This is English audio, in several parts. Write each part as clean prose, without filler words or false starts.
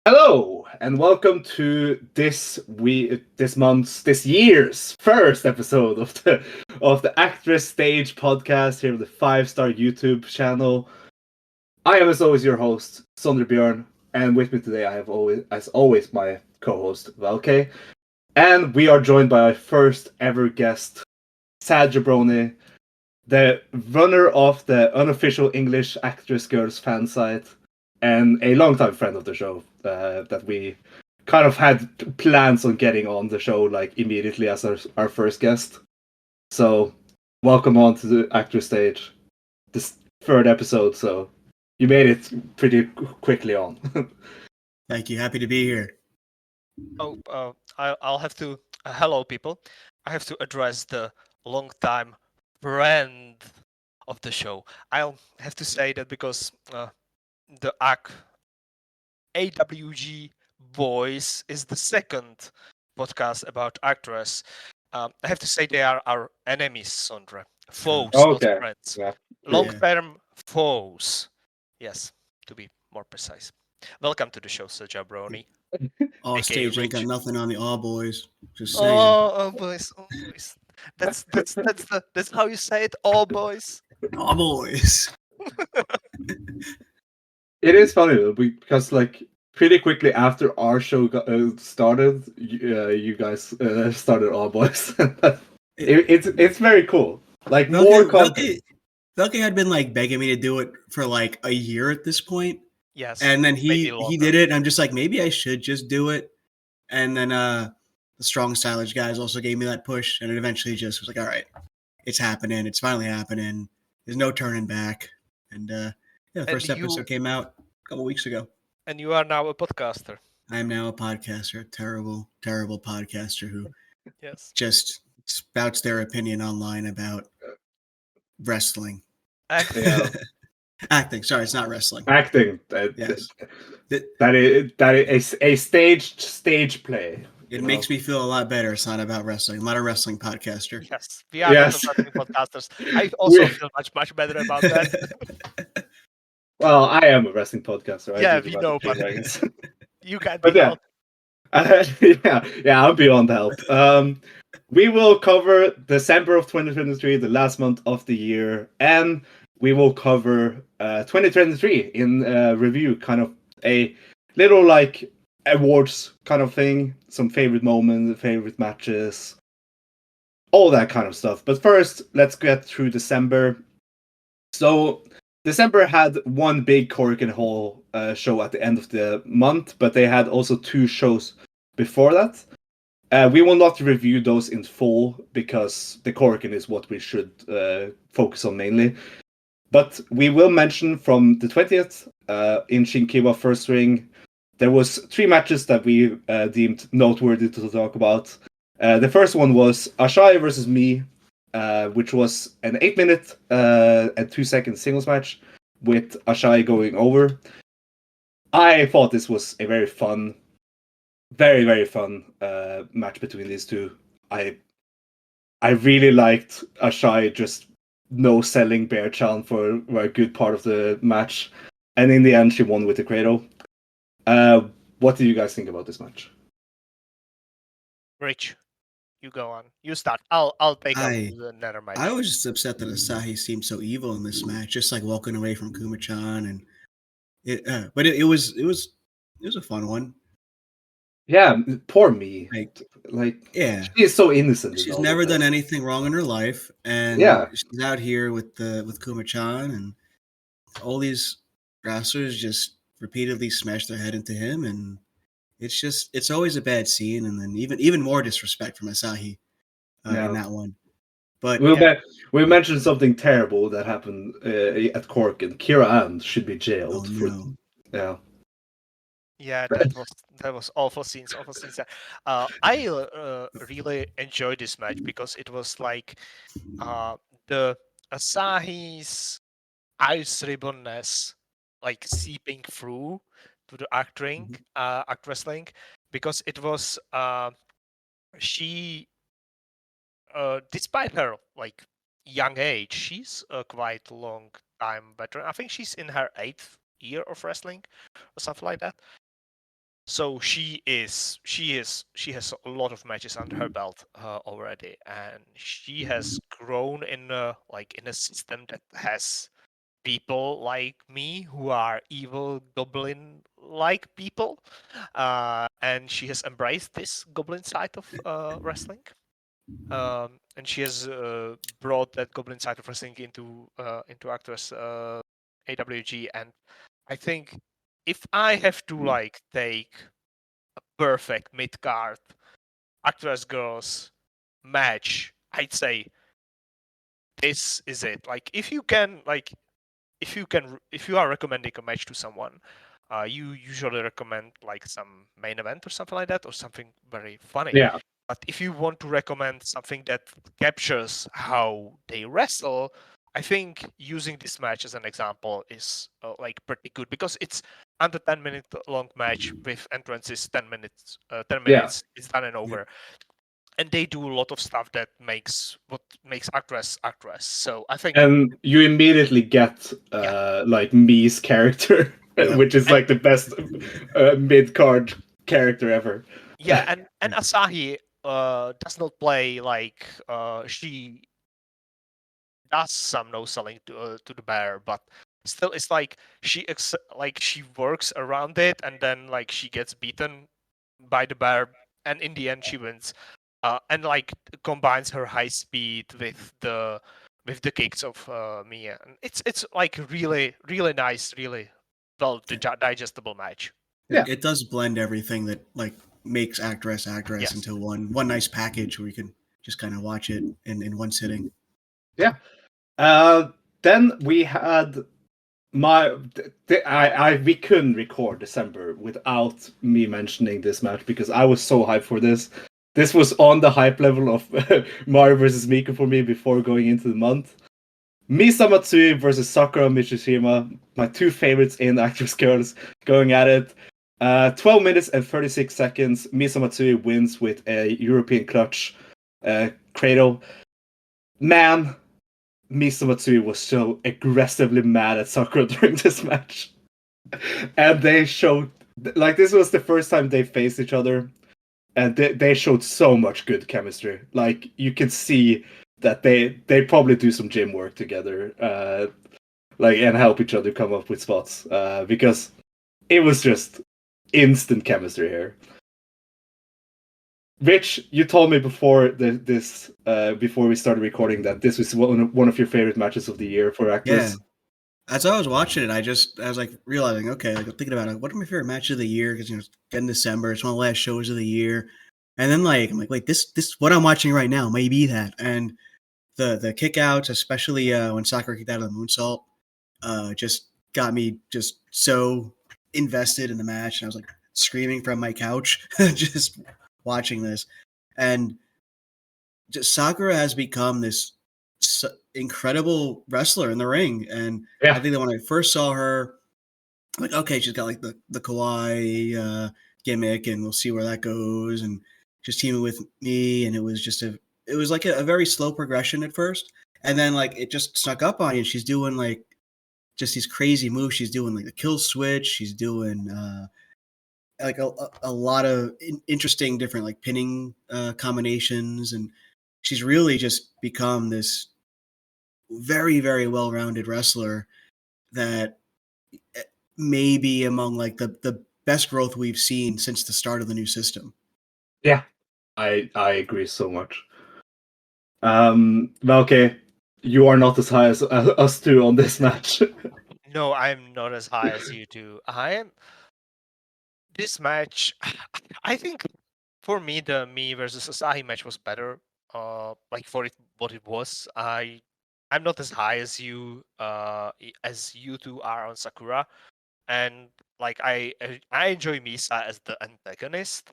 Hello and welcome to this year's first episode of the ActWres Stage podcast here on the 5-star YouTube channel. I am as always your host, Sondre, and with me today I have always my co-host Velkej, and we are joined by our first ever guest, Sad Jabroni, the runner of the unofficial English ActWres Girls fan site, and a longtime friend of the show that we kind of had plans on getting on the show like immediately as our first guest. So welcome on to the actor stage, this third episode. So you made it pretty quickly on. Thank you. Happy to be here. I'll have to. Hello, people. I have to address the long-time friend of the show. I'll have to say that because the AWG Boys is the second podcast about ActWres. I have to say they are our enemies, Sondre. Foes, not friends. Yeah. Long-term foes. Yes, to be more precise. Welcome to the show, Sir Jabroni. All AKA stage ain't got Rich. nothing on the all boys. Just saying. Oh, boys, oh boys. That's how you say it, all boys. All boys. It is funny though, because like pretty quickly after our show started, you guys started All Boys. It's very cool. Like more content. Velkej had been like begging me to do it for like a year at this point. Yes. And then maybe he longer. did it. And I'm just like, maybe I should just do it. And then the Strong Silage guys also gave me that push. And it eventually just was like, all right, it's happening. It's finally happening. There's no turning back. And the first episode came out a couple weeks ago. And you are now a podcaster. I am now a podcaster, a terrible, terrible podcaster who just spouts their opinion online about wrestling. Acting. Sorry, it's not wrestling. Acting. Yes. That is a stage play. It makes me feel a lot better. It's not about wrestling. I'm not a wrestling podcaster. Yes, we are not wrestling podcasters. I also feel much better about that. Well, I am a wrestling podcaster. Yeah, we know, but you can't be helped. I'm beyond help. We will cover December of 2023, the last month of the year, and we will cover 2023 in review, kind of a little like awards kind of thing, some favorite moments, favorite matches, all that kind of stuff. But first, let's get through December. So December had one big Korakuen Hall show at the end of the month, but they had also two shows before that. We will not review those in full because the Korakuen is what we should focus on mainly. But we will mention from the 20th in Shinkiba First Ring, there was 3 matches that we deemed noteworthy to talk about. The first one was Ashai versus Me, which was an 8-minute and 2-second singles match with Ashai going over. I thought this was a very fun, very, very fun match between these two. I really liked Ashai just no-selling Bear-chan for a good part of the match. And in the end, she won with the cradle. What do you guys think about this match? Rich, you go on. You start. I'll take up the nether match. I was just upset that Asahi seemed so evil in this match, just like walking away from Kuma-chan, and it was a fun one. Yeah, poor Me. Yeah, she is so innocent. She's never done anything wrong in her life, and she's out here with Kuma-chan, and all these wrestlers just repeatedly smash their head into him, and it's always a bad scene, and then even more disrespect from Asahi in that one. But we mentioned something terrible that happened at Cork, and Kira Ann should be jailed. Yeah, that was awful scenes. I really enjoyed this match because it was like the Asahi's ice ribbonness like seeping through to the act wrestling, because it was she despite her like young age, she's a quite long time veteran. I think she's in her 8th year of wrestling or something like that. So she has a lot of matches under her belt already, and she has grown in a system that has people like me who are evil goblin like people, and she has embraced this goblin side of wrestling. And she has brought that goblin side of wrestling into ActWres AWG, and I think if I have to take a perfect mid card ActWres girls match, I'd say this is it. If you are recommending a match to someone, you usually recommend some main event or something like that, or something very funny. Yeah. But if you want to recommend something that captures how they wrestle, I think using this match as an example is pretty good, because it's under 10-minute long match with entrances 10 minutes. 10 minutes is done and over. And they do a lot of stuff that makes ActWres ActWres. So I think, and you immediately get Mi's character, which is the best mid card character ever. Yeah, and Asahi does not play she does some no selling to the bear, but still it's she works around it, and then she gets beaten by the bear, and in the end she wins, and combines her high speed with the kicks of Mia, and it's really really nice, really well digestible match. Yeah, it does blend everything that makes ActWres into one nice package where you can just kind of watch it in one sitting. Yeah. Then we had we couldn't record December without me mentioning this match, because I was so hyped for this. This was on the hype level of Mario versus Miku for me before going into the month. Misa Matsui versus Sakura Michishima, my two favorites in ActWres Girls, going at it. 12 minutes and 36 seconds. Misa Matsui wins with a European clutch cradle. Man, Misa Matsui was so aggressively mad at Sakura during this match. And they showed, this was the first time they faced each other, and they showed so much good chemistry. You can see that they probably do some gym work together, and help each other come up with spots, because it was just instant chemistry here. Rich, you told me before before we started recording that this was one of your favorite matches of the year for ActWres. Yeah. As I was watching it, I was realizing, okay, I'm thinking about what are my favorite matches of the year, because it's getting December, it's one of the last shows of the year, and then I'm like, wait, this what I'm watching right now may be that, and the kickouts, especially when Sakura kicked out of the moonsault, just got me just so invested in the match, and I was screaming from my couch just watching this, and just Sakura has become this incredible wrestler in the ring, and I think that when I first saw her, okay, she's got the kawaii gimmick, and we'll see where that goes, and just teaming with me, and it was a very slow progression at first, and then it just snuck up on you. She's doing just these crazy moves. She's doing the kill switch. She's doing a lot of interesting different pinning combinations, and she's really just become this very, very well-rounded wrestler that may be among the best growth we've seen since the start of the new system. Yeah, I agree so much. Velkej, you are not as high as us two on this match. No, I'm not as high as you two. This match, I think for me, the Me versus Asahi match was better. For what it was, I'm not as high as you two are on Sakura, and I enjoy Misa as the antagonist.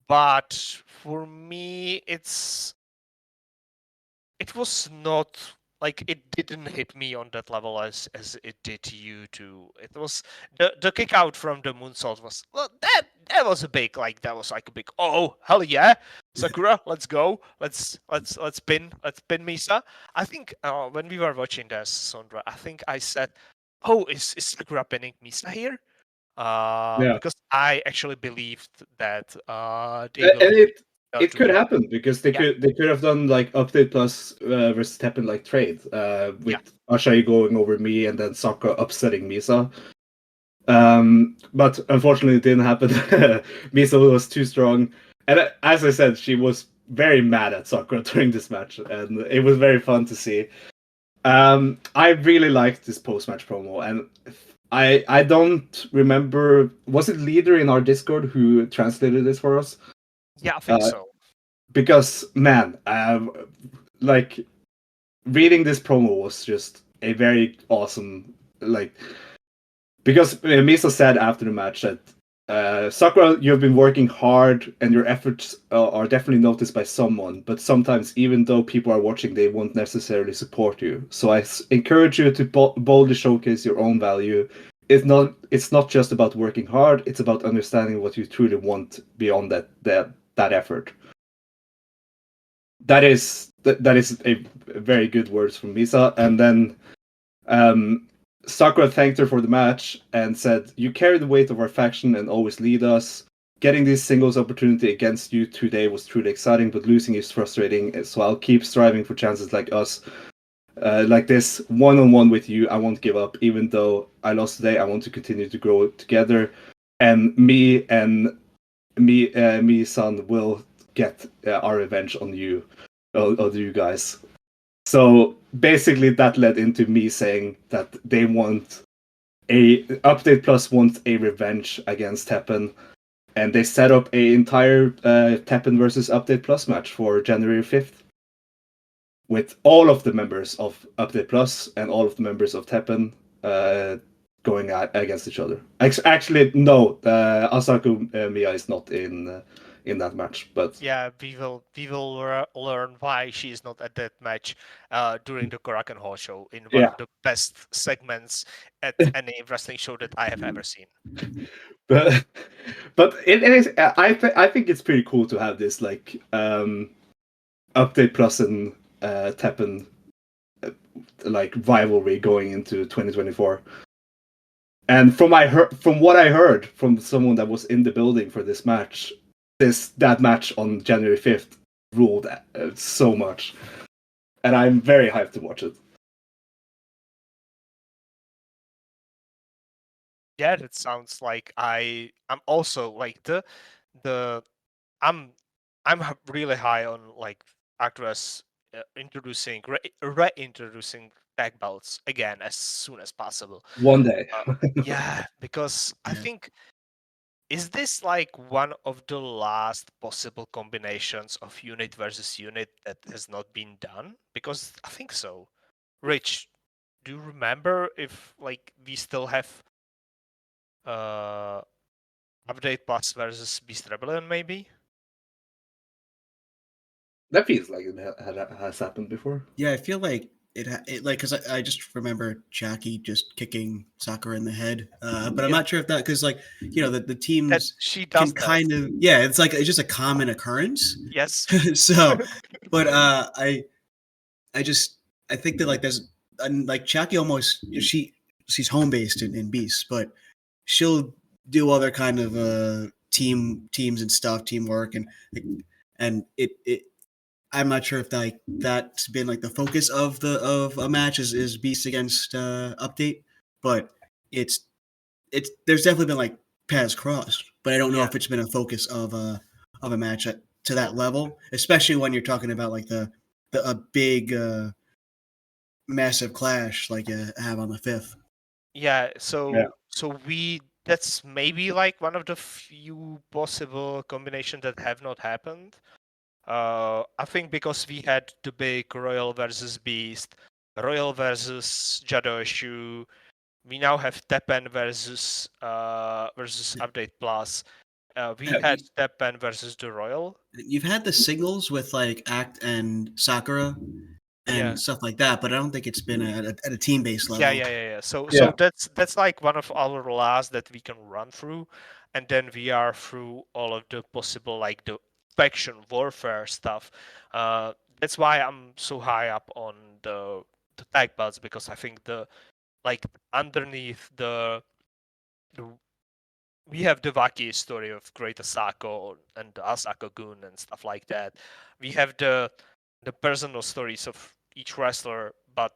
But for me, it was not it didn't hit me on that level as it did to you two. It was the kick out from the moonsault was that was a big that was a big, oh hell yeah, Sakura, let's go, let's pin Misa. I think when we were watching this, Sondra, I think I said, oh, is Sakura pinning Misa here? Because I actually believed that they And will it do could that. happen because they could have done like Update Plus versus Teppen like trade with Ashai going over me and then Sakura upsetting Misa. But unfortunately, it didn't happen. Misa was too strong, and as I said, she was very mad at Sakura during this match, and it was very fun to see. I really liked this post-match promo, and I don't remember, was it Leader in our Discord who translated this for us? Yeah, I think so. Because man, like reading this promo was just a very awesome, like, because Misa said after the match that Sakura, you've been working hard and your efforts are definitely noticed by someone, but sometimes even though people are watching, they won't necessarily support you. So I encourage you to boldly showcase your own value. It's not just about working hard, it's about understanding what you truly want beyond that effort. That is a very good words from Misa. And then Sakura thanked her for the match and said, "You carry the weight of our faction and always lead us. Getting this singles opportunity against you today was truly exciting, but losing is frustrating. So I'll keep striving for chances like us, like this one-on-one with you. I won't give up, even though I lost today. I want to continue to grow together, and me, son, will get our revenge on you, on you guys." So basically, that led into me saying that they want Update Plus wants a revenge against Teppen, and they set up a entire Teppen versus Update Plus match for January 5th, with all of the members of Update Plus and all of the members of Teppen going against each other. Actually, no, Asaku Miya is not in that match, but we will learn why she is not at that match during the Korakuen Hall show in one of the best segments at any wrestling show that I have ever seen. but it is. I think it's pretty cool to have this like Update Plus and Teppen like rivalry going into 2024. And from what I heard from someone that was in the building for this match, that match on January 5th ruled so much, and I'm very hyped to watch it. Yeah, that sounds like I'm also like I'm really high on like ActWres reintroducing tag belts again as soon as possible. One day. Yeah, because I think, is this like one of the last possible combinations of unit versus unit that has not been done? Because I think so. Rich, do you remember if like we still have Update Plus versus Beast Rebellion maybe? That feels like it has happened before. Yeah, I feel like it like, because I just remember Jackie just kicking Sakura in the head, but I'm not sure if that, because like, you know, the teams she can does kind of, yeah, it's like it's just a common occurrence. Yes. So, but I just, I think that like there's like Jackie almost, she's home based in Beast, but she'll do other kind of teams and stuff, teamwork, and it I'm not sure if that's been like the focus of a match is Beast against Update, but it's there's definitely been like paths crossed, but I don't know if it's been a focus of a match to that level, especially when you're talking about like a big massive clash like you have on the 5th. Yeah, so that's maybe like one of the few possible combinations that have not happened. I think because we had the big Royal versus Beast, Royal versus Jadoshu. We now have Teppen versus Update Plus. We had Teppen versus the Royal. You've had the singles with like Act and Sakura and stuff like that, but I don't think it's been at a team based level. Yeah. So that's like one of our last that we can run through, and then we are through all of the possible like the faction warfare stuff. That's why I'm so high up on the tag belts, because I think the like underneath the we have the wacky story of Great Asako and the Asako-gun and stuff like that. We have the personal stories of each wrestler, but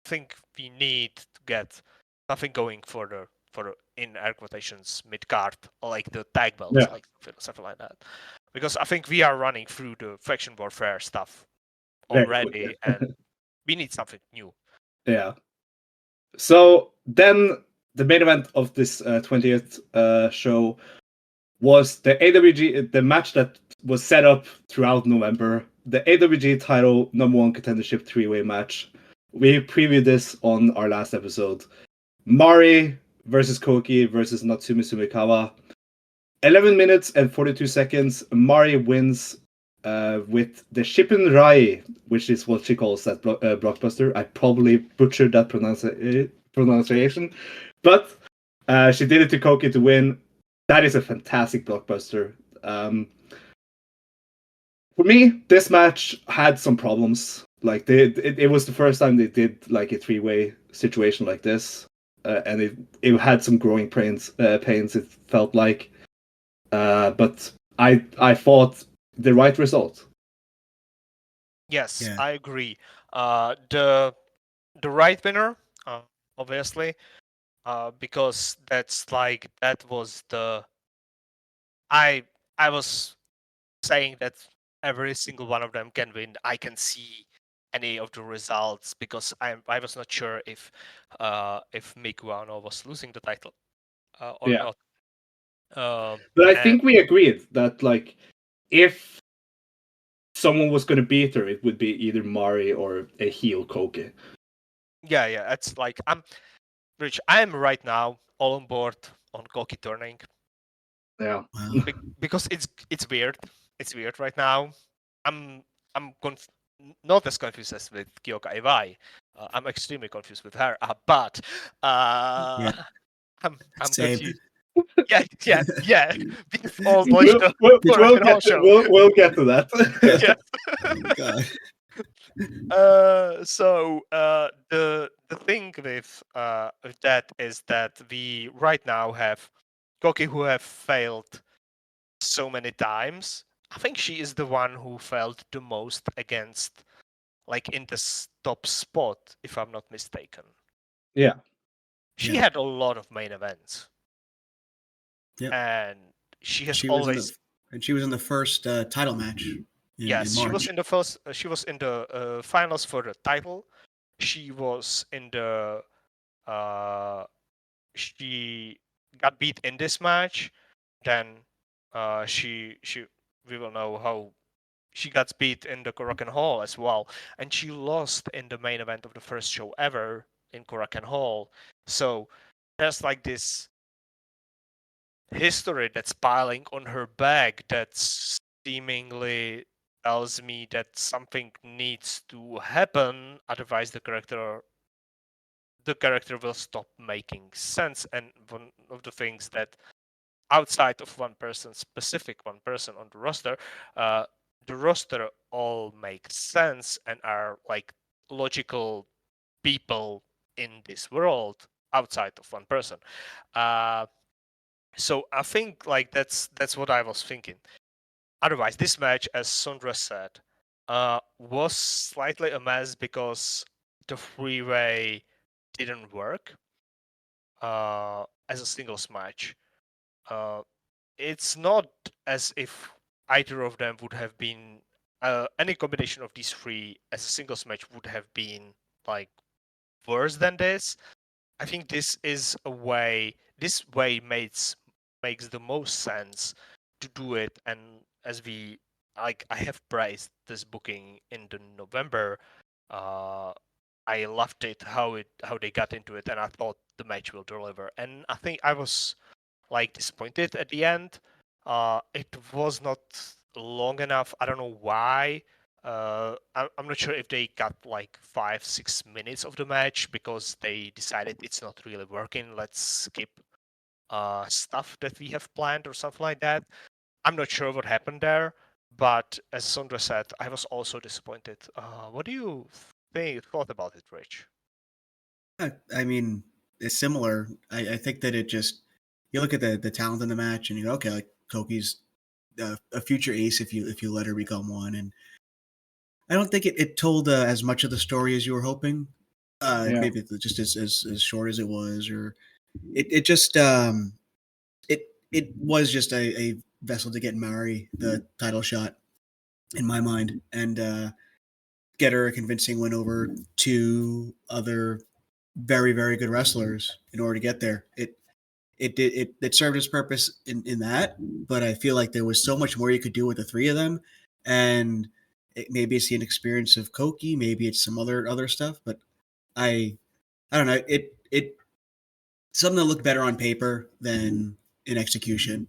I think we need to get something going for the in air quotations mid card, like the tag belts, like something like that. Because I think we are running through the faction warfare stuff already, and we need something new. Yeah. So then the main event of this 20th show was the AWG, the match that was set up throughout November, the AWG title #1 contendership 3-way match. We previewed this on our last episode. Mari versus Koki versus Natsumi Sumikawa. 11 minutes and 42 seconds. Mari wins with the Shippin Rai, which is what she calls that blockbuster. I probably butchered that pronunciation, but she did it to Koki to win. That is a fantastic blockbuster. For me, this match had some problems. Like it was the first time they did like a 3-way situation like this, and it had some growing pains. It felt like, but I thought the right result. Yes, Yeah. I agree. The right winner, obviously, because that was the I was saying that every single one of them can win. I can see any of the results because I was not sure if Miku Aono was losing the title or not. But I think we agreed that like if someone was going to beat her, it would be either Mari or a heel Koki. Yeah, it's like Rich. I'm right now all on board on Koki turning. Yeah, because it's weird. It's weird right now. I'm not as confused as with Kyoka Iwai. I'm extremely confused with her. But Yeah. I'm Same. confused. Yeah. We've all we'll watched we'll get to that. Yes. So the thing with that is that we right now have Koki who have failed so many times. I think she is the one who failed the most against, like, in the top spot, if I'm not mistaken. Yeah. She had a lot of main events. Yep. And she has she always. She was in the first title match. Yes, in March. she was in the first. She was in the finals for the title. She was in the. She got beat in this match. Then she we will know how she got beat in the Korakuen Hall as well, and she lost in the main event of the first show ever in Korakuen Hall. So there's like this history that's piling on her back that seemingly tells me that something needs to happen, otherwise the character will stop making sense. And one of the things that outside of specific one person on the roster, the roster all makes sense and are like logical people in this world outside of one person. So I think like that's what I was thinking. Otherwise, this match, as Sondre said, was slightly a mess because the 3-way didn't work as a singles match. It's not as if either of them would have been any combination of these three as a singles match would have been like worse than this. I think this way makes the most sense to do it. And as we I have praised this booking in the November. I loved it how they got into it, and I thought the match will deliver. And I think I was like disappointed at the end. It was not long enough. I don't know why. I'm not sure if they got like 5-6 minutes of the match because they decided it's not really working. Let's skip stuff that we have planned or something like that. I'm not sure what happened there, but as Sondre said, I was also disappointed. What do you thought about it, Rich? I mean, it's similar. I think that you look at the talent in the match, and you go, okay, like Koki's a future ace if you let her become one. And I don't think it told as much of the story as you were hoping. Maybe just as short as it was, or it just it was just a vessel to get Mari the title shot in my mind, and get her a convincing win over two other very, very good wrestlers in order to get there. It served its purpose in that, but I feel like there was so much more you could do with the three of them, and maybe it's the inexperience of Koki, maybe it's some other stuff, but I don't know. It something that looked better on paper than in execution.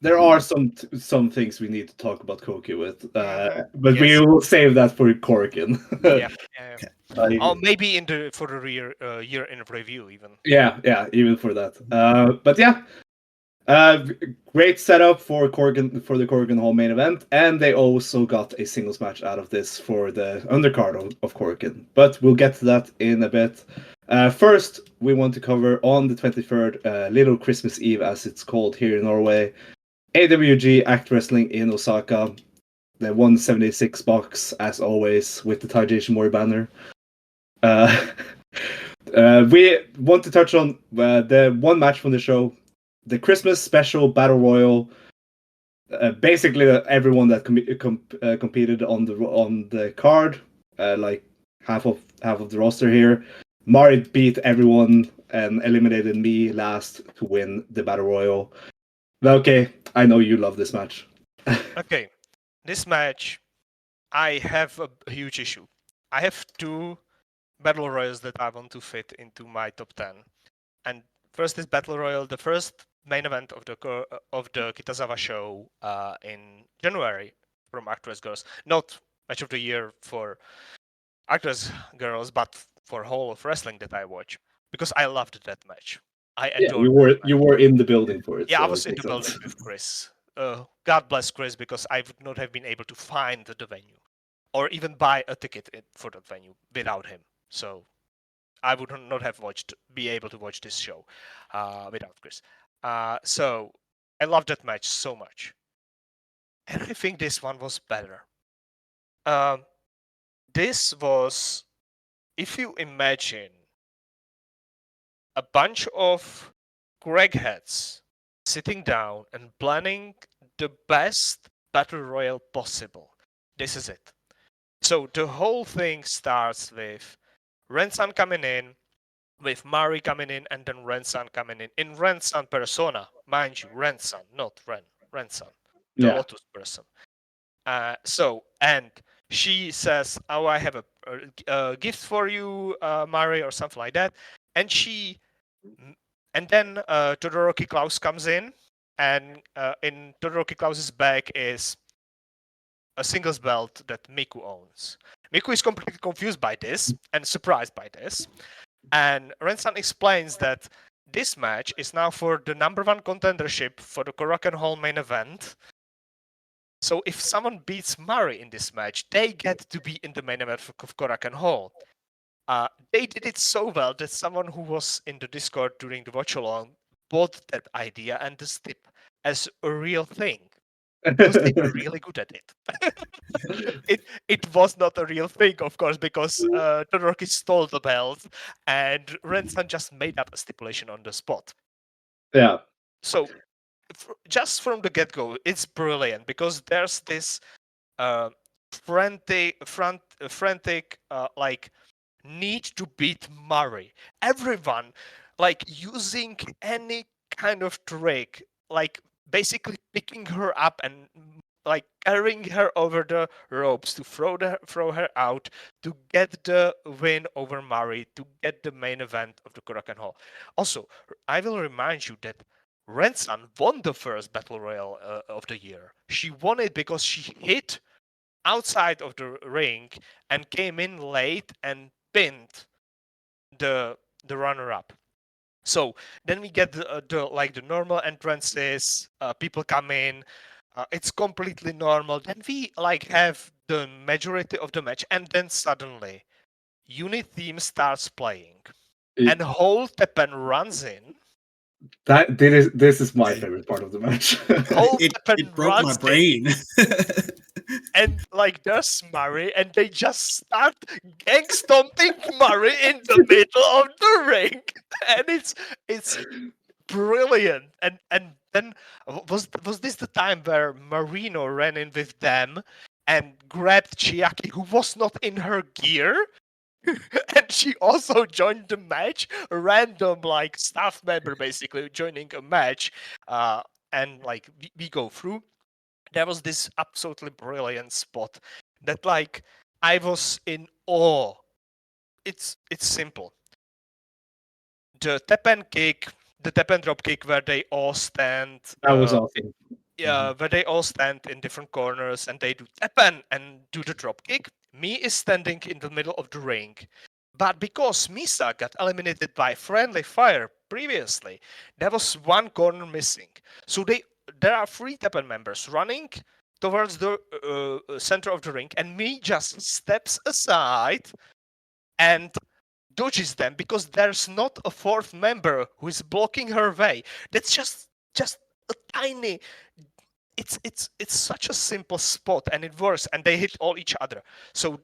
There are some things we need to talk about Koki with, but Yes. we will save that for Korakuen. Yeah. Okay. Or maybe for the year in review even. Yeah, even for that. But yeah, great setup for the Korakuen Hall main event, and they also got a singles match out of this for the undercard of Korakuen. But we'll get to that in a bit. First, we want to cover on the 23rd, Little Christmas Eve, as it's called here in Norway. AWG Act Wrestling in Osaka. The 176 box, as always, with the Taiji Ishimori banner. We want to touch on the one match from the show, the Christmas special battle royal. Basically, everyone that competed on the card, like half of the roster here. Mari beat everyone and eliminated me last to win the battle royal. Velkej, I know you love this match. Okay, this match, I have a huge issue. I have two battle royals that I want to fit into my top 10. And first is battle royal, the first main event of the Kitazawa show in January from ActWres Girls. Not match of the year for ActWres Girls, but for whole of wrestling that I watch, because I loved that match. I adored. You were in the building for it. Yeah, so I was in the building with Chris. God bless Chris, because I would not have been able to find the venue or even buy a ticket for that venue without him. So I would not have be able to watch this show without Chris. So I loved that match so much. And I think this one was better. This was, if you imagine a bunch of crackheads sitting down and planning the best battle royale possible. This is it. So the whole thing starts with Ren-san coming in, with Mari coming in, and then Ren-san coming in Ren-san persona. Mind you, Ren-san, not Ren-san, the Lotus person. And she says, oh, I have a gift for you, Mari, or something like that. And then Todoroki Klaus comes in, and in Todoroki Klaus's bag is a singles belt that Miku owns. Miku is completely confused by this and surprised by this. And Ren-san explains that this match is now for the number one contendership for the Korakuen Hall main event. So if someone beats Mari in this match, they get to be in the main event of Korakuen Hall. They did it so well that someone who was in the Discord during the watch along bought that idea and the stip as a real thing, because they were really good at it. It was not a real thing, of course, because Todoroki stole the belt and Ren-san just made up a stipulation on the spot. Yeah. So just from the get-go, it's brilliant, because there's this frantic like need to beat Mari. Everyone like using any kind of trick, like basically picking her up and like carrying her over the ropes to throw her out to get the win over Mari, to get the main event of the Korakuen Hall. Also, I will remind you that Ren-san won the first battle royale of the year. She won it because she hit outside of the ring and came in late and pinned the runner-up. So then we get the normal entrances. People come in. It's completely normal. Then we like have the majority of the match, and then suddenly, unit theme starts playing, and whole Teppen runs in This is my favorite part of the match. It broke my brain. And like there's Murray, and they just start gang stomping Murray in the middle of the ring, and it's brilliant. And then was this the time where Marino ran in with them and grabbed Chiaki, who was not in her gear? And she also joined the match, a random like staff member basically joining a match, and like we go through. There was this absolutely brilliant spot that like I was in awe. It's simple. The tap and kick, the tap and drop kick where they all stand. That was awesome. Yeah, where they all stand in different corners and they do tap and do the drop kick. Me is standing in the middle of the ring. But because Misa got eliminated by friendly fire previously, there was one corner missing. So there are 3 Teppen members running towards the center of the ring, and me just steps aside and dodges them because there's not a 4th member who is blocking her way. That's just a tiny. It's such a simple spot, and it works, and they hit all each other. So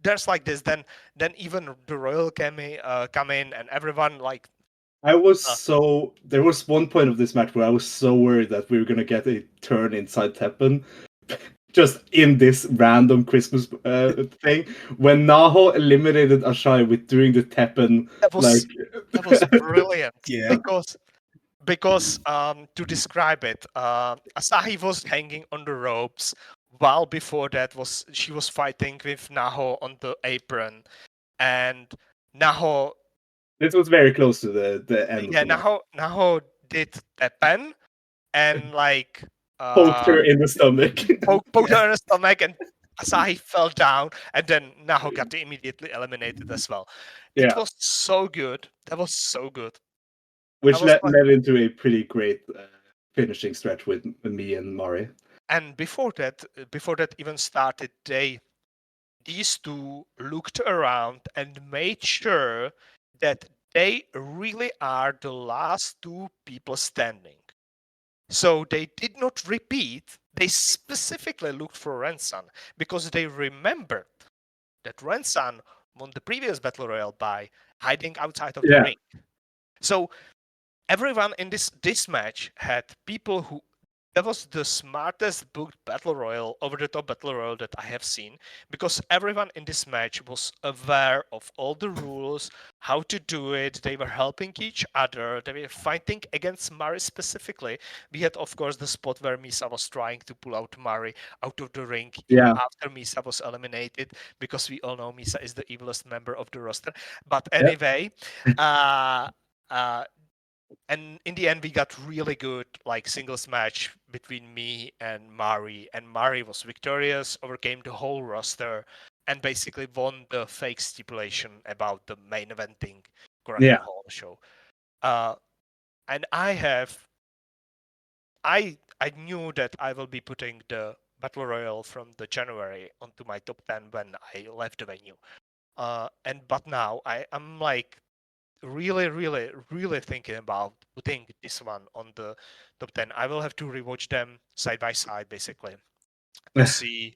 there's like this. Then even the Royal come in, and everyone like. I was there was one point of this match where I was so worried that we were gonna get a turn inside Teppen, just in this random Christmas thing when Naho eliminated Ashai with doing the Teppen. That was brilliant. Yeah. Because to describe it, Asahi was hanging on the ropes, while before that she was fighting with Naho on the apron, and Naho. This was very close to the end. Yeah, Naho did Teppen and like poked her in the stomach. Poked her in the stomach, and Asahi fell down, and then Naho got immediately eliminated as well. Yeah. It was so good. That was so good. Which led into a pretty great finishing stretch with me and Mari. And before that even started, these two looked around and made sure that they really are the last 2 people standing. So they did not repeat. They specifically looked for Rensan because they remembered that Rensan won the previous Battle Royale by hiding outside of the ring. So everyone in this match had people who. That was the smartest booked Battle Royale, over-the-top Battle Royale that I have seen, because everyone in this match was aware of all the rules, how to do it. They were helping each other. They were fighting against Mari specifically. We had, of course, the spot where Misa was trying to pull out Mari out of the ring after Misa was eliminated, because we all know Misa is the evilest member of the roster. But anyway, and in the end, we got really good like singles match between me and Mari was victorious, overcame the whole roster, and basically won the fake stipulation about the main eventing Korakuen Hall show. And I knew that I will be putting the Battle Royale from the January onto my top 10 when I left the venue. But now I'm like really thinking about putting this one on the top 10. I will have to rewatch them side by side basically to see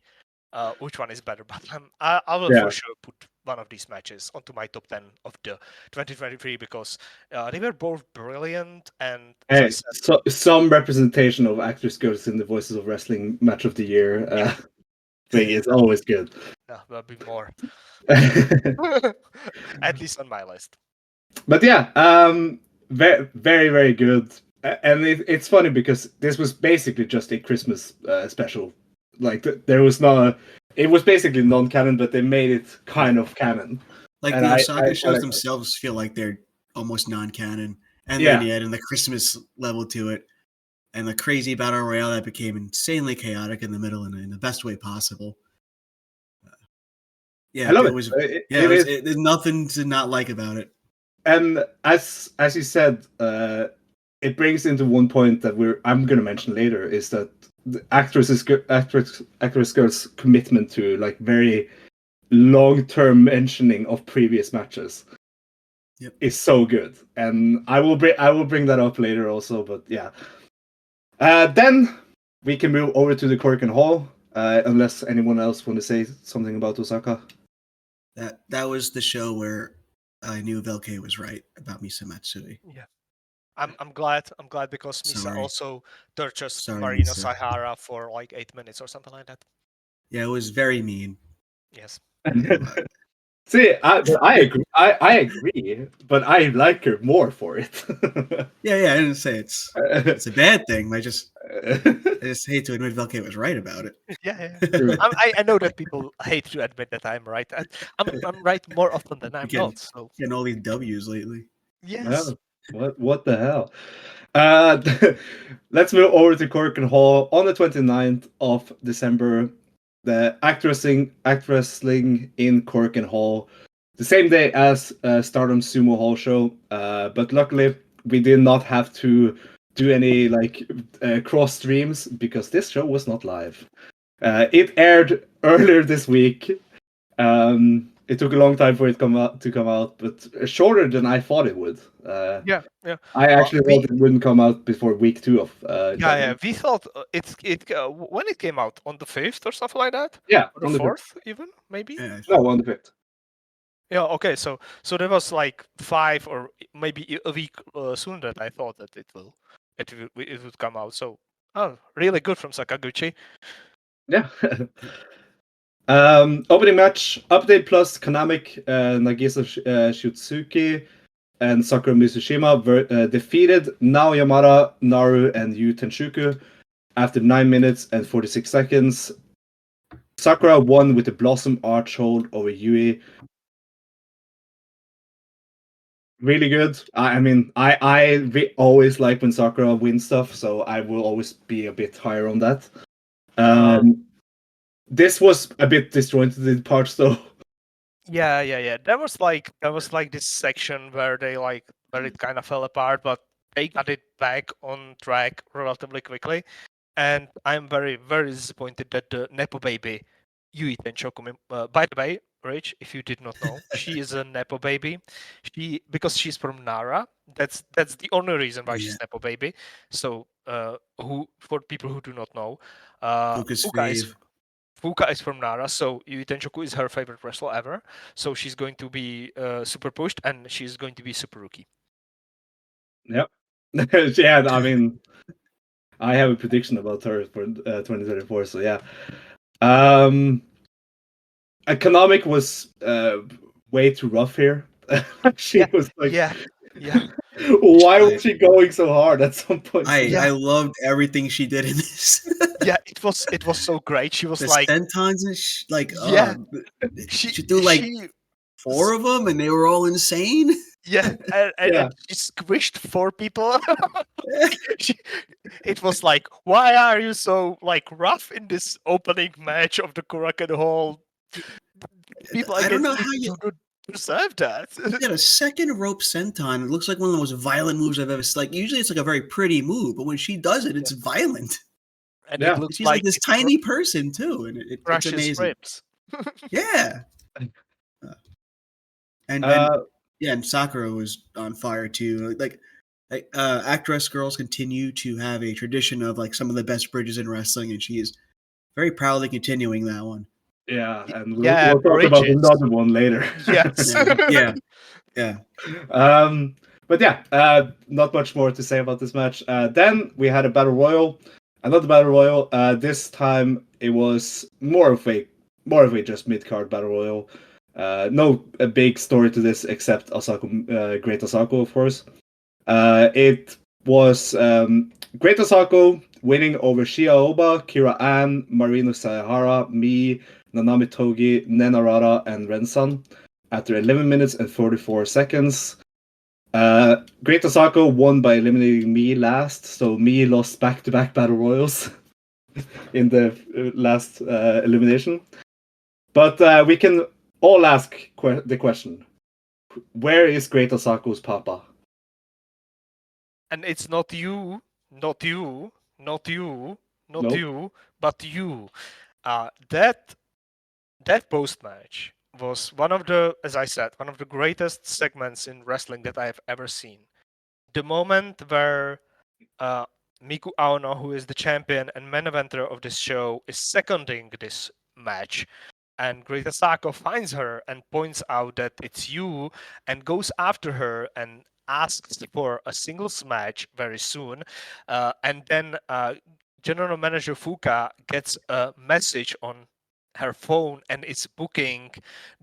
which one is better. But I will for sure put one of these matches onto my top 10 of the 2023 because they were both brilliant, and some representation of ActWres goes in the Voices of Wrestling Match of the Year thing is always good. There'll be more. At least on my list. But yeah, very, very, very good. And it's funny because this was basically just a Christmas special. Like there was it was basically non-canon, but they made it kind of canon. Like the Osaka shows themselves feel like they're almost non-canon, and then you add in the Christmas level to it, and the crazy battle royale that became insanely chaotic in the middle and in the best way possible. I love it. There's nothing to not like about it. And as you said, it brings into one point that I'm going to mention later, is that the ActWres Girls' commitment to like very long-term mentioning of previous matches. is so good, and I will bring that up later also. But yeah, then we can move over to the Korakuen Hall, unless anyone else want to say something about Osaka. That was the show where I knew Velkej was right about Misa Matsui. Yeah. I'm glad because Misa Sorry. also tortures Sorry, Marina Misa. Saihara for like 8 minutes or something like that. Yeah, it was very mean. Yes. See, I agree. I agree, but I like her more for it. Yeah, I didn't say it's a bad thing. I just hate to admit Velkej was right about it. Yeah. I know that people hate to admit that I'm right. I'm right more often than I'm not. So getting all these W's lately. yes. What the hell? Let's move over to Korakuen Hall on the 29th of December. The ActWrestling in Korakuen Hall, the same day as Stardom Sumo Hall show. But luckily, we did not have to do any cross streams because this show was not live. It aired earlier this week. It took a long time for it to come out, but shorter than I thought it would. Yeah. I actually thought it wouldn't come out before week 2 of. Yeah. We thought when it came out on the 5th or something like that. Yeah, or the on the 4th even maybe. Yeah. No, on the 5th. Yeah. Okay. So there was like 5 or maybe a week sooner that I thought that it would come out. So really good from Sakaguchi. Yeah. Opening match, Update Plus, Kanamik, Nagisa Shutsuki, and Sakura Mitsushima defeated Nao Yamada, Naru, and Yu Tenshuku after 9 minutes and 46 seconds. Sakura won with the Blossom Arch hold over Yui. Really good. I mean, I always like when Sakura wins stuff, so I will always be a bit higher on that. This was a bit disjointed in parts, though. Yeah. There was like this section where it kind of fell apart, but they got it back on track relatively quickly. And I'm very, very disappointed that the Nepo baby, Yui Tenchoku, by the way, Rich, if you did not know, she is a Nepo baby. Because she's from Nara. That's the only reason why she's Nepo baby. So, who for people who do not know, Fuka is from Nara, so Yui Tenchoku is her favorite wrestler ever. So she's going to be super pushed, and she's going to be super rookie. Yep. Yeah, I mean, I have a prediction about her for 2024. So yeah, Economic was way too rough here. She was like, yeah. Why was she going so hard at some point? I loved everything she did in this. Yeah, it was so great. She was the like stentons and she threw 4 of them, and they were all insane. Yeah, and she squished 4 people. It was like, why are you so rough in this opening match of the Korakuen Hall? People, I don't know how you deserve that. You got a second rope senton. It looks like one of the most violent moves I've ever seen. Usually it's like a very pretty move, but when she does it, it's violent. And it looks she's like this tiny person too, and it's amazing. Ribs. Yeah. And Sakura was on fire too. ActWres girls continue to have a tradition of some of the best bridges in wrestling, and she is very proudly continuing that one. Yeah, and we'll talk about another one later. Yes. Yeah. But yeah, not much more to say about this match. Then we had a battle royal. Another battle royal. This time it was more of a just mid-card battle royal. No a big story to this except Asako, Great Asako, of course. It was Great Asako winning over Shia Oba, Kira Ann, Marino Sayahara, Mi, Nanami Togi, Nenarada, and Rensan after 11 minutes and 44 seconds. Great Asako won by eliminating Mi last, so Mi lost back-to-back battle royals in the last elimination. But we can all ask the question: where is Great Asako's papa? And it's not you, but you. That post match was one of the, as I said, one of the greatest segments in wrestling that I have ever seen. The moment where Miku Aono, who is the champion and main eventer of this show, is seconding this match. And Great Asako finds her and points out that it's you and goes after her and asks for a singles match very soon. And then General Manager Fuka gets a message on her phone and is booking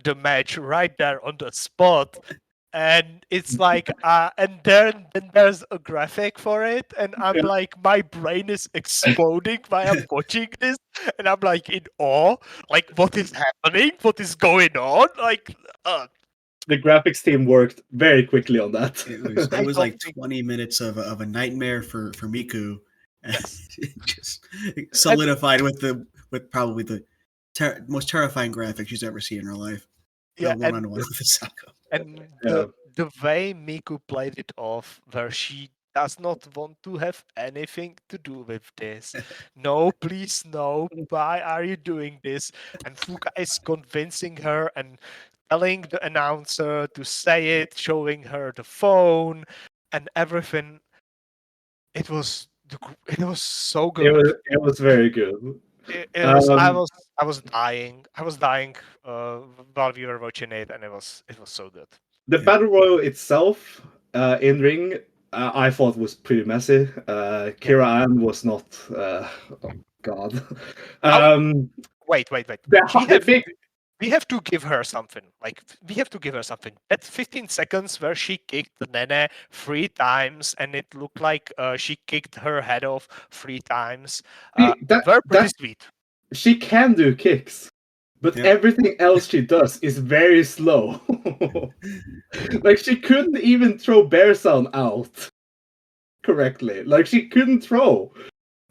the match right there on the spot. And it's like, and then there's a graphic for it, and I'm like, my brain is exploding while I'm watching this, and I'm like in awe, like what is happening, what is going on, like. The graphics team worked very quickly on that. It was like 20 minutes of a nightmare for Miku. Yes. Just solidified with probably the most terrifying graphic she's ever seen in her life. Yeah, one-on-one with Asako. And the way Miku played it off, where she does not want to have anything to do with this. No, please, no. Why are you doing this? And Fuka is convincing her and telling the announcer to say it, showing her the phone and everything. It was so good. It was very good. I was dying. I was dying while we were watching it, and it was so good. The battle royal itself, in ring, I thought was pretty messy. Kira Ann was not. Oh God. Wait. We have to give her something. Like, we have to give her something. That 15 seconds where she kicked the Nene 3 times, and it looked like she kicked her head off 3 times. Were pretty sweet. She can do kicks, but everything else she does is very slow. Like, she couldn't even throw Bear Sound out correctly. Like, she couldn't throw.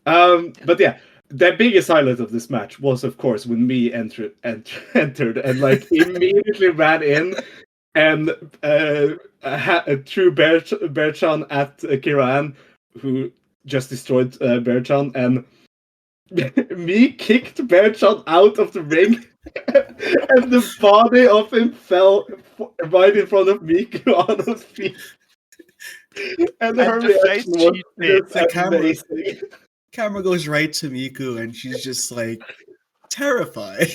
But yeah, the biggest highlight of this match was, of course, when me entered and like immediately ran in and threw Bear-chan at Kira-an, who just destroyed Bear-chan, and me kicked Bear-chan out of the ring, and the body of him fell right in front of Miku Aono's feet. And her reaction was just amazing. Camera goes right to Miku, and she's just like terrified.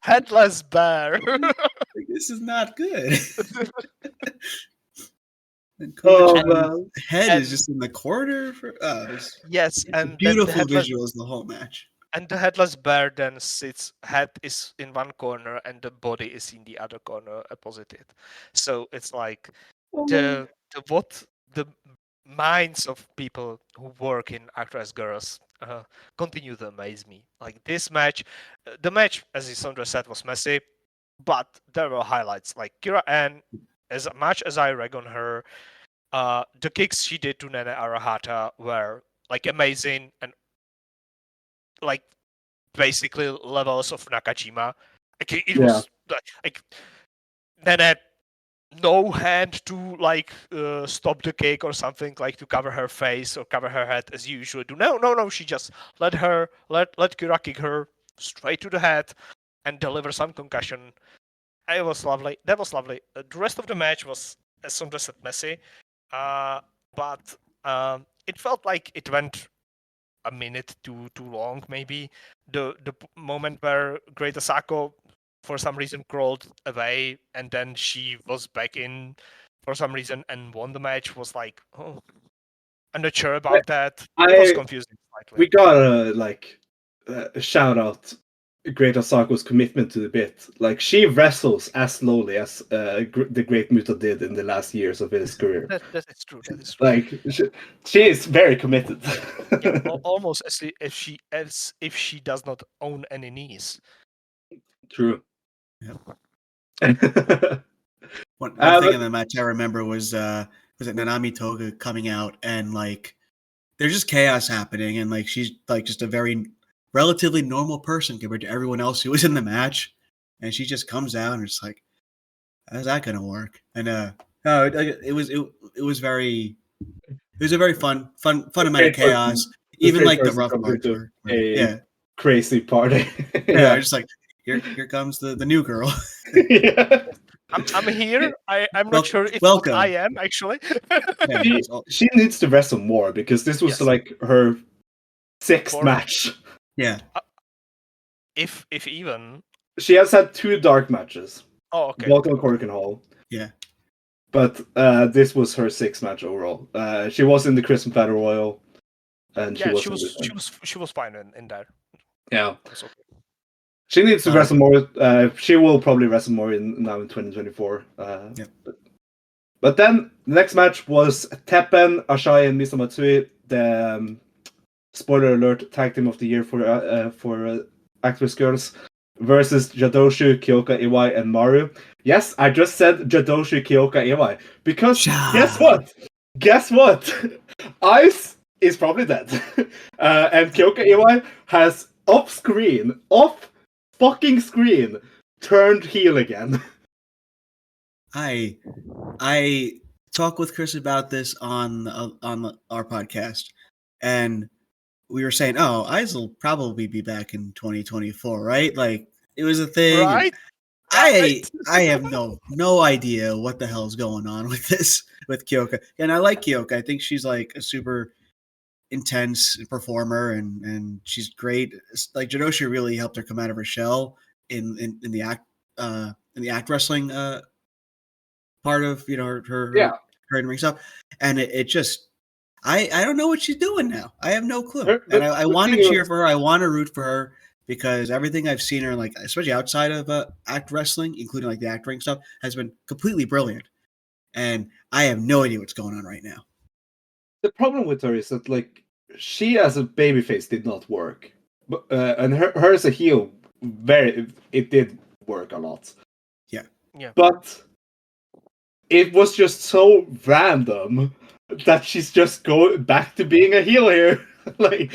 Headless bear. Like, this is not good. And head is just in the corner. Yes, and beautiful visuals the whole match. And the headless bear then sits. Head is in one corner, and the body is in the other corner, opposite it. So it's like the minds of people who work in ActWres Girls continue to amaze me. Like this match, the match, as Sondre said, was messy, but there were highlights. Like Kira Ann, as much as I rag on her, the kicks she did to Nene Arahata were like amazing and like basically levels of Nakajima. Like, it was like Nene. No hand to like stop the kick or something, like to cover her face or cover her head as you usually do. No. She just let Kira kick her straight to the head and deliver some concussion. It was lovely. That was lovely. The rest of the match was, as Sondre said, messy, but it felt like it went a minute too long. Maybe the moment where Great Asako for some reason crawled away and then she was back in for some reason and won the match was like, oh, I'm not sure about that. It was confusing slightly. We gotta like shout out Great Asako's commitment to the bit. Like, she wrestles as slowly as the Great Muta did in the last years of his career. That is true. Like, she is very committed. Yeah, almost as if she does not own any knees. True. Yeah. One thing in the match I remember was it Nanami Toga coming out, and like there's just chaos happening, and like she's like just a very relatively normal person compared to everyone else who was in the match, and she just comes out and it's like, how's that gonna work? And it was a very fun amount of chaos. Even like the rough parts were crazy party. Yeah, just like here comes the new girl. Yeah. I'm here. I'm not sure if welcome. I am actually. Yeah, She needs to wrestle more because this was Yes. like her sixth For- match. yeah. if even. She has had 2 dark matches, Oh, okay. both on Korakuen Hall. Yeah. But this was her 6th match overall. She was in the Crimson Battle Royal, and Yeah, she was fine in there. Yeah. That's okay. She needs to wrestle more. She will probably wrestle more now in 2024. Yep. But then the next match was Teppen, Ashai, and Misa Matsui, the spoiler alert tag team of the year for ActWres Girls, versus Jadoshu, Kyoka Iwai, and Maru. Yes, I just said Jadoshu, Kyoka Iwai because guess what? Guess what? Ice is probably dead, and Kyoka Iwai has off fucking screen, turned heel again. I talked with Chris about this on our podcast, and we were saying, "Oh, Ice will probably be back in 2024, right?" Like it was a thing. Right. I have no idea what the hell is going on with this with Kyoka, and I like Kyoka. I think she's like a super intense performer, and she's great. Like Jadosha really helped her come out of her shell in the act wrestling part of her in-ring stuff, and it just I don't know what she's doing now. I have no clue, and I want to cheer for her. I want to root for her because everything I've seen her like, especially outside of act wrestling, including like the acting stuff, has been completely brilliant. And I have no idea what's going on right now. The problem with her is that like she as a babyface did not work, but and her as a heel, it did work a lot. Yeah. But it was just so random that she's just going back to being a heel here. Like,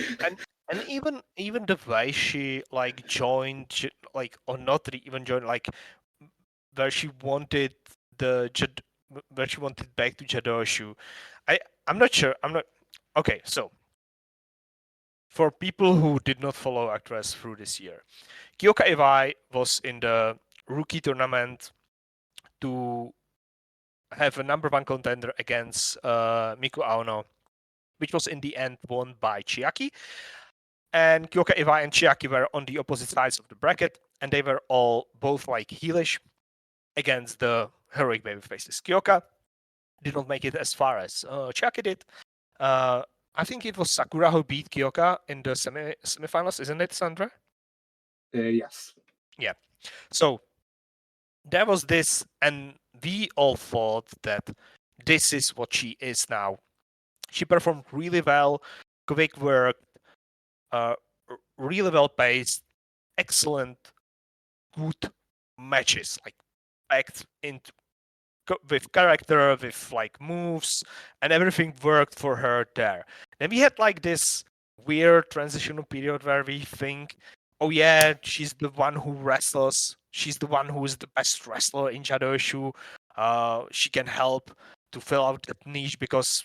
and even the way she like joined, like, or not even joined, like where she wanted where she wanted back to Jadoshu. I'm not sure. I'm not okay. So for people who did not follow ActWres through this year, Kyoka Iwai was in the rookie tournament to have a number 1 contender against Miku Aono, which was in the end won by Chiaki. And Kyoka Iwai and Chiaki were on the opposite sides of the bracket, and they were all both like heelish against the heroic babyfaces. Kyoka did not make it as far as Chiaki did. I think it was Sakura who beat Kyoka in the semifinals, isn't it, Sandra? yes. Yeah. So there was this, and we all thought that this is what she is now. She performed really well, quick work, really well paced, excellent, good matches, like packed into with character, with like moves, and everything worked for her there. Then we had like this weird transitional period where we think, oh yeah, she's the one who wrestles. She's the one who is the best wrestler in Jadoshu. She can help to fill out that niche because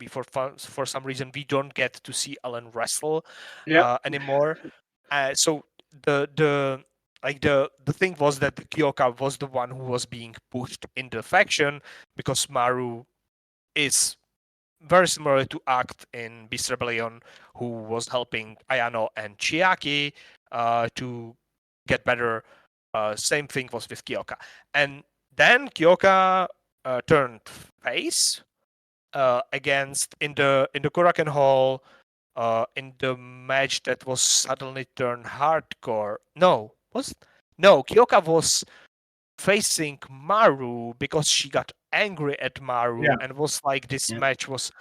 for some reason we don't get to see Ellen wrestle anymore. So the thing was that Kyoka was the one who was being pushed in the faction because Maru is very similar to Act in Beast Rebellion, who was helping Ayano and Chiaki to get better. Same thing was with Kyoka. And then Kyoka turned face against in the Korakuen Hall in the match that was suddenly turned hardcore. No, Kyoka was facing Maru because she got angry at Maru and was like this match was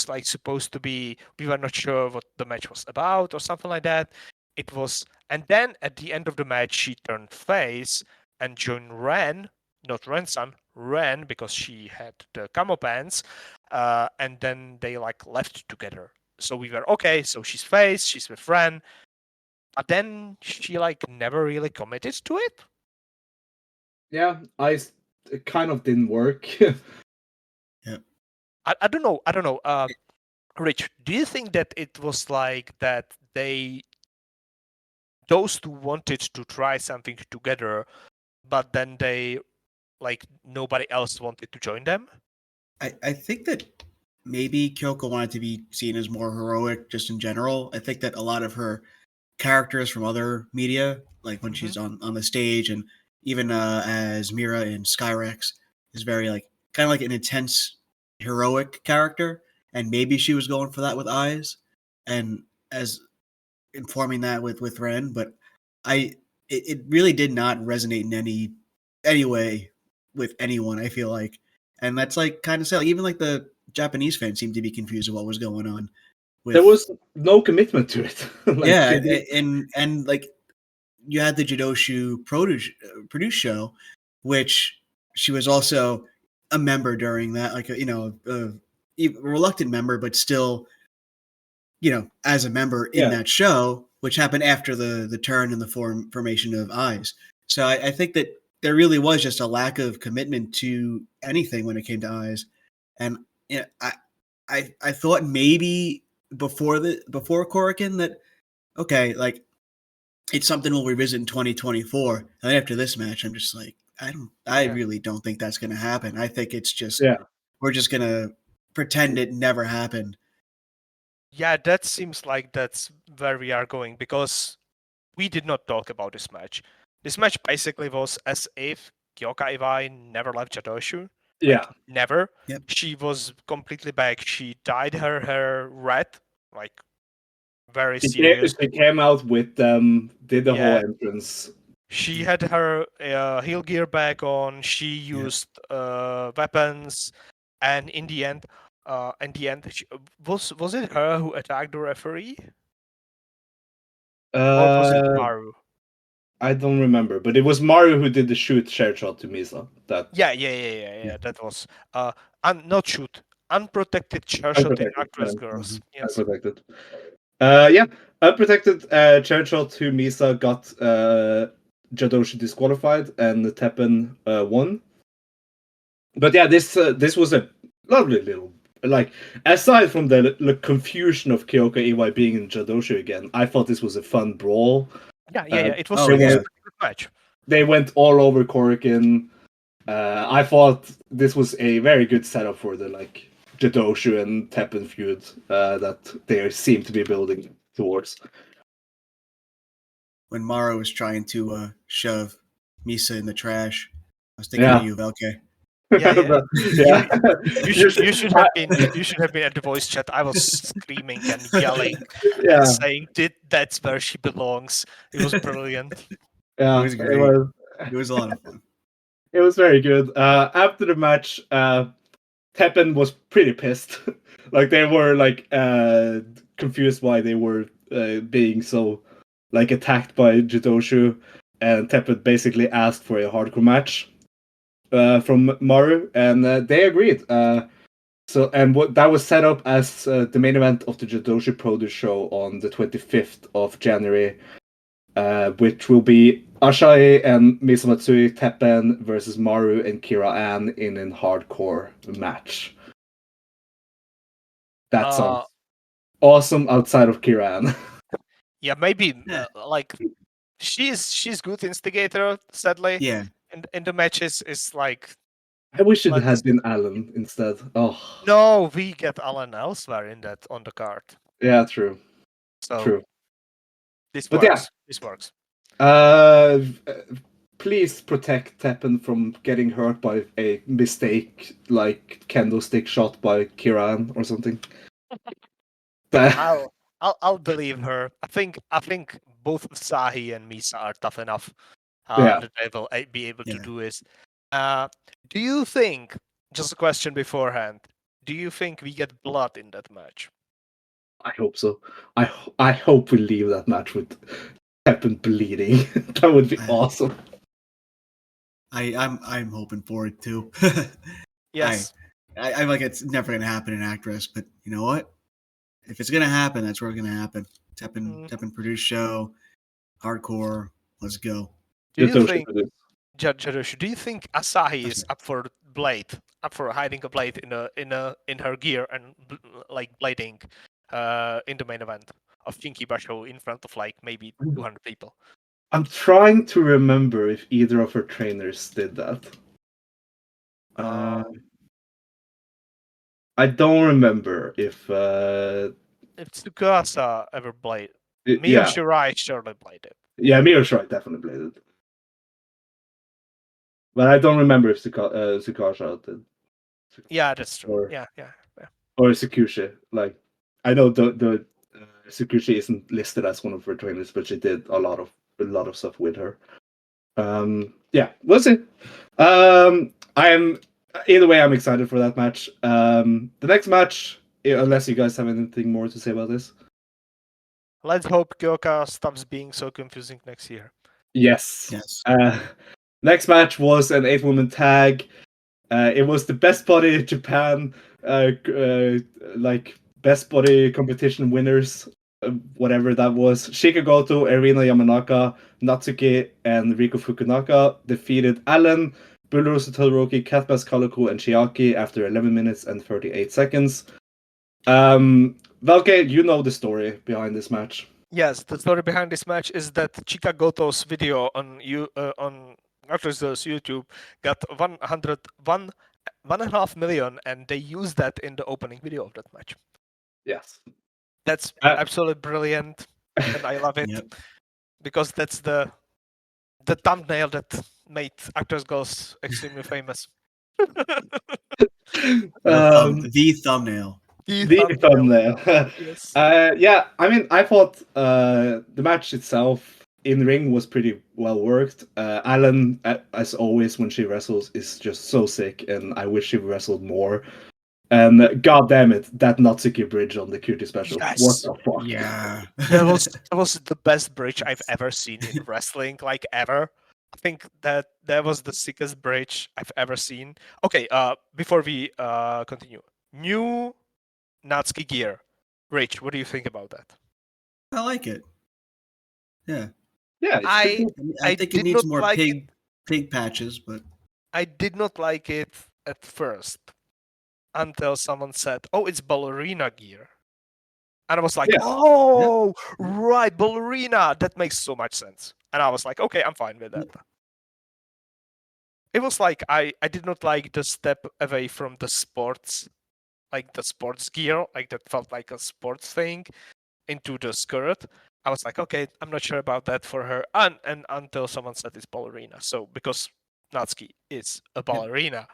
like supposed to be, we were not sure what the match was about or something like that. It was, and then at the end of the match she turned face and joined Ren, not Ren-san, Ren, because she had the camo pants, and then they like left together. So we were okay, so she's face, she's with Ren, but then she like never really committed to it. Yeah, it kind of didn't work. Yeah. I don't know. Rich, do you think that it was like that they those two wanted to try something together, but then they nobody else wanted to join them. I think that maybe Kyoko wanted to be seen as more heroic just in general. I think that a lot of her characters from other media, like when she's on the stage and even as Mira in Skyrex, is very kind of like an intense heroic character, and maybe she was going for that with Eyes and as informing that with Ren, but it really did not resonate in any way with anyone, I feel like. And that's kind of sad. Even the Japanese fans seemed to be confused with what was going on. There was no commitment to it. And you had the Jidoshu produce show, which she was also a member during that, a reluctant member, but still, as a member in that show, which happened after the turn and the formation of Eyes. So I think that there really was just a lack of commitment to anything when it came to Eyes. And I thought maybe before Korakuen that, okay, it's something we'll revisit in 2024. And then after this match, I'm just I really don't think that's going to happen. I think it's just, we're just going to pretend it never happened. Yeah, that seems like that's where we are going, because we did not talk about this match. This match basically was as if Kyoka Iwai never left Jadoshu. Never. Yep. She was completely back. She dyed her hair red, very serious. She came out with did the whole entrance. She had her heel gear back on. She used weapons, and in the end, was it her who attacked the referee? Or was it Maru? I don't remember, but it was Maru who did the share shot to Misa. Yeah. That was not shoot, unprotected chair shot in ActWres Girls. Yes. Unprotected. Unprotected chair shot to Misa got Jadoshu disqualified and Teppen won. But yeah, this was a lovely little, aside from the confusion of Kyoka Iwai being in Jadoshu again, I thought this was a fun brawl. Yeah. It was a good match. They went all over Korakuen. I thought this was a very good setup for the Jadoshu and Teppen feud that they seem to be building towards. When Maru was trying to shove Misa in the trash, I was thinking of you, Velkej. You should have been at the voice chat. I was screaming and yelling and saying that's where she belongs. It was brilliant. Yeah, it was great. It was a lot of fun. It was very good. After the match, Teppen was pretty pissed. They were confused why they were being so attacked by Jidoshu, and Teppen basically asked for a hardcore match from Maru, and they agreed. That was set up as the main event of the Jidoshu Produce Show on the 25th of January, which will be Ashai and Misamatsui Teppen versus Maru and Kira Ann in a hardcore match. That sounds awesome outside of Kira Ann. Yeah, maybe she's good instigator, sadly. Yeah. In the matches is I wish it had been Alan instead. Oh no, we get Alan elsewhere on the card. Yeah, true. So true. This works. This works. Please protect Teppen from getting hurt by a mistake, like kendo stick shot by Kiran or something. I'll believe her. I think both Sahi and Misa are tough enough that they will be able to do this. Do you think? Just a question beforehand. Do you think we get blood in that match? I hope so. I hope we leave that match with Teppen bleeding. That would be awesome. I'm hoping for it too. Yes. I'm it's never gonna happen in ActWres, but you know what? If it's gonna happen, that's where it's gonna happen. Teppen produce show, hardcore. Let's go. Do you think, Jadoshu? Do you think Asahi is up for hiding a blade in her gear and blading in the main event? of Shinki Basho in front of like maybe 200 people. I'm trying to remember if either of her trainers did that. I don't remember if Tsukasa ever played. yeah. Shirai surely played it. Yeah, Mio Shirai definitely played it. But I don't remember if Tsukasa did. Yeah, that's true. Or, yeah. Or Tsukushi. Like, I know the Tsukushi isn't listed as one of her trainers, but she did a lot of stuff with her. Yeah, we'll see. Either way, I'm excited for that match. The next match, unless you guys have anything more to say about this. Let's hope Kyoka stops being so confusing next year. Yes. Next match was an 8-woman tag. It was the Best Body Japan, like Best Body competition winners, whatever that was. Shika Goto, Erina Yamanaka, Natsuki, and Riko Fukunaga defeated Allen, Bulldozer Todoroki, Katmas Kaluku, and Chiaki after 11 minutes and 38 seconds. Velkej, you know the story behind this match. Yes, the story behind this match is that Chika Goto's video on ActWres YouTube got 1.5 million, and they used that in the opening video of that match. Yes, that's absolutely brilliant, and I love it because that's the thumbnail that made ActWres Goals extremely famous. The thumbnail. The thumbnail. Yes. Yeah, I mean, I thought the match itself in ring was pretty well worked. Alan, as always, when she wrestles, is just so sick, and I wish she wrestled more. And god damn it, that Natsuki bridge on the cutie special. Yes. What the fuck? Yeah. that was the best bridge I've ever seen in wrestling, like ever. I think that was the sickest bridge I've ever seen. Okay, before we continue. New Natsuki gear. Rich, what do you think about that? I like it. Yeah. Yeah, I think it needs more pig patches, but I did not like it at first until someone said, "Oh, it's ballerina gear." And I was like, right, ballerina. That makes so much sense. And I was like, okay, I'm fine with that. It was like I did not like the step away from the sports, like the sports gear, like that felt like a sports thing, into the skirt. I was like, okay, I'm not sure about that for her. And until someone said it's ballerina. So because Natsuki is a ballerina,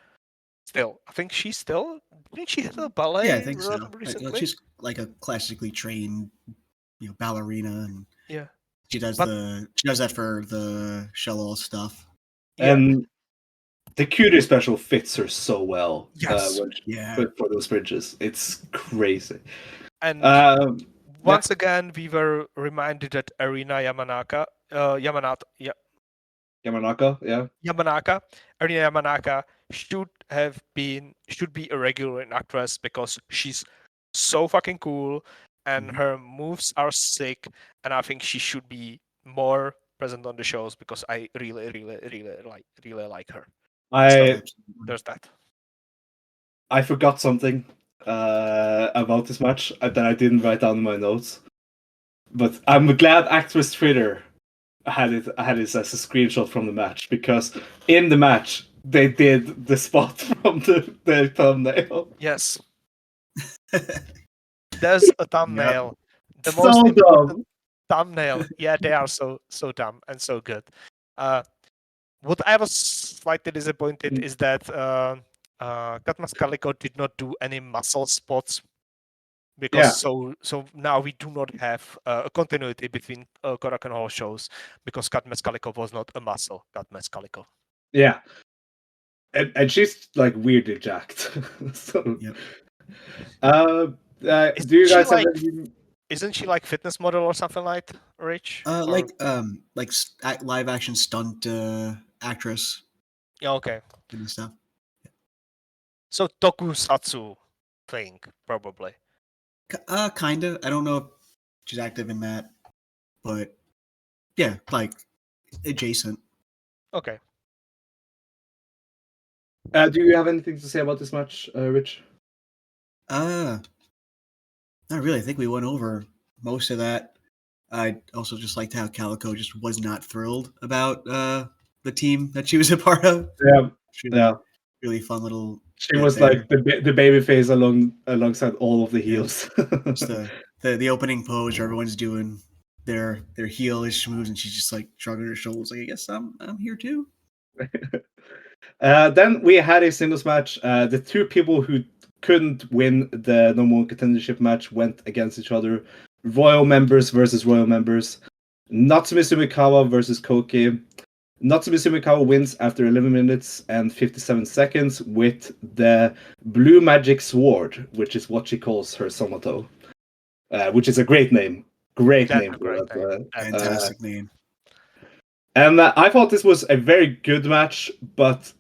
still, I think she's still. Didn't she hit a ballet? Yeah, I think so. Recently? She's like a classically trained, ballerina, and yeah, she does that for the shell stuff. Yeah. And the cutie special fits her so well. Yes. For those bridges, it's crazy. And once again, we were reminded that Erina Yamanaka, Arina Yamanaka should be a regular in ActWres because she's so fucking cool and her moves are sick, and I think she should be more present on the shows because I really like her. There's that. I forgot something about this match that I didn't write down in my notes, but I'm glad ActWres Twitter had it as a screenshot from the match, because in the match they did the spot from the thumbnail. Yes. There's a thumbnail. The so most important dumb. thumbnail. Yeah, they are so dumb and so good. What I was slightly disappointed is that Katmas Calico did not do any muscle spots, because so now we do not have a continuity between Korakuen Hall shows, because Katmas Calico was not a muscle. Katmas Calico. Yeah. And she's like weirdly jacked. So, do you guys have anything? Isn't she like fitness model or something like that, Rich? Like live action stunt actress. Yeah, okay. And stuff. So tokusatsu thing, probably. Kind of. I don't know if she's active in that, but yeah, like adjacent. Okay. Do you have anything to say about this match, Rich? Not really. I think we went over most of that. I also just liked how Calico just was not thrilled about the team that she was a part of. Yeah, Really, really fun little. She was there. like the baby face alongside all of the heels. It's the opening pose where everyone's doing their heelish moves, and she's just like shrugging her shoulders, like I guess I'm here too. Then we had a singles match. The two people who couldn't win the number one contendership match went against each other. Royal members versus Royal members. Natsumi Sumikawa versus Koki. Natsumi Sumikawa wins after 11 minutes and 57 seconds with the Blue Magic Sword, which is what she calls her Somato, which is a great name. Great name. Fantastic name. And I thought this was a very good match, but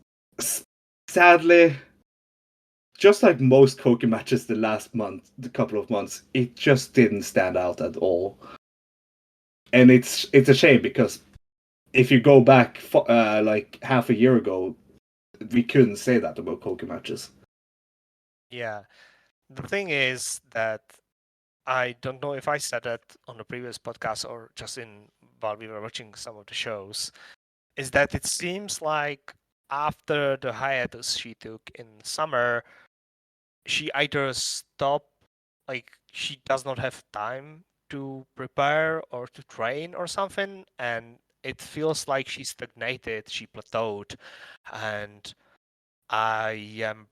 sadly, just like most Koki matches the couple of months, it just didn't stand out at all. And it's a shame because if you go back like half a year ago, we couldn't say that about Koki matches. Yeah. The thing is that I don't know if I said that on the previous podcast or just while we were watching some of the shows, is that it seems like after the hiatus she took in summer, she either stopped, like she does not have time to prepare or to train or something, and it feels like she stagnated, she plateaued, and I'm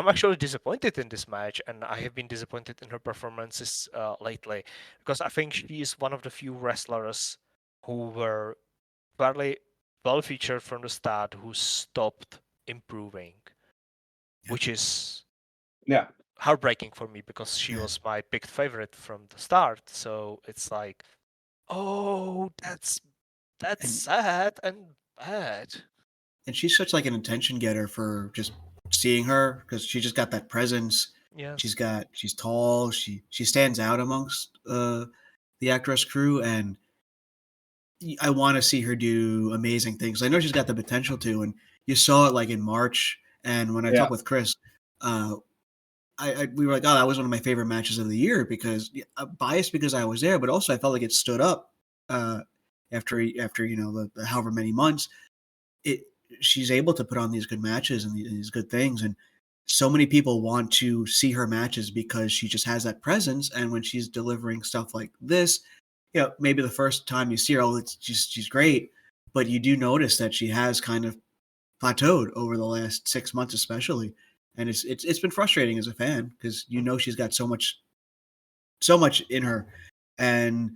actually disappointed in this match, and I have been disappointed in her performances lately because I think she is one of the few wrestlers who were fairly well featured from the start who stopped improving, which is heartbreaking for me because she was my picked favorite from the start. So it's like, oh, that's sad and bad. And she's such like an attention getter for just seeing her because she just got that presence. Yes. She's tall. She stands out amongst the ActWres crew, and I want to see her do amazing things. I know she's got the potential to, and you saw it like in March. And when I talked with Chris, we were like, oh, that was one of my favorite matches of the year because biased because I was there, but also I felt like it stood up after the however many months. She's able to put on these good matches and these good things, and so many people want to see her matches because she just has that presence. And when she's delivering stuff like this, maybe the first time you see her, she's great, but you do notice that she has kind of plateaued over the last 6 months, especially. And it's been frustrating as a fan because she's got so much in her, and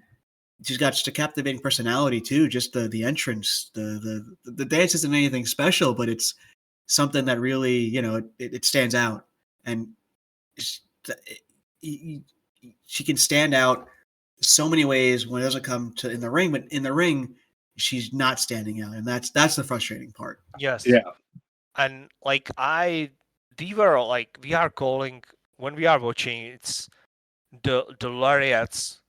she's got just a captivating personality too. Just the entrance, the dance isn't anything special, but it's something that really it stands out, and she can stand out so many ways when it doesn't come to in the ring. But in the ring, she's not standing out, and that's the frustrating part. Yes. Yeah. And like we are calling when we are watching, it's the lariats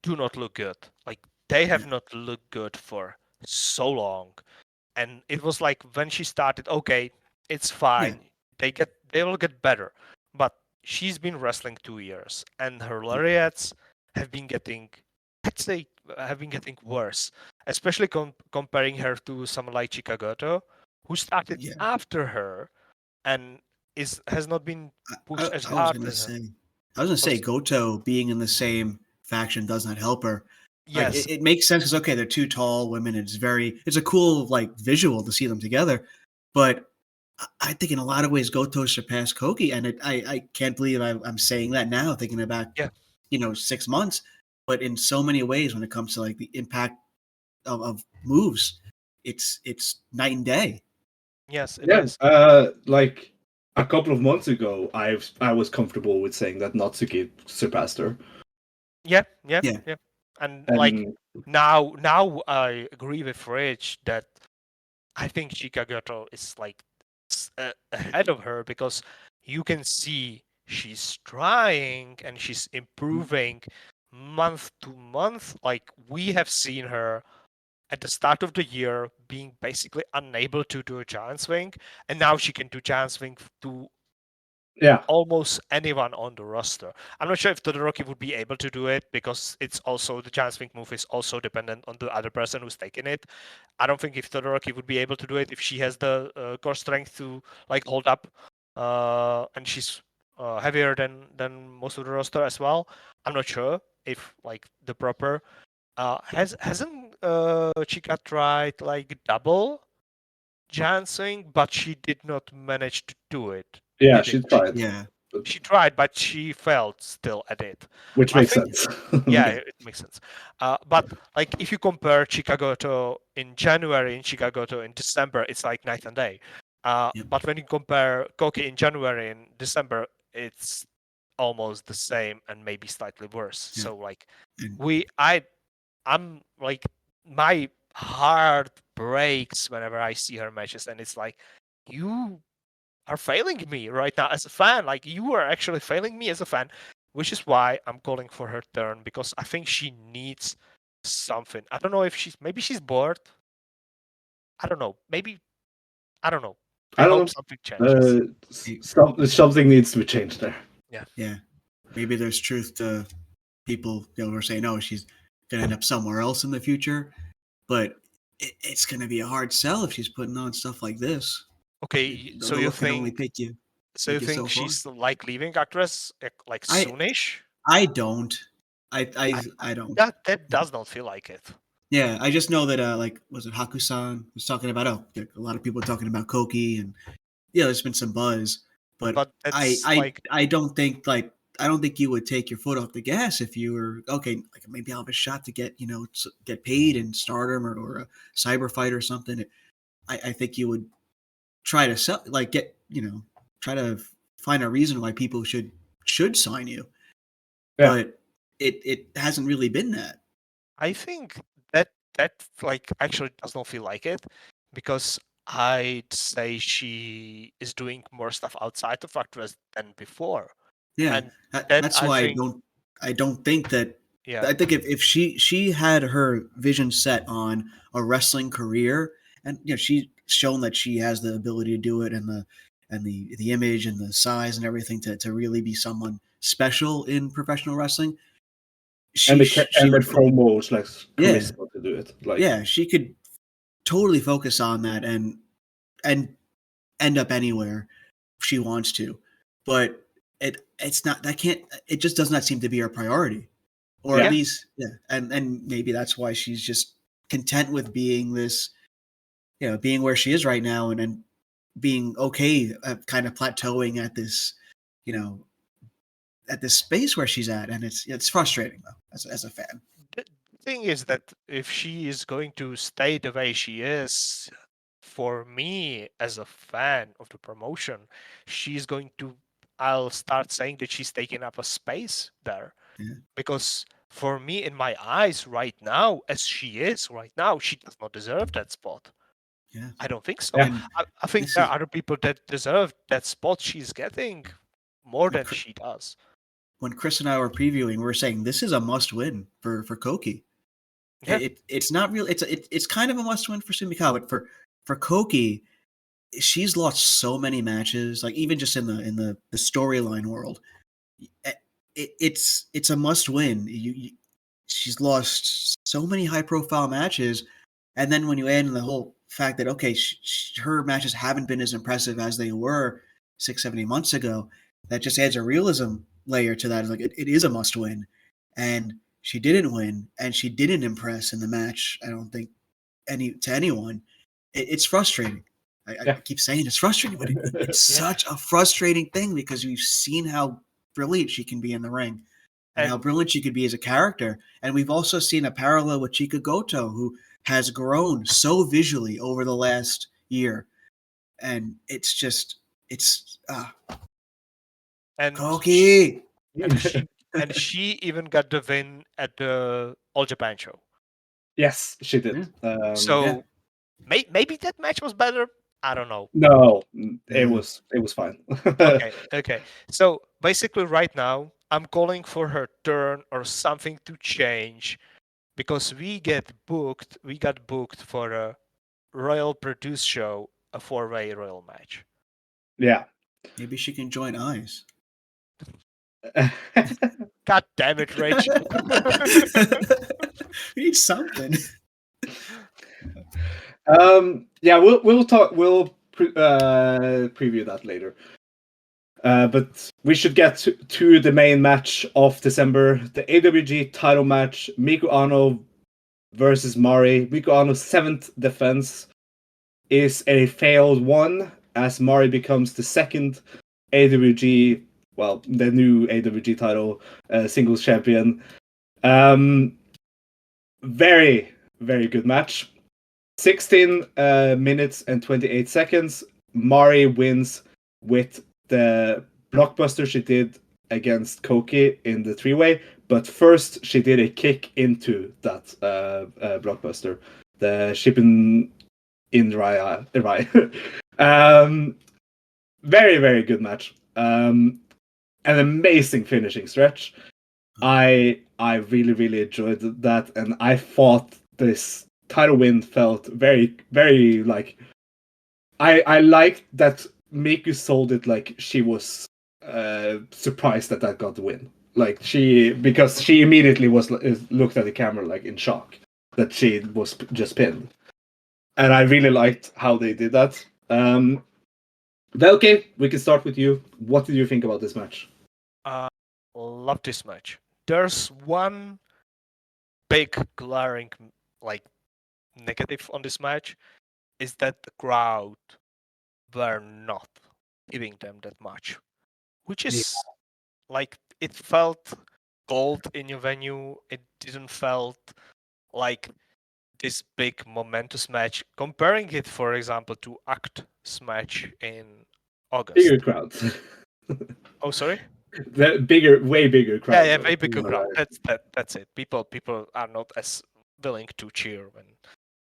do not look good. Like they have not looked good for so long. And it was like when she started, okay, it's fine. Yeah. They will get better. But she's been wrestling 2 years and her lariats have been getting worse, especially comparing her to someone like Chikagoto, who started after her and has not been pushed as hard as her. I was going to say Goto being in the same faction does not help her. Yes. Like, it makes sense because, okay, they're two tall women. It's a cool like visual to see them together. But I think in a lot of ways Goto surpassed Koki, and I can't believe I'm saying that now, thinking about 6 months. But in so many ways, when it comes to like the impact of moves, it's night and day. Yes, it is. Like a couple of months ago, I was comfortable with saying that Natsuki surpassed her. Yeah. And like now I agree with Rich that I think Chikagoto is like ahead of her because you can see she's trying and she's improving month to month. Like we have seen her at the start of the year being basically unable to do a giant swing, and now she can do giant swing to almost anyone on the roster. I'm not sure if Todoroki would be able to do it because it's also the giant swing move is also dependent on the other person who's taking it. I don't think if Todoroki would be able to do it if she has the core strength to like hold up, and she's heavier than most of the roster as well. I'm not sure if like the proper hasn't Chika tried like double giant swing, but she did not manage to do it. Yeah, did she it? tried. Yeah. She tried, but she failed still at it. Which I makes think, sense. yeah, it makes sense. But like if you compare Chicagoto in January and Chicagoto in December, it's like night and day. Yep. But when you compare Koki in January and December, it's almost the same and maybe slightly worse. Yeah. So like And I'm like my heart breaks whenever I see her matches, and it's like you are failing me right now as a fan. Like you are actually failing me as a fan, which is why I'm calling for her turn because I think she needs something. I don't know if maybe she's bored. I don't know. Maybe I don't know. I don't hope know. something changes. Something needs to be changed there. yeah, maybe there's truth to people who are saying, "Oh, she's gonna end up somewhere else in the future," but it's gonna be a hard sell if she's putting on stuff like this. Okay, The so you look can only think take you so far. she's like leaving ActWres like I soonish? I don't. I don't. That does not feel like it. Yeah, I just know that like was it Hakusan was talking about a lot of people talking about Koki and yeah, there's been some buzz, but But I it's I like I don't think like I don't think you would take your foot off the gas if you were okay. Like maybe I'll have a shot to get get paid in Stardom or a Cyber Fight or something. I think you would try to sell like get try to find a reason why people should sign you, Yeah. but it hasn't really been that. I think that like actually does not feel like it because I'd say she is doing more stuff outside of ActWres than before. Yeah, And that that's I why think I don't think that. yeah. I think if she had her vision set on a wrestling career, and she's shown that she has the ability to do it, and the image and the size and everything to really be someone special in professional wrestling. And She the would promos, like yeah charisma to do it. Like yeah she could totally focus on that and end up anywhere she wants to, but it's not that can't it just does not seem to be her priority, or at Yeah. least and maybe that's why she's just content with being this, being where she is right now and being okay kind of plateauing at this, you know at this space where she's at, and it's frustrating though as a fan. The thing is that if she is going to stay the way she is, for me as a fan of the promotion, she's going to I'll start saying that she's taking up a space there. Yeah. Because for me, in my eyes, right now, as she is right now, she does not deserve that spot. Yeah. I don't think so. And I think this there is are other people that deserve that spot she's getting more than she does. when Chris and I were previewing, we were saying this is a must win for Koki. Yeah. It's not real. It's kind of a must win for Sumikawa, but for Koki, she's lost so many matches. Like even just in the storyline world, it's a must win. She's lost so many high profile matches, and then when you add in the whole fact that okay, her matches haven't been as impressive as they were 6, 7, 8 months ago, that just adds a realism layer to that. It's like it is a must win, and she didn't win, and she didn't impress in the match. I don't think anyone. It's frustrating. I keep saying it's frustrating, but it's such a frustrating thing because we've seen how brilliant she can be in the ring and how brilliant she could be as a character. And we've also seen a parallel with Chika Goto, who has grown so visually over the last year. And it's just, and Koki. and she even got the win at the All Japan show. Yes, she did. So maybe that match was better. I don't know. No, it was fine. Okay. So basically, right now, I'm calling for her turn or something to change because we got booked for a Royal Produce show, a 4-way Royal match. Yeah. Maybe she can join Eyes. God damn it, Rich. We need something. Yeah, we'll talk. We'll preview that later. But we should get to the main match of December, the AWG title match: Miku Aono versus Mari. Miku Aono's 7th defense is a failed one, as Mari becomes the second AWG, well, the new AWG title singles champion. Very, very good match. 16 minutes and 28 seconds. Mari wins with the blockbuster she did against Koki in the three-way, but first she did a kick into that blockbuster, the shipping in Raya. Very, very good match. An amazing finishing stretch. I really, really enjoyed that, and I thought this title win felt very, very like. I liked that Miku sold it like she was surprised that got the win. Like because she immediately looked at the camera like in shock that she was just pinned, and I really liked how they did that. Velkej, we can start with you. What did you think about this match? Love this match. There's one big glaring like negative on this match, is that the crowd were not giving them that much, which is like, it felt cold in your venue. It didn't felt like this big momentous match. Comparing it, for example, to ActWres match in August. Bigger crowd. Oh, sorry. The way bigger crowd. Yeah, way bigger crowd. That's it. People are not as willing to cheer when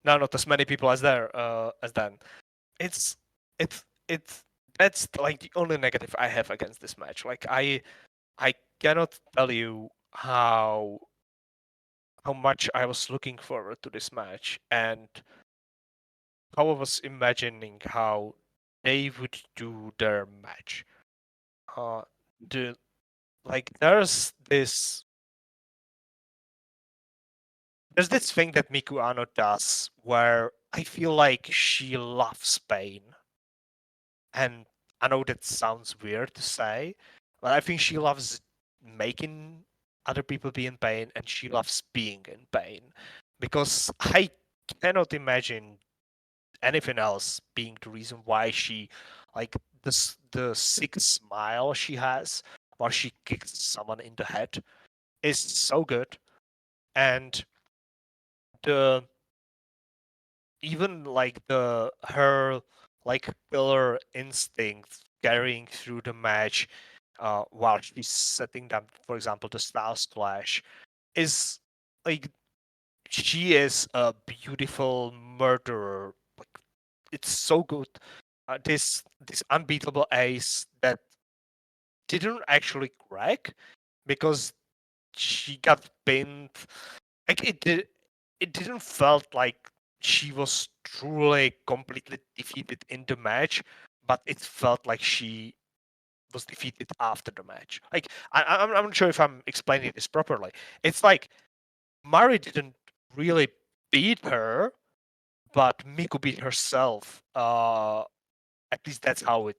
not as many people as there as then. It's that's like the only negative I have against this match. Like I cannot tell you how much I was looking forward to this match and how I was imagining how they would do their match. There's this thing that Miku Aono does where I feel like she loves pain. And I know that sounds weird to say, but I think she loves making other people be in pain, and she loves being in pain. Because I cannot imagine anything else being the reason why she, like, the sick smile she has while she kicks someone in the head is so good. And her like killer instinct carrying through the match while she's setting them, for example, the style splash, is like, she is a beautiful murderer. Like, it's so good. This unbeatable ace that didn't actually crack because she got pinned. Like, it didn't felt like she was truly completely defeated in the match, but it felt like she was defeated after the match. Like, I'm not sure if I'm explaining this properly. It's like Mari didn't really beat her, but Miku beat herself. At least that's how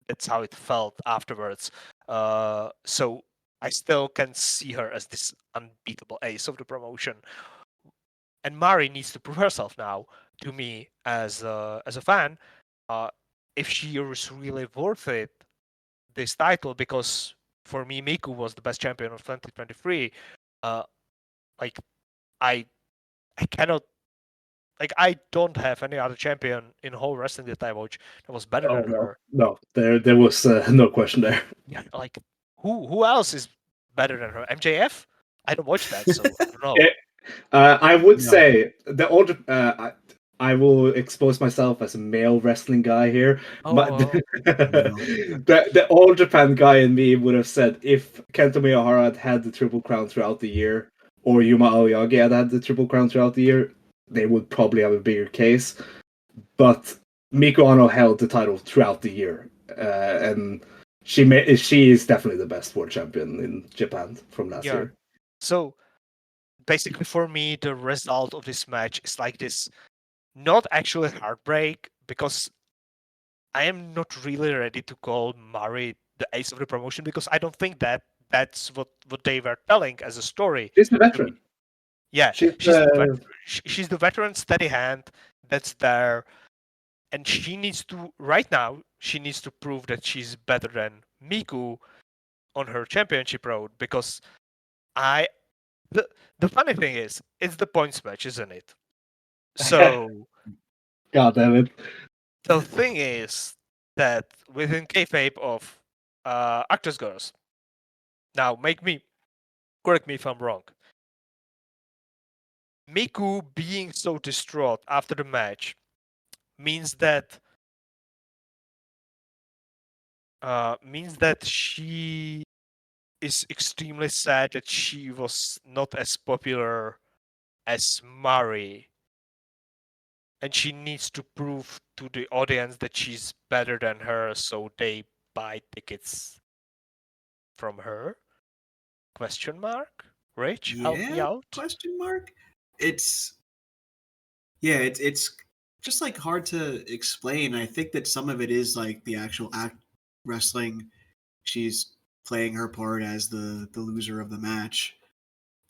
that's how it felt afterwards. So I still can see her as this unbeatable ace of the promotion. And Mari needs to prove herself now to me as a fan, if she is really worth it, this title, because for me Miku was the best champion of 2023. Like I cannot, like, I don't have any other champion in whole wrestling that I watch that was better than her. No, there was no question there. Yeah, like who else is better than her? MJF? I don't watch that, so I don't know. I would say the older. I will expose myself as a male wrestling guy here. The All Japan guy in me would have said if Kento Miyahara had the Triple Crown throughout the year, or Yuma Aoyagi had the Triple Crown throughout the year, they would probably have a bigger case. But Miku Aono held the title throughout the year, and she is definitely the best world champion in Japan from last year. So basically, for me, the result of this match is like this, not actually heartbreak, because I am not really ready to call Mari the ace of the promotion, because I don't think that that's what they were telling as a story. She's the veteran. Yeah, she's the veteran steady hand that's there, and she needs to prove that she's better than Miku on her championship road, because the funny thing is, it's the points match, isn't it? So God damn it. The thing is that within kayfabe of ActWres girls, now correct me if I'm wrong, Miku being so distraught after the match means that she is extremely sad that she was not as popular as Mari, and she needs to prove to the audience that she's better than her, so they buy tickets from her? Question mark? Rich, help me out. Question mark? It's just like hard to explain. I think that some of it is like the actual act wrestling. She's playing her part as the loser of the match,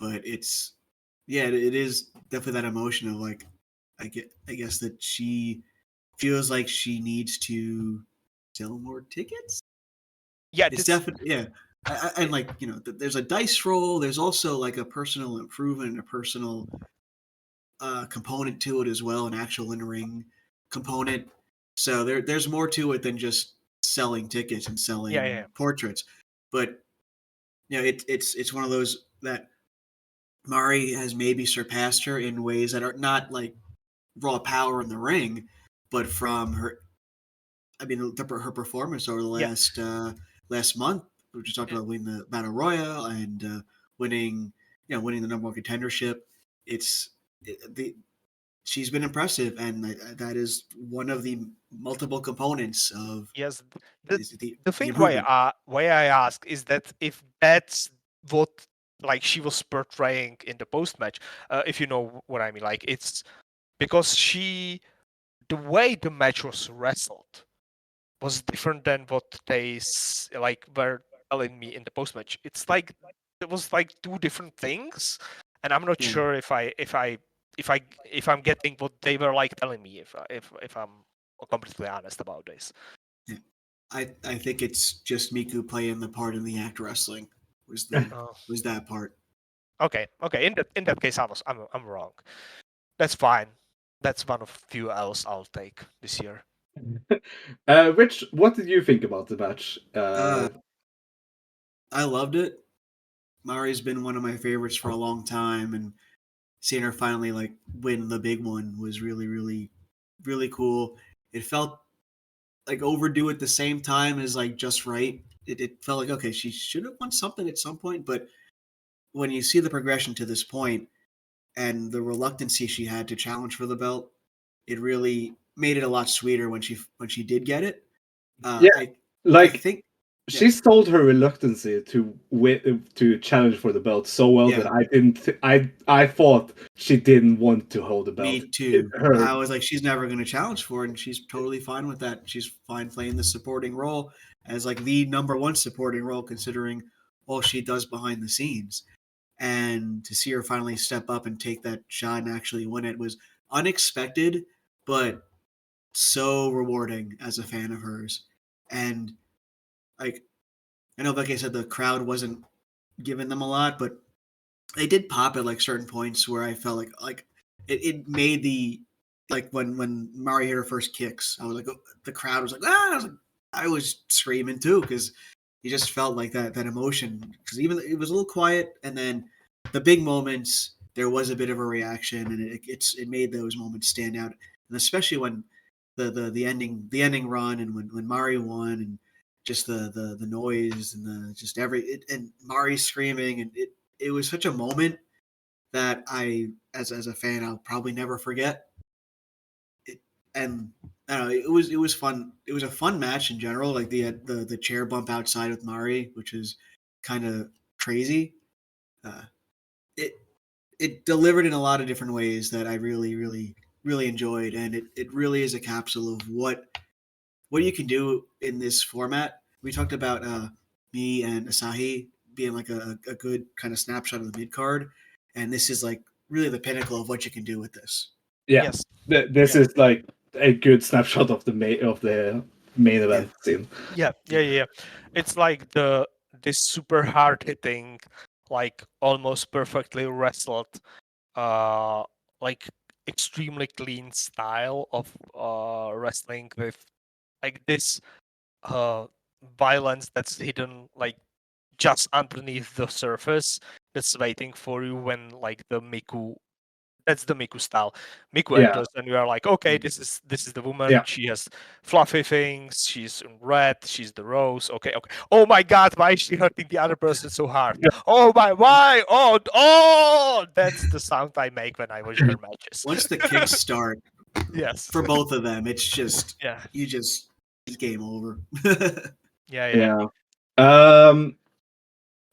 but it is definitely that emotion of like I guess that she feels like she needs to sell more tickets. Yeah, It's definitely and like there's a dice roll. There's also like a personal improvement and a personal component to it as well, an actual in-ring component. So there's more to it than just selling tickets and selling portraits. But it's one of those that Mari has maybe surpassed her in ways that are not like raw power in the ring, but from her, I mean, her performance over the last month. We just talked about winning the Battle Royale and winning the number one contendership. She's been impressive, and that is one of the multiple components of the thing why I ask is that if that's what like she was portraying in the post match, if you know what I mean, like it's because the way the match was wrestled was different than what they were telling me in the post match. It's like it was like two different things, and I'm not sure if I'm getting what they were like telling me. If I'm completely honest about this. Yeah. I think it's just Miku playing the part in the act wrestling was that part. Okay. In that case, I'm wrong. That's fine. That's one of few L's I'll take this year. Rich, what did you think about the match? I loved it. Mari's been one of my favorites for a long time, and seeing her finally like win the big one was really, really, really cool. It felt like overdue at the same time as like just right. It felt like okay, she should have won something at some point, but when you see the progression to this point and the reluctancy she had to challenge for the belt, it really made it a lot sweeter when she did get it. I think she sold her reluctancy to challenge for the belt so well that I thought she didn't want to hold the belt. Me too. I was like, she's never going to challenge for it, and she's totally fine with that. She's fine playing the supporting role as like the number one supporting role, considering all she does behind the scenes. And to see her finally step up and take that shot and actually win it was unexpected, but so rewarding as a fan of hers. And like, I know, like I said, the crowd wasn't giving them a lot, but they did pop at like certain points where I felt like it made the like when Mari hit her first kicks, I was like, the crowd was like, ah, I was screaming too because you just felt like that emotion because even it was a little quiet, and then the big moments there was a bit of a reaction, and it made those moments stand out, and especially when the ending run and when Mari won and just the noise and the just and Mari screaming, and it was such a moment that I as a fan I'll probably never forget. And I don't know. It was fun. It was a fun match in general. Like the chair bump outside with Mari, which is kind of crazy. Uh, it it delivered in a lot of different ways that I really enjoyed, and it really is a capsule of what you can do in this format. We talked about me and Asahi being like a good kind of snapshot of the mid card, and this is like really the pinnacle of what you can do with this. Yeah, Yes. this is like a good snapshot of the main event scene. Yeah. It's like this super hard hitting, like almost perfectly wrestled, like extremely clean style of wrestling with like this violence that's hidden like just underneath the surface, that's waiting for you when like that's the Miku style. Miku Yeah. enters, and you are like, okay, this is the woman. Yeah. She has fluffy things. She's in red. She's the rose. Okay. Oh my God, why is she hurting the other person so hard? Yeah. Oh my, why? Oh, that's the sound I make when I watch her matches. Once the kicks start, Yes. for both of them, it's just Yeah. it's game over. Yeah.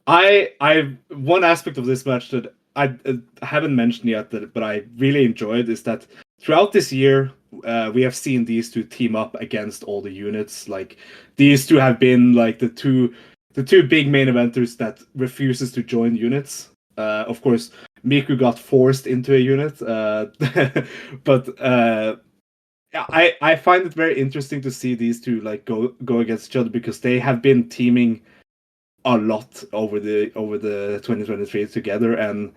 I one aspect of this match that I haven't mentioned yet, but I really enjoyed is that throughout this year we have seen these two team up against all the units. Like these two have been like the two big main eventers that refuses to join units. Of course, Miku got forced into a unit, but I find it very interesting to see these two like go against each other because they have been teaming a lot over the 2023 together, and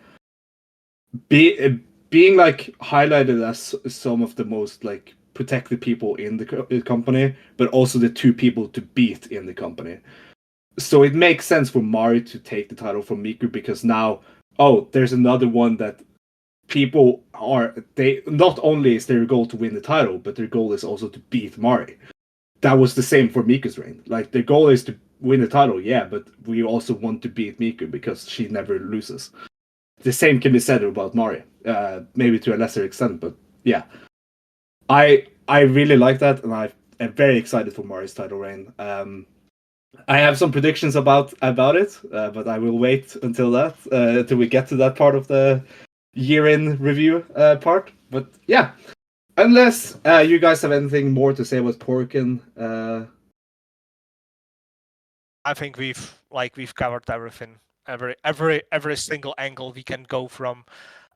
being like highlighted as some of the most like protected people in the company, but also the two people to beat in the company. So it makes sense for Mari to take the title from Miku because now, there's another one that people they not only is their goal to win the title, but their goal is also to beat Mari. That was the same for Miku's reign. Like the goal is to win the title, yeah, but we also want to beat Miku because she never loses. The same can be said about Mari, maybe to a lesser extent, but yeah, I really like that, and I am very excited for Mari's title reign. I have some predictions about it, but I will wait until we get to that part of the year-in review part. But yeah, unless you guys have anything more to say about Korakuen. I think we've covered everything. Every single angle we can go from,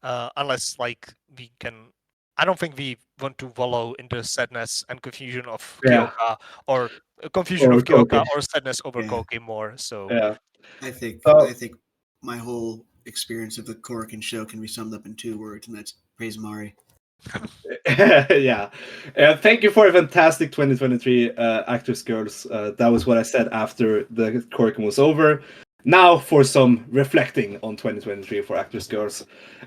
unless like we can. I don't think we want to wallow in the sadness and confusion of Kyoka, or confusion of Kyoka, or sadness over Koki more. So yeah, I think my whole experience of the Korakuen show can be summed up in 2 words, and that's praise Mari. Yeah. Thank you for a fantastic 2023 ActWres Girls. That was what I said after the Korakuen was over. Now for some reflecting on 2023 for ActWres Girls.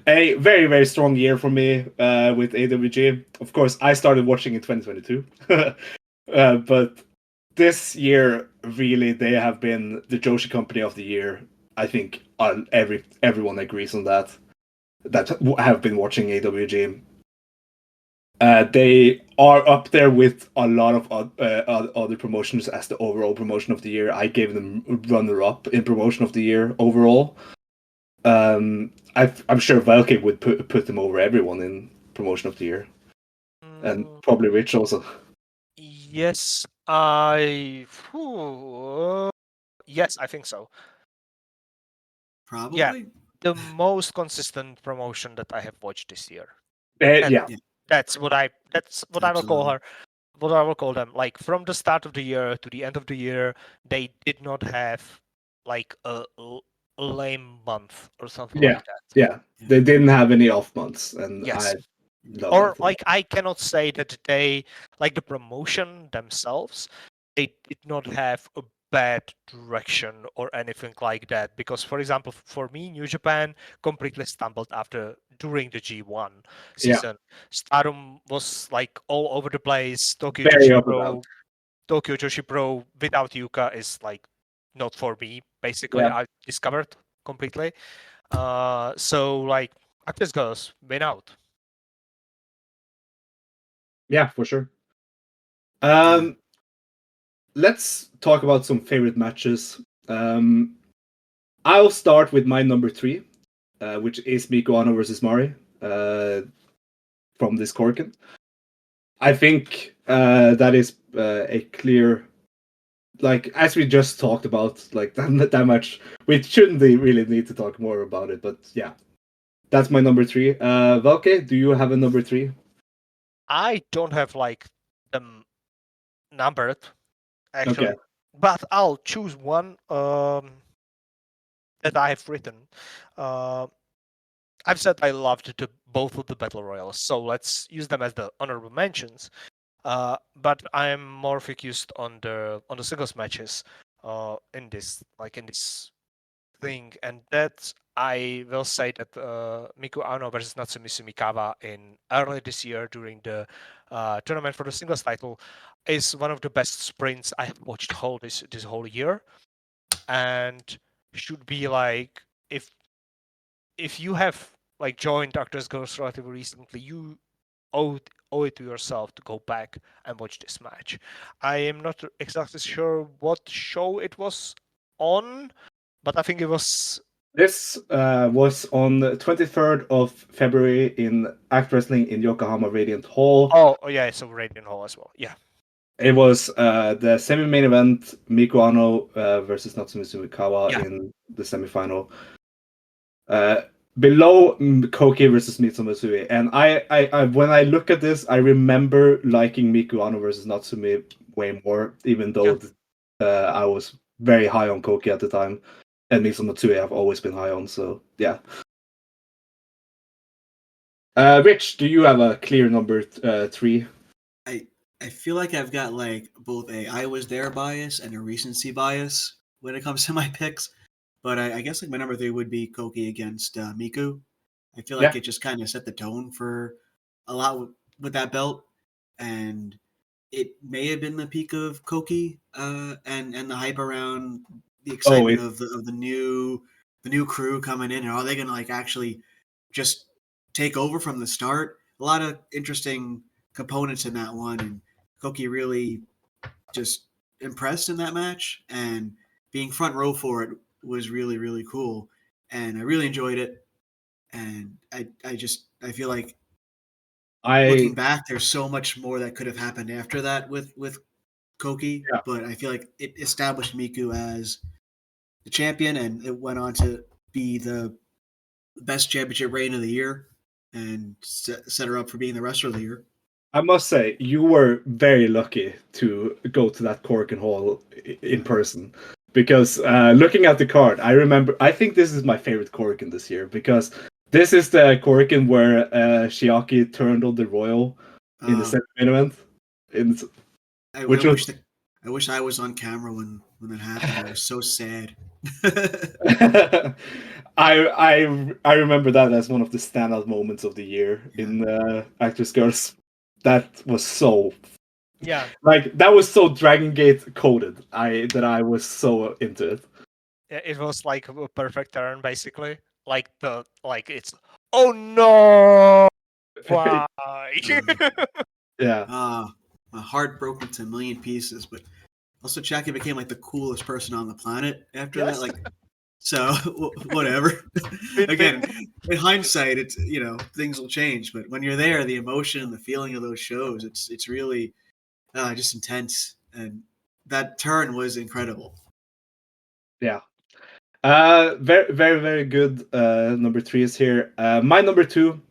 A very, very strong year for me with AWG. Of course, I started watching in 2022. But this year, really, they have been the Joshi Company of the year. I think everyone agrees on that have been watching AWG. They are up there with a lot of other promotions as the overall promotion of the year. I gave them runner-up in promotion of the year overall. I'm sure Velkej would put them over everyone in promotion of the year, and probably Rich also. Yes, yes, I think so. Probably. Yeah, the most consistent promotion that I have watched this year. Yeah. That's what I will call her. What I will call them. Like from the start of the year to the end of the year, they did not have like a lame month or something like that. Yeah, they didn't have any off months, and yes. Or like I cannot say that they like the promotion themselves. They did not have a bad direction or anything like that, because for example for me New Japan completely stumbled during the G1 season. Stardom was like all over the place. Tokyo Joshi Pro without Yuka is like not for me, basically. I discovered completely. So like ActWres Girls win out. Yeah, for sure. Let's talk about some favorite matches. I'll start with my number 3, which is Miku Aono versus Mari from this Korakuen. I think that is a clear, like, as we just talked about, like that much. We shouldn't really need to talk more about it, but yeah, that's my number 3. Velkej, do you have a number 3? I don't have like them numbered actually, Okay. but I'll choose one that I have written. I've said I loved both of the battle royals, so let's use them as the honorable mentions. But I'm more focused on the singles matches in this thing, and that I will say that Miku Aono versus Natsumi Sumikawa in early this year during the tournament for the singles title is one of the best sprints I have watched this whole year, and should be like, if you have like joined ActWres Girls relatively recently, you owe it to yourself to go back and watch this match. I am not exactly sure what show it was on, but I think it was. This was on the 23rd of February in Act Wrestling in Yokohama Radiant Hall. Oh yeah, it's a Radiant Hall as well. Yeah. It was the semi-main event, Miku Aono versus Natsumi Sumikawa in the semifinal. Below Koki versus Mitsumi Matsui. And I when I look at this, I remember liking Miku Aono versus Natsumi way more, even though I was very high on Koki at the time. And Mitsumi Matsui I've always been high on, so yeah. Rich, do you have a clear number 3? I feel like I've got like both a I was there bias and a recency bias when it comes to my picks. But I guess like my number 3 would be Koki against Miku. I feel like it just kind of set the tone for a lot with that belt, and it may have been the peak of Koki and the hype around the excitement of the new crew coming in, and are they going to like actually just take over from the start? A lot of interesting components in that one, and Koki really just impressed in that match, and being front row for it was really, really cool. And I really enjoyed it. And I feel like looking back, there's so much more that could have happened after that with Koki. Yeah. But I feel like it established Miku as the champion, and it went on to be the best championship reign of the year and set her up for being the wrestler of the year. I must say, you were very lucky to go to that Korakuen Hall in person. Because looking at the card, I think this is my favorite Korakuen this year, because this is the Korakuen where Shiaki turned on the Royal in the semi-main event. I wish I was on camera when that happened. It was so sad. I remember that as one of the standout moments of the year in ActWres Girls. That was so that was so Dragon Gate coded. That I was so into it. It was like a perfect turn, basically. It's oh no, why? Yeah. My heart broke into a million pieces, but also Chucky became like the coolest person on the planet after that. Like, so whatever. Again, in hindsight, it's things will change, but when you're there, the emotion and the feeling of those shows, it's really just intense, and that turn was incredible. Yeah. Very, very, very good. Number 3 is here. My number 2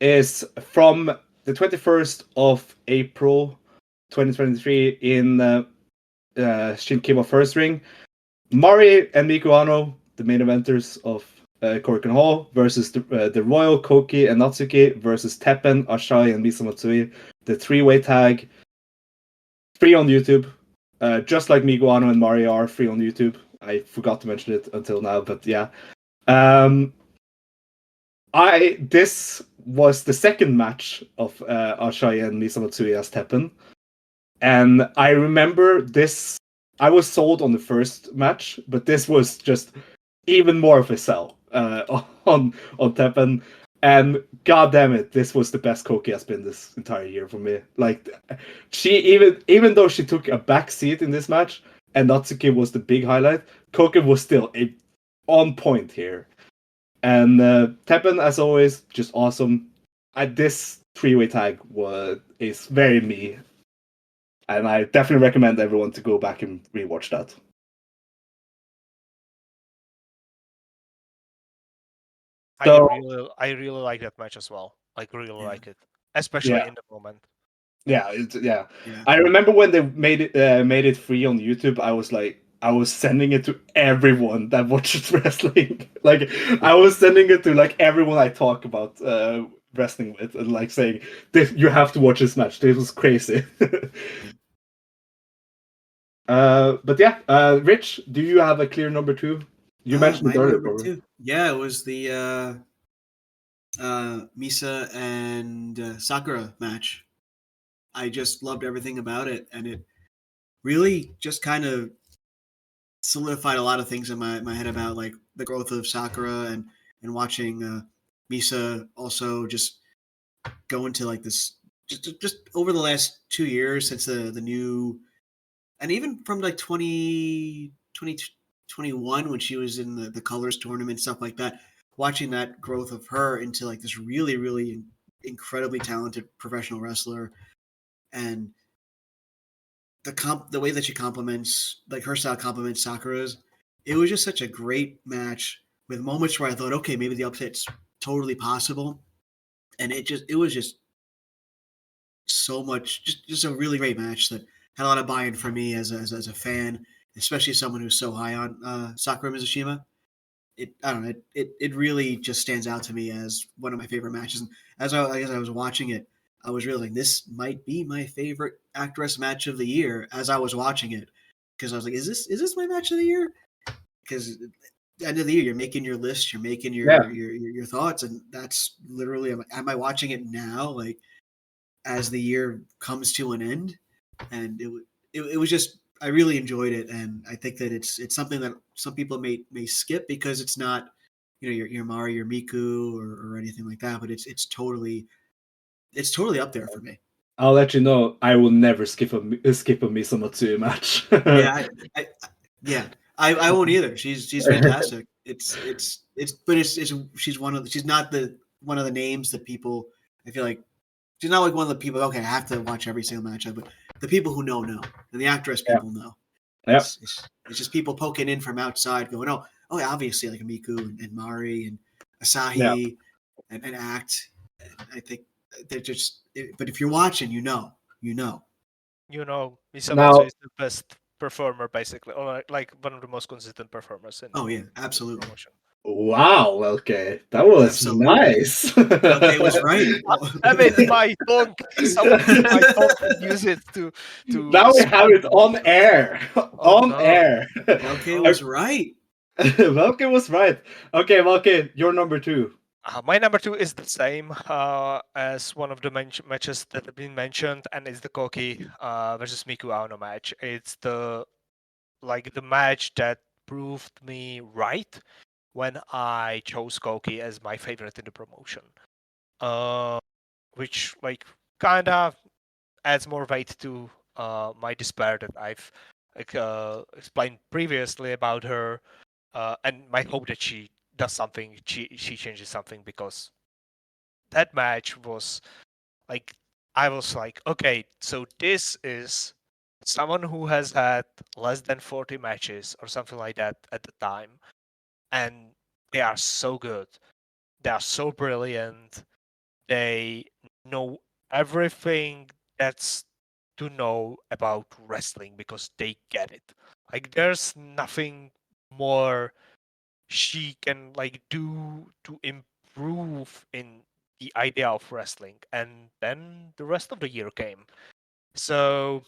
is from the 21st of April, 2023 in Shinkiba First Ring. Mari and Miku Aono, the main eventers of Korakuen Hall, versus the Royal, Koki and Natsuki versus Teppen, Ashai, and Misa Matsui. The 3-way tag. Free on YouTube. Just like Miku Aono and Mari are free on YouTube. I forgot to mention it until now, but yeah. This was the second match of Ashai and Misa Matsui as Teppen. And I remember this. I was sold on the first match, but this was just even more of a sell on Teppen. And god damn it, this was the best Koki has been this entire year for me. Like, she even though she took a back seat in this match, and Natsuki was the big highlight, Koki was still on point here. And Teppen, as always, just awesome. This three-way tag is very me, and I definitely recommend everyone to go back and rewatch that. I really like that match as well. Like, really like it, especially in the moment. Yeah. I remember when they made it free on YouTube. I was sending it to everyone that watches wrestling. Like, I was sending it to like everyone I talk about wrestling with, and like saying, "You have to watch this match. This was crazy." But yeah, Rich, do you have a clear number 2? You mentioned it earlier. Number 2. Yeah, it was the Misa and Sakura match. I just loved everything about it, and it really just kind of solidified a lot of things in my head about like the growth of Sakura and watching Misa also just go into like this just over the last 2 years since the new, and even from like 2021 when she was in the colors tournament, stuff like that, watching that growth of her into like this really, really incredibly talented professional wrestler, and the way that she complements, like her style complements Sakura's. It was just such a great match with moments where I thought, okay, maybe the upset's totally possible, and it was just so much, just a really great match that had a lot of buy-in for me as a fan, especially someone who's so high on Sakura Mizushima. I don't know, it really just stands out to me as one of my favorite matches. And as I was watching it, I was realizing this might be my favorite ActWres match of the year as I was watching it, because I was like, is this my match of the year? Because at the end of the year, you're making your list, you're making your thoughts, and that's literally, am I watching it now? Like, as the year comes to an end, and it was just, I really enjoyed it, and I think that it's something that some people may skip because it's not, your Mari, your Miku, or anything like that, but it's totally up there for me. I'll let you know, I will never skip a Misa Matsui match. I won't either. She's fantastic. She's not one of the names that people, I feel like, she's not like one of the people, okay, I have to watch every single matchup, but the people who know, and the ActWres people know. It's just people poking in from outside going, oh yeah, obviously like a Miku and Mari and Asahi and Act. And I think they're just, but if you're watching, you know. Misamatsu is the best performer, basically, or like one of the most consistent performers in absolutely. promotion. Wow, okay, that was nice. Okay, was right. I mean, my tongue. Someone my tongue and use it to. Now we have it on air. Air. Okay, was right. Velkej was right. Okay, Velkej, your number 2. My number 2 is the same as one of the matches that have been mentioned, and it's the Koki versus Miku Aono match. It's the match that proved me right when I chose Koki as my favorite in the promotion, which like kind of adds more weight to my despair that I've explained previously about her, and my hope that she does something, she changes something, because that match was like, I was like, okay, so this is someone who has had less than 40 matches or something like that at the time, and they are so good, they are so brilliant, they know everything that's to know about wrestling because they get it. Like, there's nothing more she can like do to improve in the idea of wrestling. And then the rest of the year came. So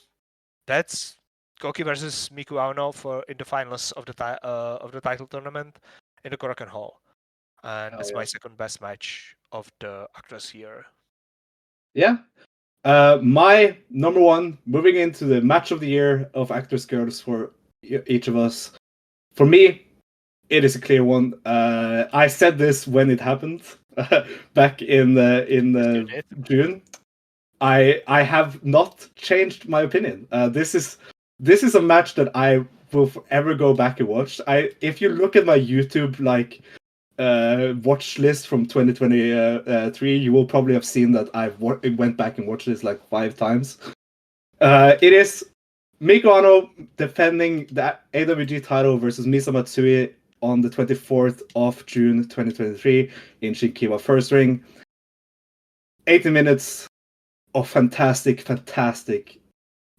that's Koki versus Miku Aono in the finals of the title tournament in the Korakuen Hall, and it's my second best match of the ActWres year. Yeah. My number 1, moving into the match of the year of ActWres Girls for each of us. For me, it is a clear one. I said this when it happened, back in June. I have not changed my opinion. This is a match that I will forever go back and watch. If you look at my YouTube watch list from 2023, you will probably have seen that I've went back and watched this like 5 times. It is Miku Aono defending the AWG title versus Misa Matsui on the 24th of June 2023 in Shinkiba First Ring. 80 minutes of fantastic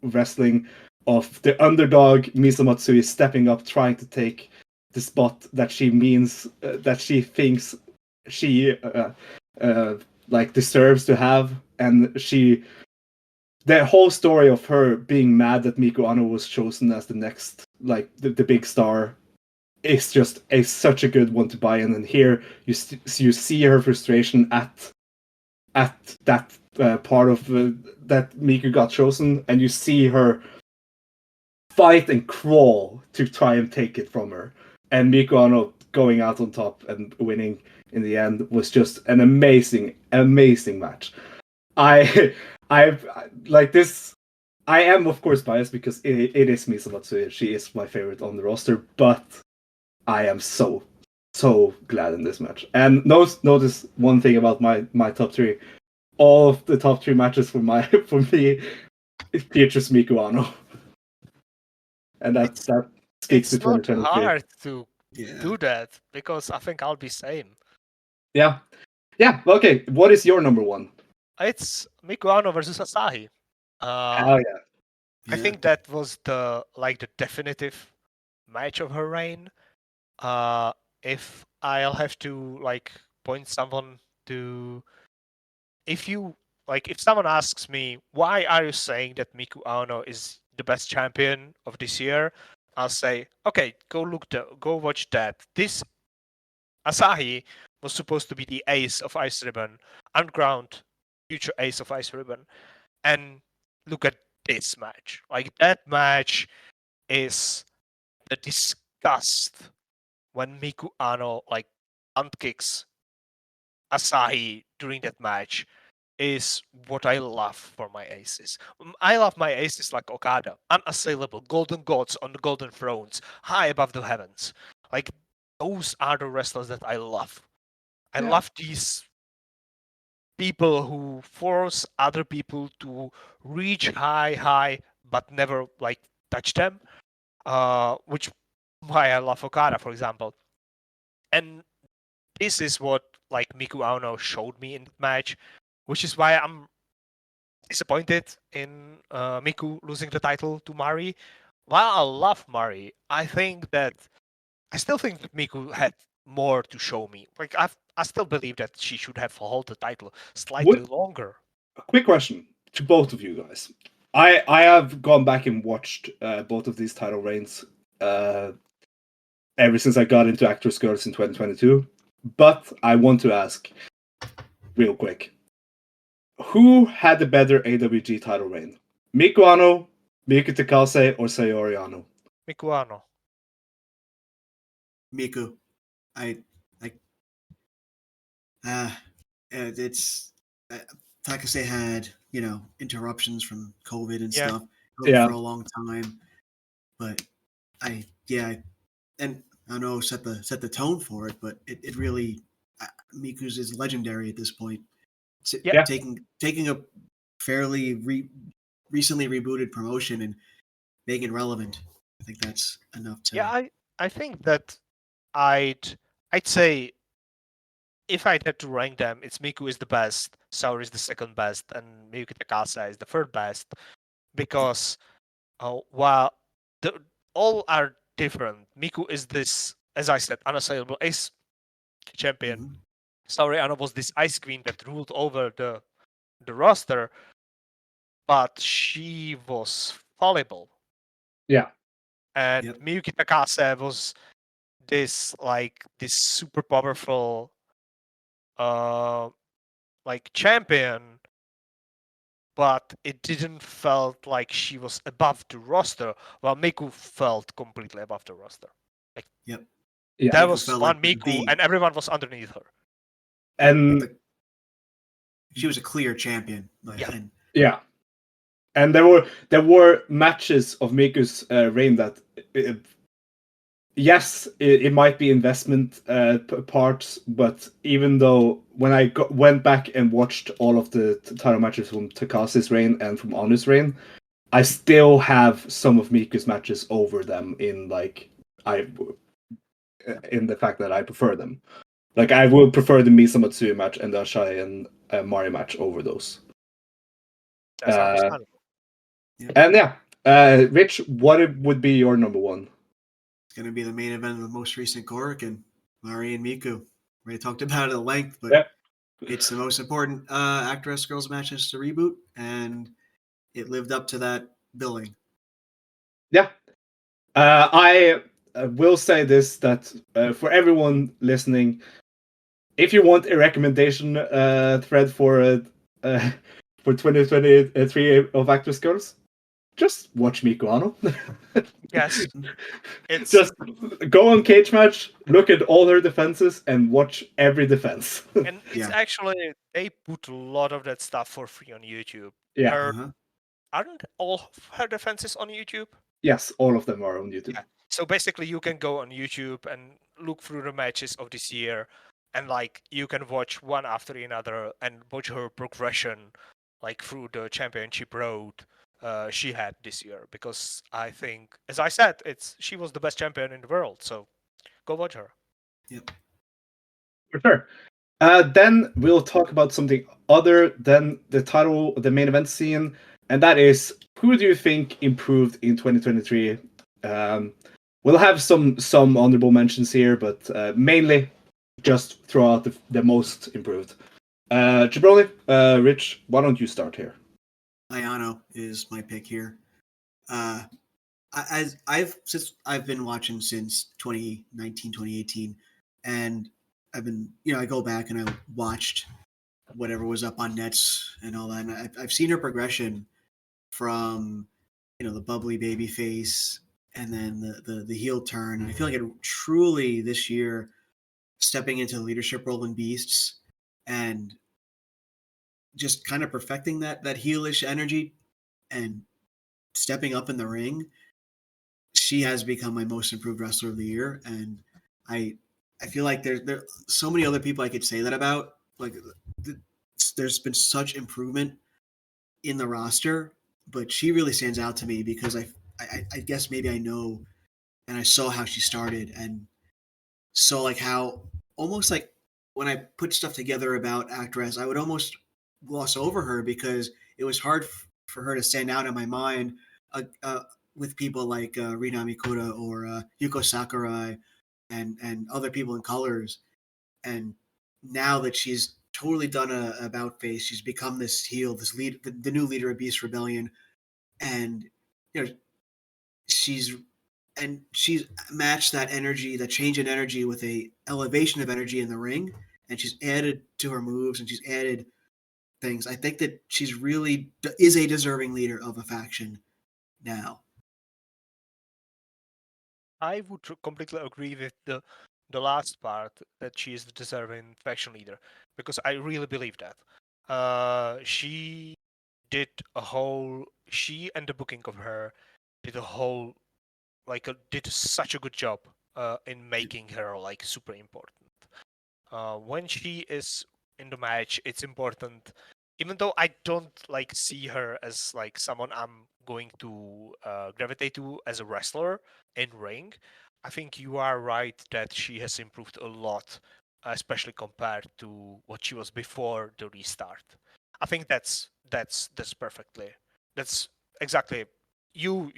wrestling of the underdog Misa Matsui stepping up, trying to take the spot that she thinks she deserves to have, and the whole story of her being mad that Miku Aono was chosen as the next the big star is just such a good one to buy in. And here you see her frustration at that part of that Miku got chosen, and you see her fight and crawl to try and take it from her. And Miku Aono going out on top and winning in the end was just an amazing match. I like this. I am of course biased because it is Misa Matsui. She is my favorite on the roster, but I am so glad in this match. And notice one thing about my top 3. All of the top 3 matches for me it features Miku Aono. And that speaks to 2023. It's not hard to do that because I think I'll be same. Yeah. Okay. What is your number 1? It's Miku Aono versus Asahi. Hell yeah. I think that was the definitive match of her reign. If I'll have to point someone to, if someone asks me why are you saying that Miku Aono is the best champion of this year, I'll say, okay, go watch that. This Asahi was supposed to be the ace of Ice Ribbon, underground future ace of Ice Ribbon, and look at this match. That match is the disgust when Miku Aono kicks Asahi during that match is what I love for my aces. I love my aces like Okada, unassailable, golden gods on the golden thrones, high above the heavens. Those are the wrestlers that I love. I love these people who force other people to reach high, but never touch them. Which why I love Okada, for example. And this is what Miku Aono showed me in the match, which is why I'm disappointed in Miku losing the title to Mari. While I love Mari, I still think that Miku had more to show me. I still believe that she should have held the title slightly longer. A quick question to both of you guys. I have gone back and watched both of these title reigns ever since I got into ActWres Girls in 2022. But I want to ask, real quick, who had the better AWG title reign? Miku Aono, Miku Takase, or Sayori Aono? Miku Aono. Miku. It's Takase had interruptions from COVID and stuff for a long time, but and I know set the tone for it, but it really Miku's is legendary at this point. Taking a fairly recently rebooted promotion and making it relevant. I think that's enough to. Yeah, I think that I'd say if I had to rank them, it's Miku is the best, Saori is the second best, and Miyuki Takase is the third best, because while all are different, Miku is this, as I said, unassailable ace champion. Mm-hmm. Saori Aono was this ice queen that ruled over the roster, but she was fallible. Yeah. And Miyuki Takase was this super powerful champion, but it didn't felt like she was above the roster, while Miku felt completely above the roster. There was one Miku and everyone was underneath her. And she was a clear champion. Yeah. And there were matches of Miku's reign that, yes, it might be investment parts, but even though when I went back and watched all of the title matches from Takasi's reign and from Anu's reign, I still have some of Miku's matches over them in the fact that I prefer them. Like, I will prefer the Misa Matsui match and the Ashai and Mari match over those. That's understandable. And Rich, what would be your number one? It's going to be the main event of the most recent Korakuen, Mari and Miku. We talked about it at length, but it's the most important ActWres girls matches to reboot, and it lived up to that billing. Yeah. I will say this, that for everyone listening, if you want a recommendation thread for 2023 of ActWres girls, just watch Miku Aono. Yes. It's just go on Cage Match, look at all her defenses, and watch every defense. And it's actually, they put a lot of that stuff for free on YouTube. Yeah. Aren't all of her defenses on YouTube? Yes, all of them are on YouTube. Yeah. So basically, you can go on YouTube and look through the matches of this year, and like you can watch one after another and watch her progression, like through the championship road she had this year. Because I think, as I said, she was the best champion in the world. So go watch her. Yep. For sure. Then we'll talk about something other than the main event scene, and that is, who do you think improved in 2023? We'll have some honorable mentions here, but mainly just throw out the most improved. Jabroni, Rich, why don't you start here? Aono is my pick here. I've been watching since 2019, 2018, and I've been, I go back and I watched whatever was up on nets and all that. And I've seen her progression from, the bubbly baby face and then the heel turn. And I feel like it truly this year stepping into the leadership role in Beasts and just kind of perfecting that heelish energy and stepping up in the ring. She has become my most improved wrestler of the year, and I feel like there so many other people I could say that about. Like, there's been such improvement in the roster, but she really stands out to me because I guess maybe I know and I saw how she started and saw like how almost like when I put stuff together about ActWres, I would almost gloss over her because it was hard for her to stand out in my mind with people like Rina Mikuta or Yuko Sakurai and other people in colors. And now that she's totally done a about face, she's become this heel, this lead, the new leader of Beast Rebellion, and she's matched that energy, that change in energy, with a elevation of energy in the ring, and she's added to her moves and she's added things. I think that she's really is a deserving leader of a faction now. I would completely agree with the last part, that she is the deserving faction leader, because I really believe that. She and the booking of her did did such a good job in making her like super important. When she is in the match, it's important. Even though I don't like see her as like someone I'm going to gravitate to as a wrestler in ring, I think you are right that she has improved a lot, especially compared to what she was before the restart. I think that's perfectly. That's exactly, you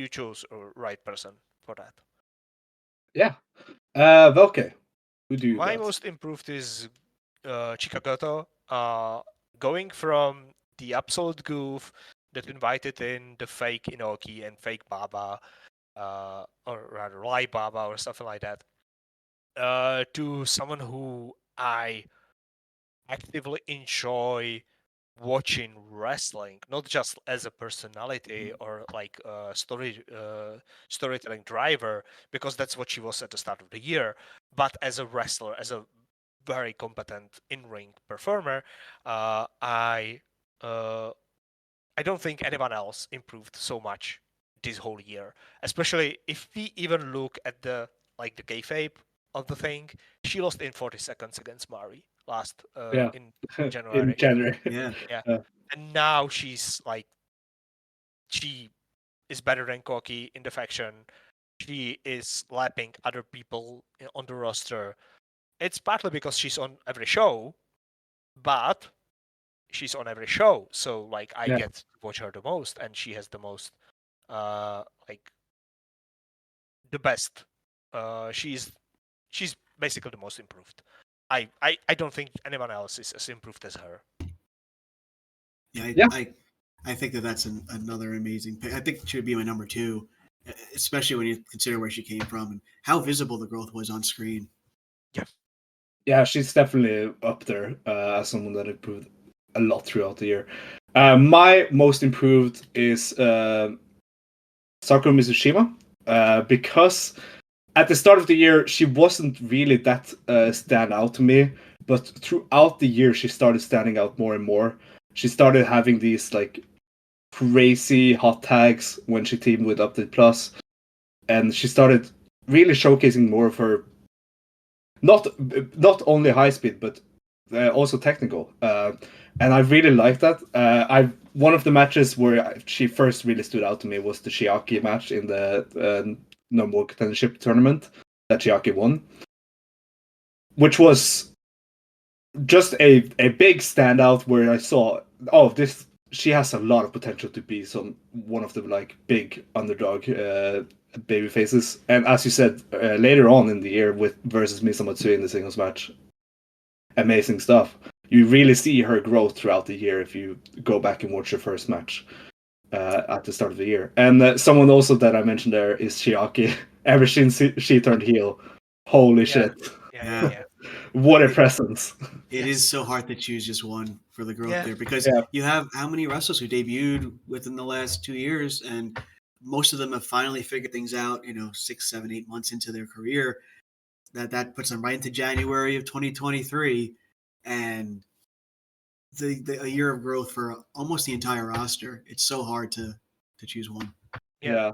chose a right person for that. Yeah. Velkej, who do you My got? most improved is Chikagoto, going from the absolute goof that invited in the fake Inoki and fake Baba, or rather lie Baba or something like that, to someone who I actively enjoy watching wrestling, not just as a personality or like a storytelling driver, because that's what she was at the start of the year, but as a wrestler, as a very competent in-ring performer. I don't think anyone else improved so much this whole year. Especially if we even look at the kayfabe of the thing, she lost in 40 seconds against Mari last in January. In January. Yeah. And now she's she is better than Koki in the faction. She is lapping other people on the roster. It's partly because she's on every show, but she's on every show, so I get to watch her the most, and she has the most the best. She's basically the most improved. I don't think anyone else is as improved as her. Yeah, I think that's another amazing pick. I think she would be my number 2, especially when you consider where she came from and how visible the growth was on screen. Yeah, she's definitely up there as someone that improved a lot throughout the year. My most improved is Sakura Mizushima, because at the start of the year she wasn't really that stand out to me, but throughout the year she started standing out more and more. She started having these crazy hot tags when she teamed with Update Plus, and she started really showcasing more of her not only high speed but also technical, and I really like that. One of the matches where she first really stood out to me was the Chiaki match in the normal contendership tournament that Chiaki won, which was just a big standout where I saw, this, she has a lot of potential to be one of the big underdog baby faces. And as you said, later on in the year versus Misa Matsui in the singles match, amazing stuff. You really see her growth throughout the year if you go back and watch her first match at the start of the year. And someone also that I mentioned there is Chiaki. Ever since she turned heel, holy shit. Yeah. What a presence. It is so hard to choose just one for the growth there, because you have how many wrestlers who debuted within the last 2 years, and most of them have finally figured things out, 6, 7, 8 months into their career. That puts them right into January of 2023, and a year of growth for almost the entire roster. It's so hard to choose one. Yeah.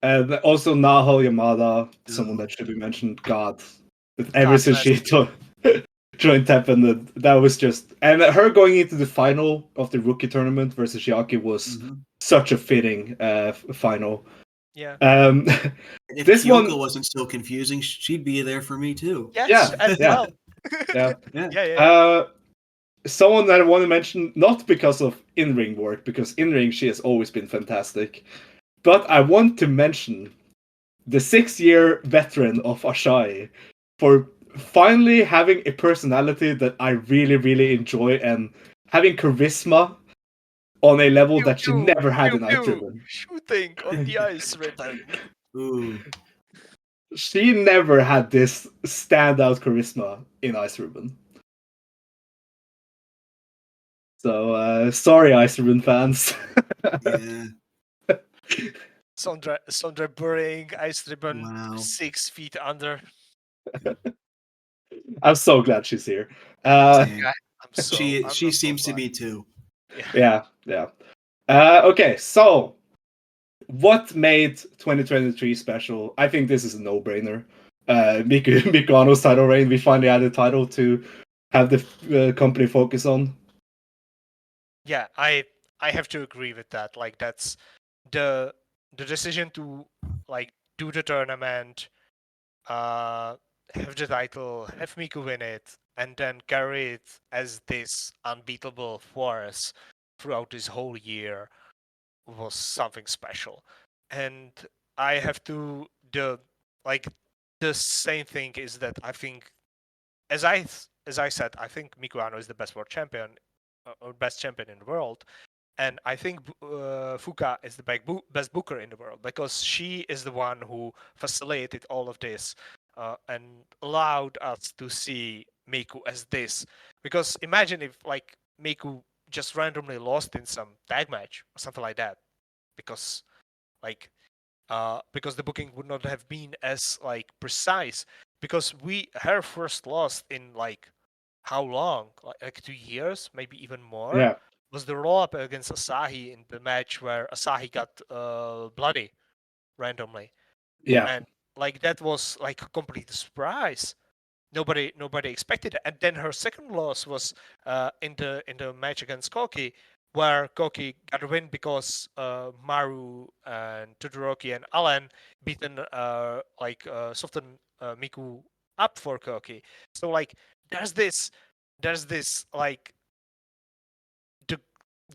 And also Naho Yamada, someone that should be mentioned. God, ever since she joined Teppen, that was just, and her going into the final of the rookie tournament versus Chiaki was such a fitting final. Yeah. If this Kyoko one wasn't so confusing, she'd be there for me too. Yes, as well. Yeah. Someone that I want to mention, not because of in-ring work, because in-ring she has always been fantastic, but I want to mention the 6-year veteran of Ashai for finally having a personality that I really, really enjoy and having charisma on a level that she never had in Ice Ribbon. Shooting on the Ice Ribbon. Ooh. She never had this standout charisma in Ice Ribbon. So, sorry, Ice Ribbon fans. Yeah. Sondre burying Ice Ribbon 6 feet under. I'm so glad she's here. She seems to be too. Yeah. Okay, so what made 2023 special? I think this is a no-brainer. Miku Aono's title reign. We finally had a title to have the company focus on. Yeah, I have to agree with that. That's the decision to do the tournament, have the title, have Miku win it, and then carry it as this unbeatable force throughout this whole year was something special. And I have to the same thing is that I think, as I said, I think Miku Aono is the best world champion or best champion in the world. And I think Fuka is the best booker in the world, because she is the one who facilitated all of this and allowed us to see Miku as this. Because imagine if Miku just randomly lost in some tag match or something like that, because the booking would not have been as precise. because her first loss in like how long? Like 2 years, maybe even more. Yeah. Was the roll up against Asahi in the match where Asahi got bloody randomly, Yeah. and like that was like a complete surprise. Nobody expected it. And then her second loss was in the match against Koki, where Koki got a win because Maru and Todoroki and Alan beaten soften Miku up for Koki. So like there's this like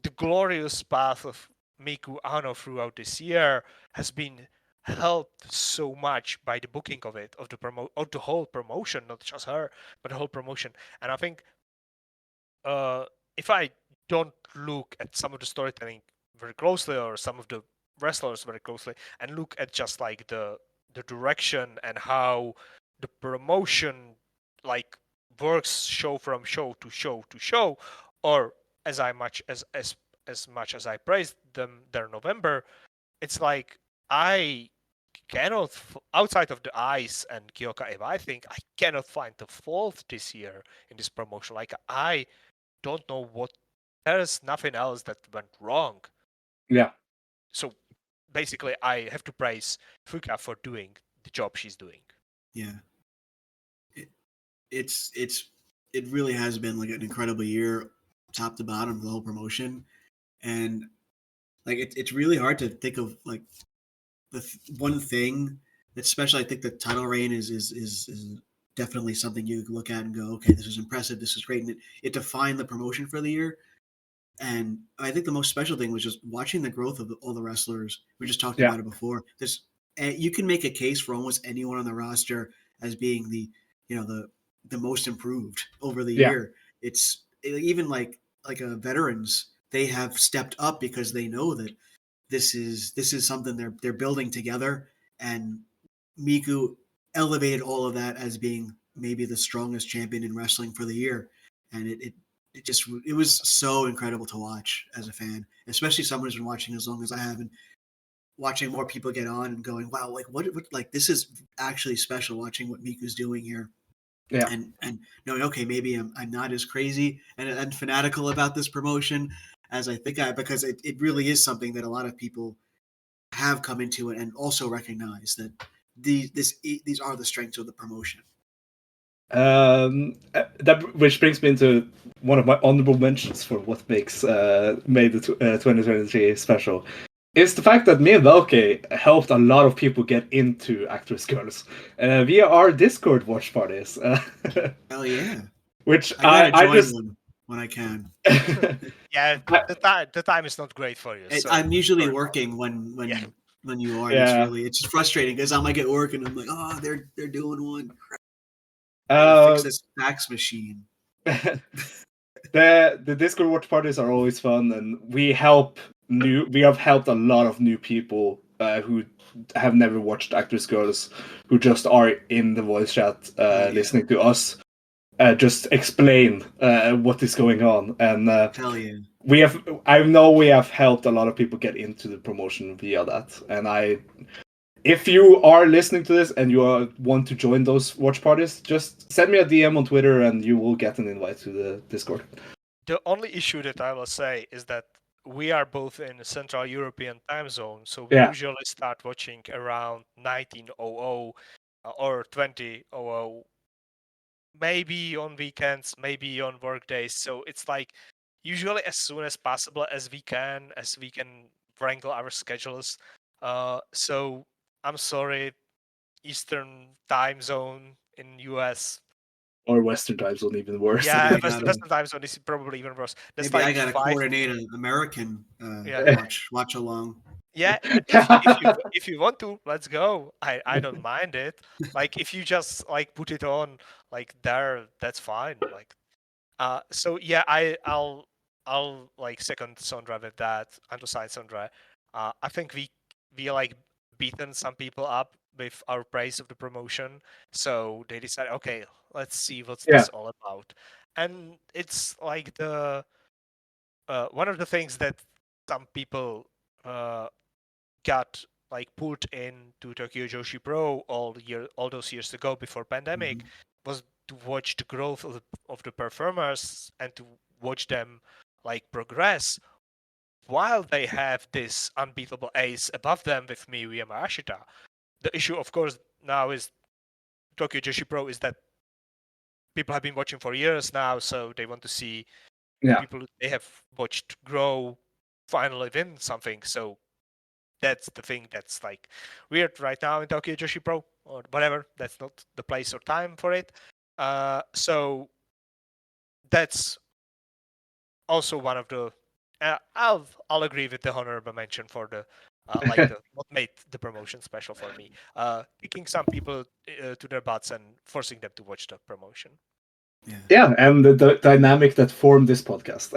the glorious path of Miku Aono throughout this year has been helped so much by the booking of it, of the whole promotion, not just her, but the whole promotion. And I think if I don't look at some of the storytelling very closely or some of the wrestlers very closely and look at just like the direction and how the promotion like works show from show to show to show, or as much as I praised them their November, it's like I cannot outside of the Ice and Kyoka Eva, I think I cannot find the fault this year in this promotion. Like I don't know what, there's nothing else that went wrong. Yeah. So basically I have to praise Fuka for doing the job she's doing. Yeah. It really has been like an incredible year, top to bottom, the whole promotion, and like it's really hard to think of like one thing. Especially, I think the title reign is definitely something you look at and go, okay, this is impressive, this is great, and it defined the promotion for the year. And I think the most special thing was just watching the growth of all the wrestlers. We just talked about it before. You can make a case for almost anyone on the roster as being the the most improved over the year. It's even like veterans, they have stepped up because they know that this is something they're building together, and Miku elevated all of that as being maybe the strongest champion in wrestling for the year, and it was so incredible to watch as a fan, especially someone who's been watching as long as I have, and watching more people get on and going, wow, like what like this is actually special watching what Miku's doing here. Yeah. And knowing, okay, maybe I'm not as crazy and fanatical about this promotion as I think because it really is something that a lot of people have come into it and also recognize that these are the strengths of the promotion. That which brings me into one of my honorable mentions for what makes made the 2023 special is the fact that me and Velkej helped a lot of people get into ActWres Girls via our Discord watch parties. Hell yeah! Which I gotta join just one when I can. Yeah, the time is not great for you. So I'm usually working when you are. Yeah. It's just frustrating because I'm like at work and I'm like, oh, they're doing one. Fix this fax machine. The Discord watch parties are always fun, and we have helped a lot of new people who have never watched ActWres Girls, who just are in the voice chat listening to us just explain what is going on. And hell yeah. I know we have helped a lot of people get into the promotion via that. And if you are listening to this and you want to join those watch parties, just send me a DM on Twitter and you will get an invite to the Discord. The only issue that I will say is that we are both in the Central European time zone, so we usually start watching around 19:00 or 20:00, maybe on weekends, maybe on work days. So it's like usually as soon as possible as we can wrangle our schedules. So I'm sorry, Eastern time zone in US. Or Western time zone, even worse. Yeah, Western time zone is probably even worse. That's maybe like I gotta coordinate an American watch along. Yeah, if you want to, let's go. I don't mind it. Like if you just like put it on like there, that's fine. Like so yeah, I'll like second Sondra with that, underside Sondra. I think we like beaten some people up with our praise of the promotion, so they decided, okay, let's see what's this all about. And it's like the one of the things that some people got like put into Tokyo Joshi Pro all those years ago before pandemic was to watch the growth of the performers and to watch them like progress while they have this unbeatable ace above them with Miyu Yamashita. The issue, of course, now is Tokyo Joshi Pro is that people have been watching for years now, so they want to see people they have watched grow finally win something. So that's the thing that's like weird right now in Tokyo Joshi Pro or whatever. That's not the place or time for it. So that's also one of the. I'll agree with the honorable mention for the like the what made the promotion special for me. Kicking some people to their butts and forcing them to watch the promotion. Yeah, and the dynamic that formed this podcast.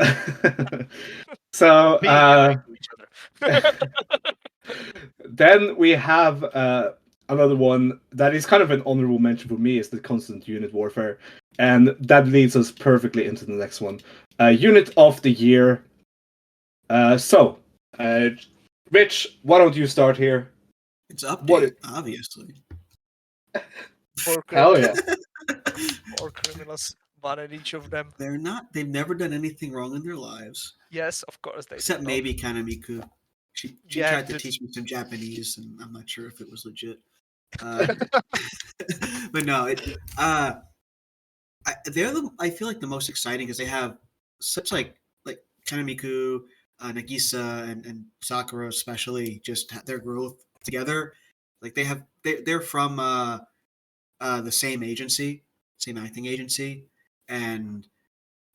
So each other. then we have another one that is kind of an honorable mention for me is the constant unit warfare, and that leads us perfectly into the next one. Unit of the year. So, Rich, why don't you start here? It's update, obviously. Hell yeah. 4 criminals, one in each of them. They've never done anything wrong in their lives. Yes, of course they except maybe kind of Miku. She tried to teach me some Japanese, and I'm not sure if it was legit. But no, I feel like the most exciting because they have such like Kanemiku, Nagisa, and Sakura especially just their growth together. Like they're from the same agency, same acting agency, and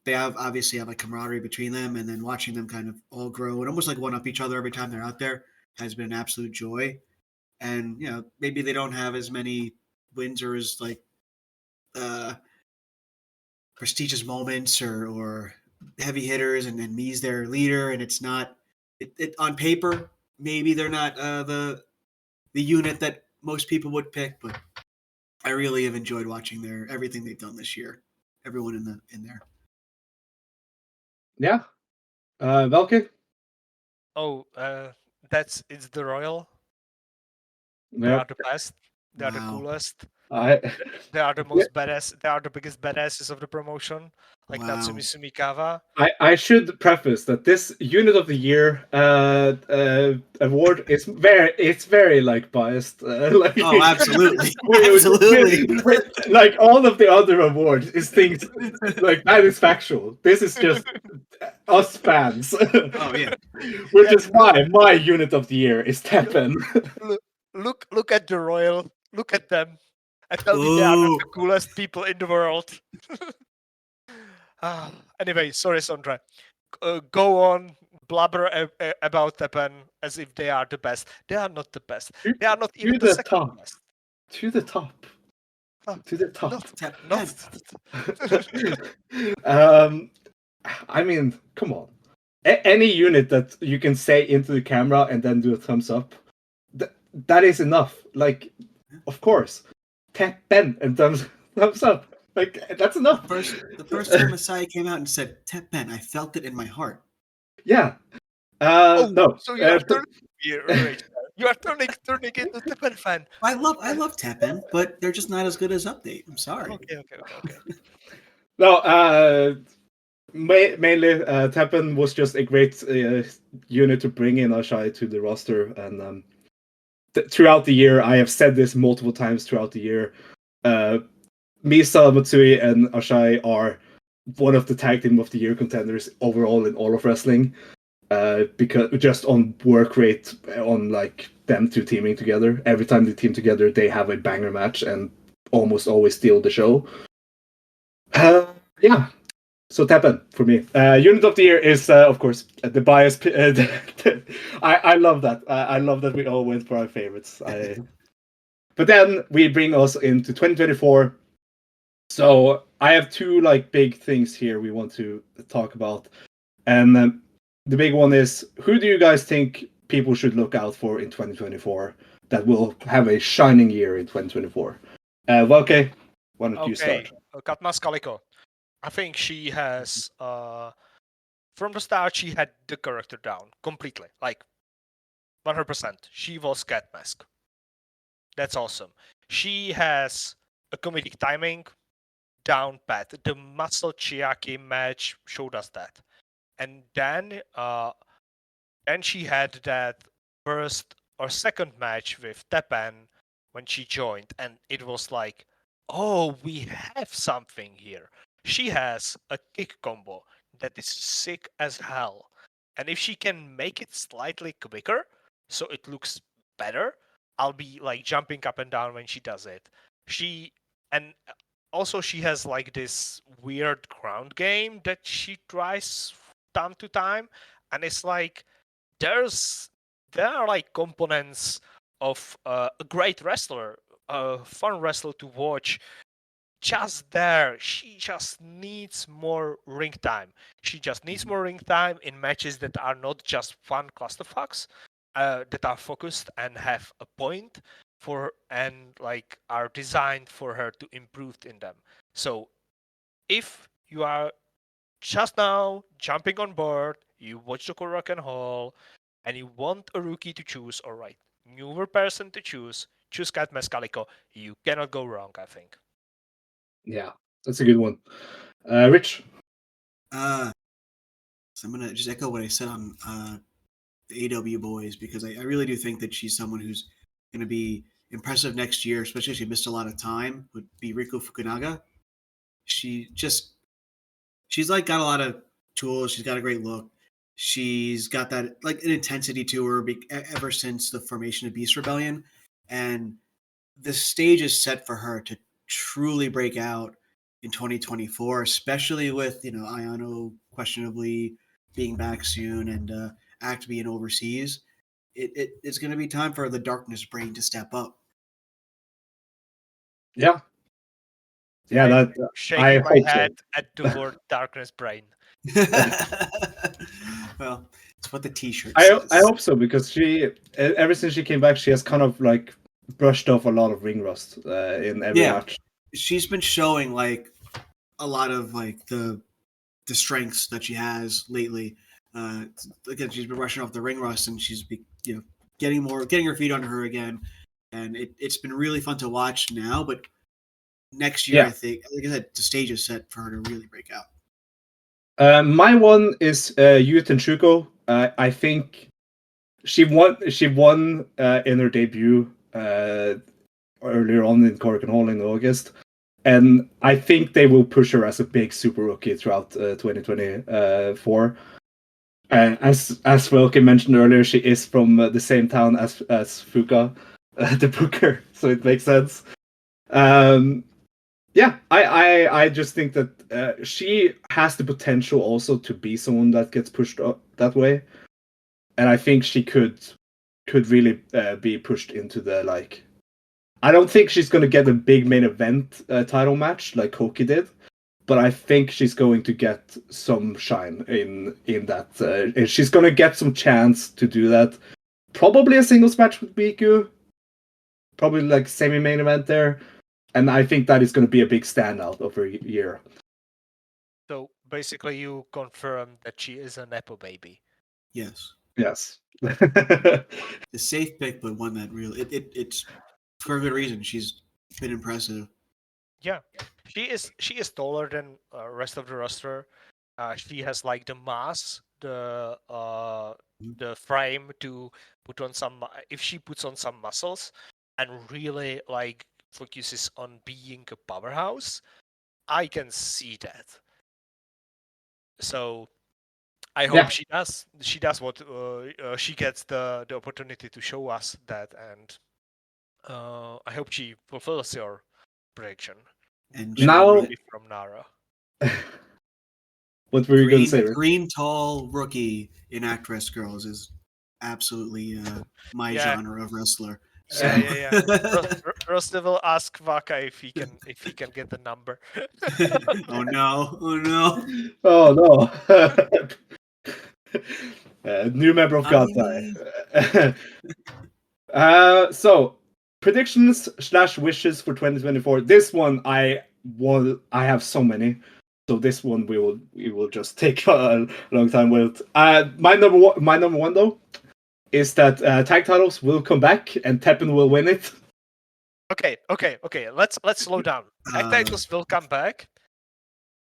they obviously have a camaraderie between them, and then watching them kind of all grow and almost like one up each other every time they're out there has been an absolute joy. And maybe they don't have as many wins or as like prestigious moments or heavy hitters, and then Mii's their leader, and it's not it on paper maybe they're not the unit that most people would pick, but I really have enjoyed watching everything they've done this year. Everyone in there. Yeah. Velkej? Oh, it's the Royal. Yep. They are the best. They are the coolest. They are the most badass. They are the biggest badasses of the promotion, like Natsumi Sumikawa. I should preface that this Unit of the Year award is very like biased. Like, oh, absolutely, absolutely. Like all of the other awards is things like that is factual. This is just us fans. Oh yeah, which is why my Unit of the Year is Teppen. Look at the Royal. Look at them. I tell you, they are not the coolest people in the world. Anyway, sorry, Sondre. Go on, blubber about Teppen as if they are the best. They are not the best. They are not even the second best. To the top. To the top. I mean, come on. Any unit that you can say into the camera and then do a thumbs up, that is enough. Like, of course. Teppen and thumbs up. Like, that's enough. The first time Masai came out and said Teppen, I felt it in my heart. Yeah. No. So you are turning into Teppen fan. I love Teppen, but they're just not as good as Update. I'm sorry. Okay. No, mainly Teppen was just a great unit to bring in Ashai to the roster, and throughout the year, I have said this multiple times throughout the year, Misa, Matsui, and Ashai are one of the tag team of the year contenders overall in all of wrestling, because just on work rate, on like them two teaming together. Every time they team together, they have a banger match and almost always steal the show. Yeah. So Teppen for me. Unit of the Year is, of course, the bias. I love that. I love that we all went for our favorites. But then we bring us into 2024. So I have two like big things here we want to talk about, and the big one is, who do you guys think people should look out for in 2024 that will have a shining year in 2024? Velkej, why don't you start? Katma Skaliko. I think she has, from the start, she had the character down completely. Like, 100%. She was Cat Mask. That's awesome. She has a comedic timing down pat. The Muscle Chiaki match showed us that. And then she had that first or second match with Tepan when she joined, and it was like, oh, we have something here. She has a kick combo that is sick as hell. And if she can make it slightly quicker, so it looks better, I'll be like jumping up and down when she does it. And also she has like this weird ground game that she tries time to time, and it's like there are like components of a great wrestler, a fun wrestler to watch. Just there, she just needs more ring time. She just needs more ring time in matches that are not just fun clusterfucks, that are focused and have a point for and like are designed for her to improve in them. So if you are just now jumping on board, you watch the Korakuen Hall, and you want a rookie to choose, or right, newer person to choose Cat Mescalico. You cannot go wrong, I think. Yeah, that's a good one. Rich? So I'm going to just echo what I said on the AW boys, because I really do think that she's someone who's going to be impressive next year, especially if she missed a lot of time, would be Riku Fukunaga. She's like got a lot of tools. She's got a great look. She's got that like an intensity to her ever since the formation of Beast Rebellion, and the stage is set for her to truly break out in 2024, especially with Aono questionably being back soon and Act being overseas. It's going to be time for the Darkness Brain to step up. Yeah. Yeah, I'm shaking my head at the word Darkness Brain. Well, it's what the T-shirt says. I hope so, because she, ever since she came back, she has kind of like brushed off a lot of ring rust in every match. She's been showing like a lot of like the strengths that she has lately. Again, she's been brushing off the ring rust, and she's getting her feet under her again, and it's been really fun to watch now. But next year, I think, like I said, the stage is set for her to really break out. My one is Yu Shuko. I think she won in her debut earlier on in Korakuen Hall in August, and I think they will push her as a big super rookie throughout 2024. As Velkej mentioned earlier, she is from the same town as Fuka, the booker, so it makes sense. Yeah, I just think that she has the potential also to be someone that gets pushed up that way, and I think she could really be pushed into the like. I don't think she's going to get a big main event title match like Koki did, but I think she's going to get some shine in that. And she's going to get some chance to do that. Probably a singles match with Miku. Probably like semi-main event there. And I think that is going to be a big standout of her year. So basically you confirm that she is a Nepo baby. Yes. Yes. The safe pick, but one that really it's for a good reason. She's been impressive. Yeah, she is taller than rest of the roster. She has like the mass, the frame to put on some. If she puts on some muscles and really like focuses on being a powerhouse, I can see that. So I hope she does. She does what she gets the opportunity to show us that, and I hope she fulfills your prediction. And now from Nara. What were you going to say? Green tall rookie in ActWres Girls is absolutely my genre of wrestler. So. Yeah. Roster will ask Vaka if he can get the number. Oh no! New member of Godtai. So predictions / wishes for 2024. This one I have so many. So this one we will just take a long time with. My number one though is that tag titles will come back and Teppen will win it. Okay. Let's slow down. Tag titles will come back.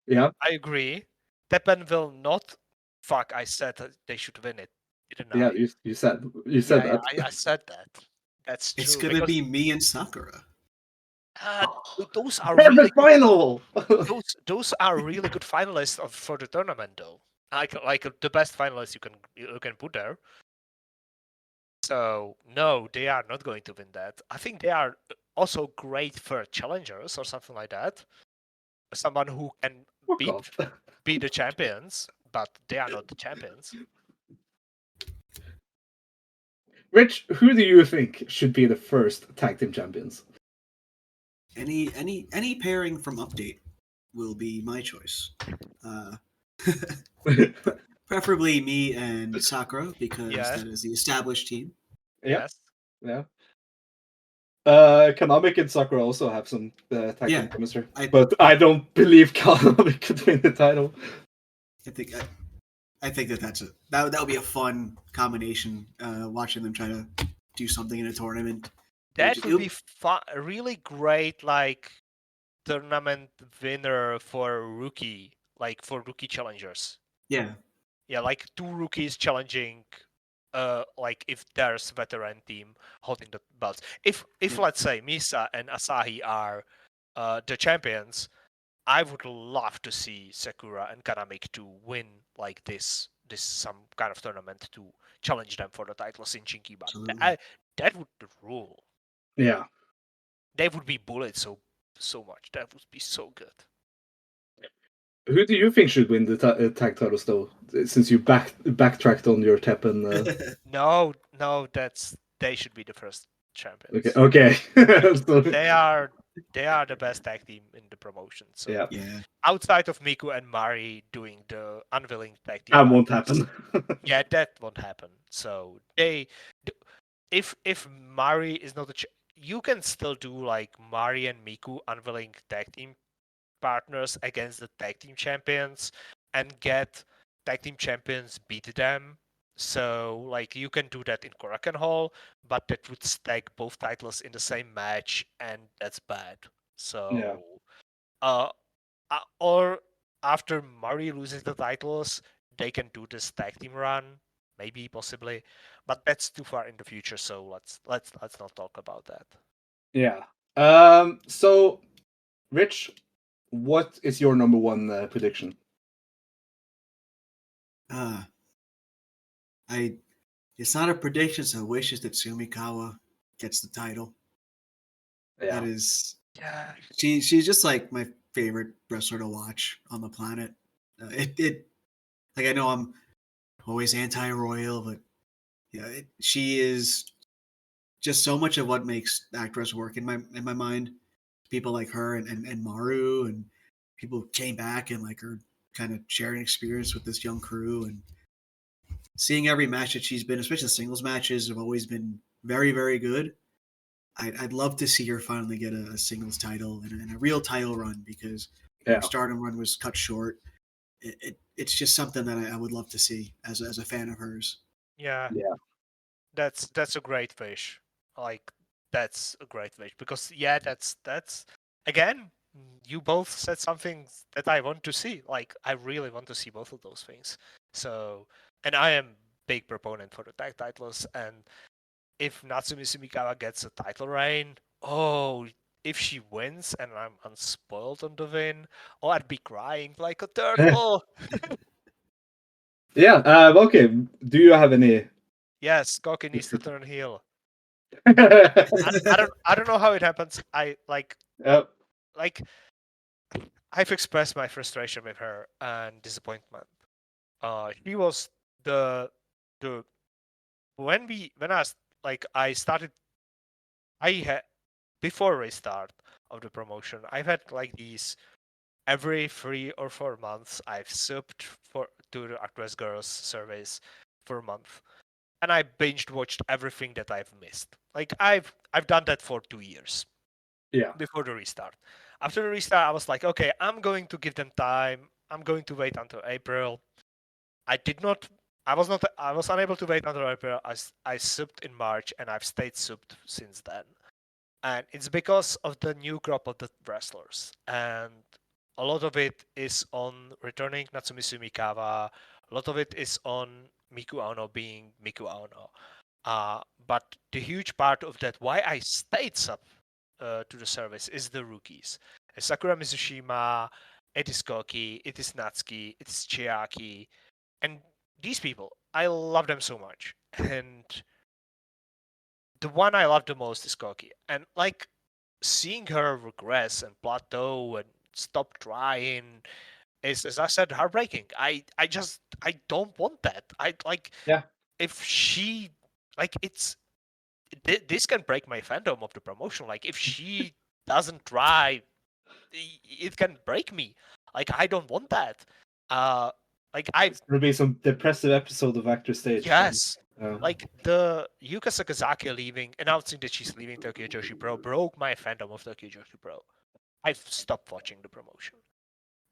Yeah, I agree. Teppen will not. Fuck! I said that they should win it, didn't yeah. I? You said Yeah, that. I said that. That's true. It's gonna be me and Sakura. Those are They're really the final. those are really good finalists for the tournament, though. Like the best finalists you can put there. So no, they are not going to win that. I think they are also great for challengers or something like that. Someone who can Fuck beat off. be the champions, but they are not the champions. Rich, who do you think should be the first tag team champions? Any pairing from Update will be my choice. Preferably me and Sakura because Yeah. that is the established team. Yes. Yeah. Kanamic and Sakura also have some tag team chemistry, but I don't believe Kanamic could win the title. I think that would be a fun combination. Watching them try to do something in a tournament. That would be really great, like tournament winner for rookie, like for rookie challengers. Yeah. Yeah, like two rookies challenging. Like if there's veteran team holding the belts. If let's say Misa and Asahi are the champions, I would love to see Sakura and Kanamic to win like this some kind of tournament to challenge them for the titles in Shinkiba. That would rule. Yeah. They would be bullied so much. That would be so good. Who do you think should win the tag titles, though? Since you backtracked on your Teppen. No, they should be the first champions. Okay. So they are the best tag team in the promotion. So yeah. Outside of Miku and Mari doing the unwilling tag team, that won't happen. Yeah, that won't happen. So if Mari is not you can still do like Mari and Miku unwilling tag team partners against the tag team champions and get tag team champions beat them. So like you can do that in Korakuen Hall, but that would stack both titles in the same match, and that's bad. So or after Mari loses the titles, they can do this tag team run, maybe possibly, but that's too far in the future. So let's not talk about that. Yeah. So, Rich, what is your number one prediction? It's not a prediction, so wishes that Sumikawa gets the title. Yeah. That is, she's just like my favorite wrestler to watch on the planet. Like I know I'm always anti-royal, but she is just so much of what makes ActWres work in my mind. People like her and Maru and people came back and like are kind of sharing experience with this young crew and seeing every match that she's been, especially the singles matches, have always been very, very good. I'd love to see her finally get a singles title and a real title run because her Stardom run was cut short. It's just something that I would love to see as a fan of hers. Yeah. That's a great wish. Like that's a great wish because that's again, you both said something that I want to see. Like I really want to see both of those things. So, and I am big proponent for the tag titles, and if Natsumi Sumikawa gets a title reign, if she wins and I'm unspoiled on the win, I'd be crying like a turtle. Yeah. Okay. Do you have any? Yes, Koki needs to turn heel. I don't know how it happens. I've expressed my frustration with her and disappointment. She was the when I started. I had before restart of the promotion. I've had like these every 3 or 4 months. I've subbed to the ActWres Girls surveys for a month, and I binged watched everything that I've missed. Like I've done that for 2 years. Yeah. Before the restart. After the restart, I was like, okay, I'm going to give them time. I'm going to wait until April. I did not I was unable to wait until April. I subbed in March, and I've stayed subbed since then. And it's because of the new crop of the wrestlers, and a lot of it is on returning Natsumi Sumikawa. A lot of it is on Miku Aono being Miku Aono. But the huge part of that, why I stayed sub to the service, is the rookies. It's Sakura Mizushima, it is Koki, it is Natsuki, it is Chiaki, and these people, I love them so much. And the one I love the most is Koki. And like seeing her regress and plateau and stop trying is, as I said, heartbreaking. I don't want that. I like if she like it's this can break my fandom of the promotion. Like if she doesn't try, it can break me. Like I don't want that. It's gonna be some depressive episode of Actor Stage. Yes. Like the Yuka Sakazaki announcing that she's leaving Tokyo Joshi Pro broke my fandom of Tokyo Joshi Pro. I've stopped watching the promotion.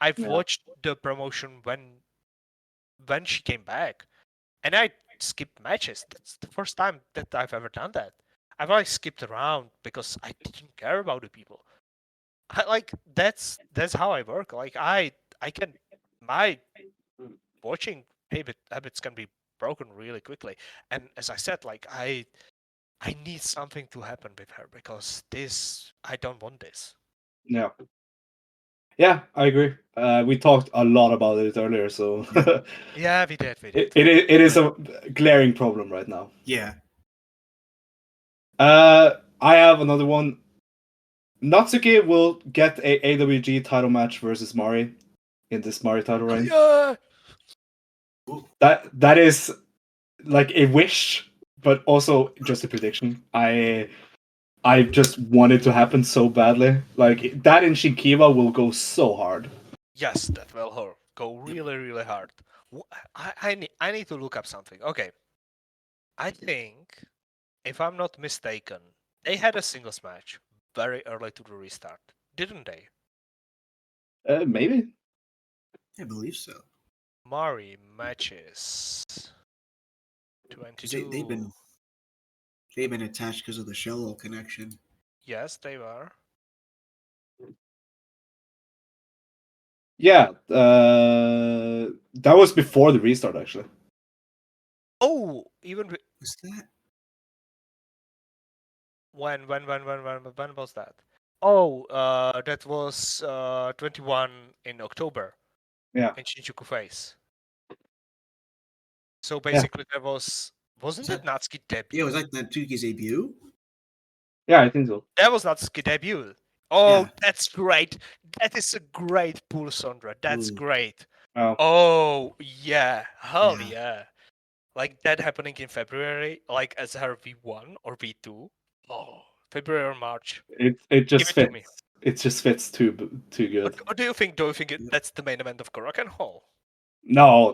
I've watched the promotion when she came back, and I skipped matches. That's the first time that I've ever done that. I've always skipped around because I didn't care about the people. That's how I work. Like I can my watching habits can be broken really quickly. And as I said, like I need something to happen with her because I don't want this. Yeah, I agree. We talked a lot about it earlier, so yeah, we did. It is a glaring problem right now. Yeah. I have another one. Natsuki will get a AWG title match versus Mari in this Mari title reign. Yeah. That is like a wish, but also just a prediction. I just want it to happen so badly. Like that in Shinkiba will go so hard. Yes, that will go really, really hard. I need to look up something. Okay. I think, if I'm not mistaken, they had a singles match very early to the restart, didn't they? Maybe. I believe so. Mari matches 22. They've been attached because of the Shello connection. Yes, they were. Yeah, that was before the restart, actually. Oh, even was that? When was that? Oh, that was 21 in October. Yeah. In Shinjuku Face. So basically, there wasn't it Natsuki debut? Yeah, was that Natsuki's debut? Yeah, I think so. That was Natsuki debut. Oh, yeah. That's great. That is a great pull, Sondra. That's great. Oh, yeah. Hell yeah. Like that happening in February, like as her V1 or V2. Oh, February or March. It just fits. It just fits too good. Or do you think that's the main event of Korakuen Hall? No.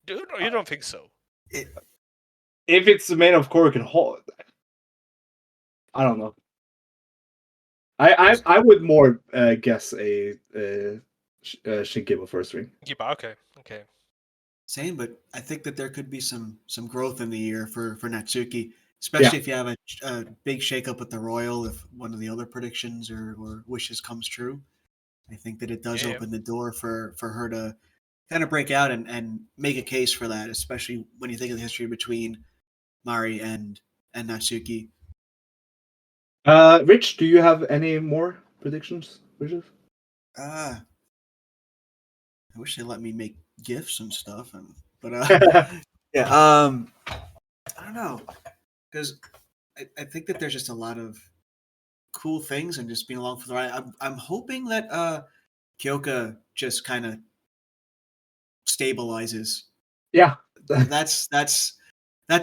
You don't think so? If it's the main of Korakuen Hall, I don't know. I would more guess a Shinkiba first ring. Okay. Same, but I think that there could be some growth in the year for Natsuki, especially if you have a big shakeup with the Royal. If one of the other predictions or wishes comes true, I think that it does open the door for her to kind of break out and make a case for that, especially when you think of the history between Mari and Natsuki. Rich, do you have any more predictions? Wishes? I wish they let me make gifts and stuff, but yeah, I don't know, because I think that there's just a lot of cool things and just being along for the ride. I'm hoping that Kyoka just kind of stabilizes. Yeah, that's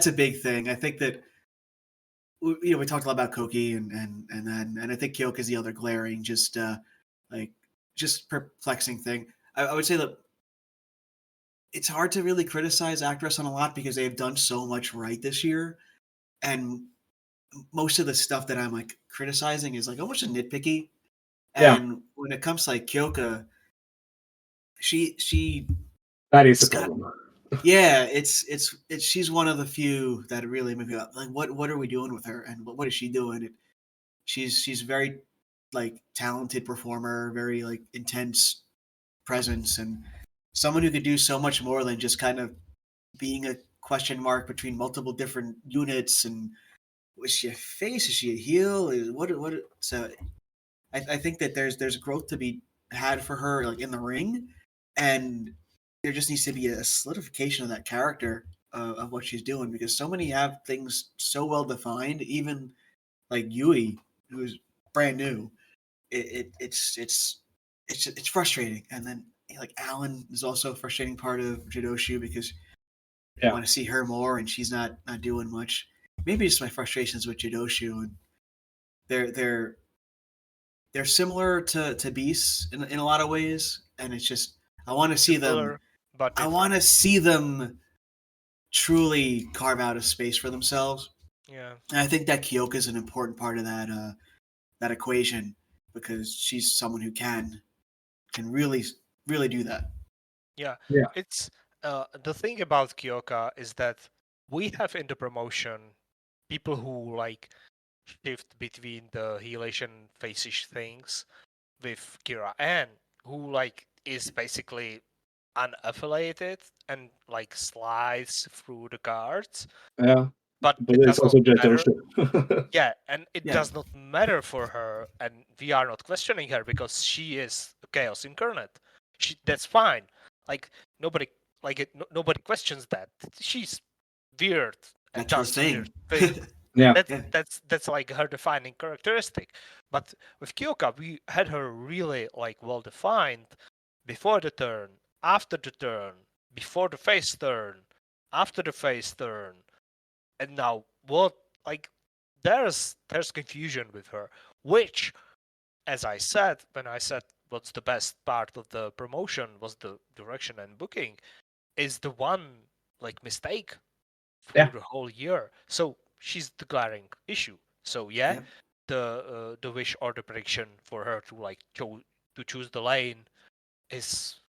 a big thing. I think that we talked a lot about Koki and I think Kyoka is the other glaring just perplexing thing. I would say that it's hard to really criticize ActWres on a lot because they have done so much right this year, and most of the stuff that I'm like criticizing is like almost nitpicky. And when it comes to like Kyoka, she that is a problem. Yeah, it's she's one of the few that really made me like, what are we doing with her, and what is she doing? She's very like talented performer, very like intense presence, and someone who could do so much more than just kind of being a question mark between multiple different units. And is she a face? Is she a heel? Is what? So I think that there's growth to be had for her, like in the ring, and there just needs to be a solidification of that character of what she's doing, because so many have things so well defined. Even like Yui, who's brand new, it's frustrating. And then like Alan is also a frustrating part of Jidoshu, because I want to see her more, and she's not doing much. Maybe it's my frustrations with Jidoshu, and they're similar to Beast in a lot of ways, and it's just I want to see them. But I want to see them truly carve out a space for themselves. Yeah, and I think that Kyoka is an important part of that equation, because she's someone who can really do that. Yeah. Yeah. It's the thing about Kyoka is that we have in the promotion people who like shift between the heelish and face-ish things with Kira N, who like is basically unaffiliated and like slides through the cards. Yeah. But it it's does also not matter. Jidoshu. Yeah, and it Yeah. does not matter for her, and we are not questioning her because she is Chaos incarnate. That's fine. Like nobody, nobody questions that. She's weird and That's her does weird thing. things. Yeah. That's like her defining characteristic. But with Kyoka, we had her really like well defined before the turn, after the turn, before the face turn, after the face turn, and now what? Like there's confusion with her, which, as I said when I said what's the best part of the promotion was the direction and booking, is the one like mistake through the whole year. So she's the glaring issue. So yeah, Yep. the wish or the prediction for her to like to choose the lane is,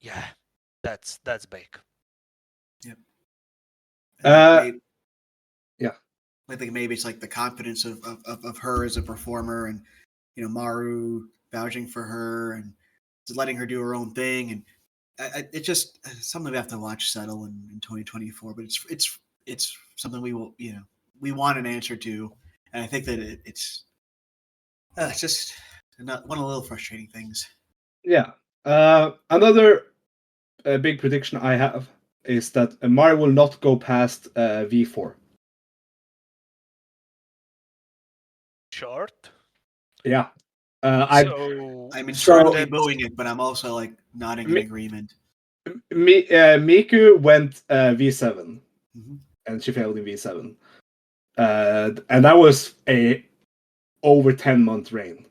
yeah, that's big. Yep. Yeah. I think maybe it's like the confidence of her as a performer, and Maru vouching for her and just letting her do her own thing, and it just something we have to watch settle in 2024. But it's something we will we want an answer to, and I think that it's just one of the little frustrating things. Yeah. Another big prediction I have is that Mario will not go past V4. Short. Yeah. I'm internally booing it, but I'm also like nodding in agreement. Miku went V7, and she failed in V7, and that was a over 10-month reign.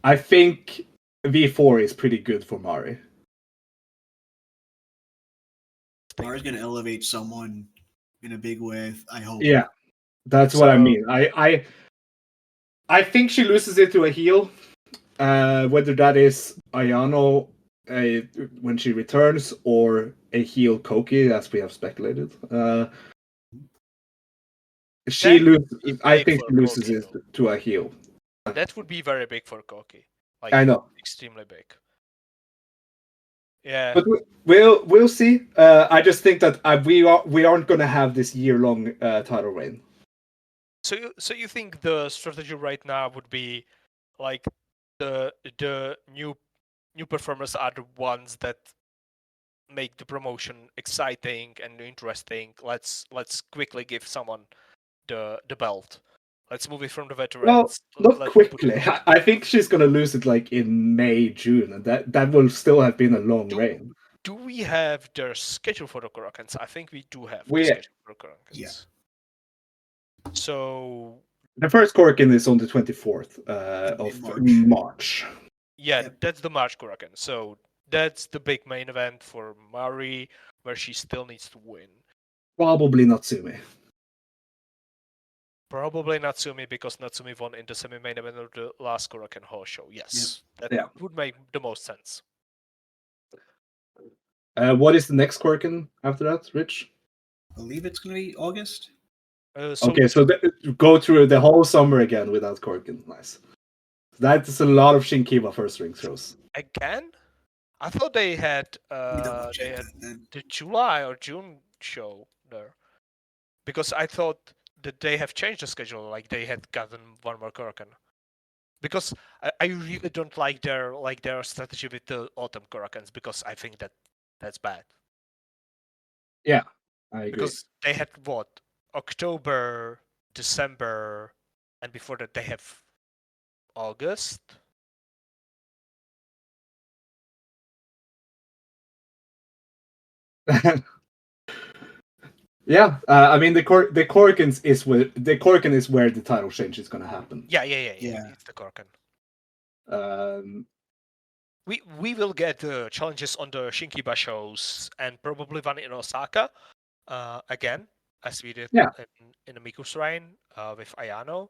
I think V4 is pretty good for Mari. Mari's going to elevate someone in a big way, I hope. Yeah, that's what I mean. I think she loses it to a heel, whether that is Ayano when she returns or a heel Koki, as we have speculated. I think she loses it to a heel. That would be very big for Koki. Like, I know, extremely big. Yeah, but we'll see. I just think that we aren't going to have this year-long title reign. So you think the strategy right now would be like the new performers are the ones that make the promotion exciting and interesting. Let's quickly give someone the belt. Let's move it from the veterans. Well, not quickly. I think she's gonna lose it like in May, June, and that will still have been a long reign. Do we have their schedule for the Korakens? I think we do have the schedule for the Korakens. Yeah. So the first Koraken is on the 24th of March. Yeah, that's the March Koraken. So that's the big main event for Mari, where she still needs to win. Probably Natsumi. Probably Natsumi, because Natsumi won in the semi-main event of the last Korakuen Hall show. Yes, that would make the most sense. What is the next Korakuen after that, Rich? I believe it's going to be August. Okay, so go through the whole summer again without Korakuen. Nice. That's a lot of Shinkiba first ring shows. Again? I thought they had Then. the July or June show there, because I thought that they have changed the schedule. Like they had gotten one more Korakuen. Because I really don't like their strategy with the autumn Korakuens, because I think that's bad. Yeah, I agree. Because they had what? October, December, and before that they have August. Yeah, I mean the Korakuen is where the title change is going to happen. Yeah. It's the Korakuen. We will get challenges on the Shinkiba shows and probably one in Osaka again, as we did in the Miku Shrine with Ayano.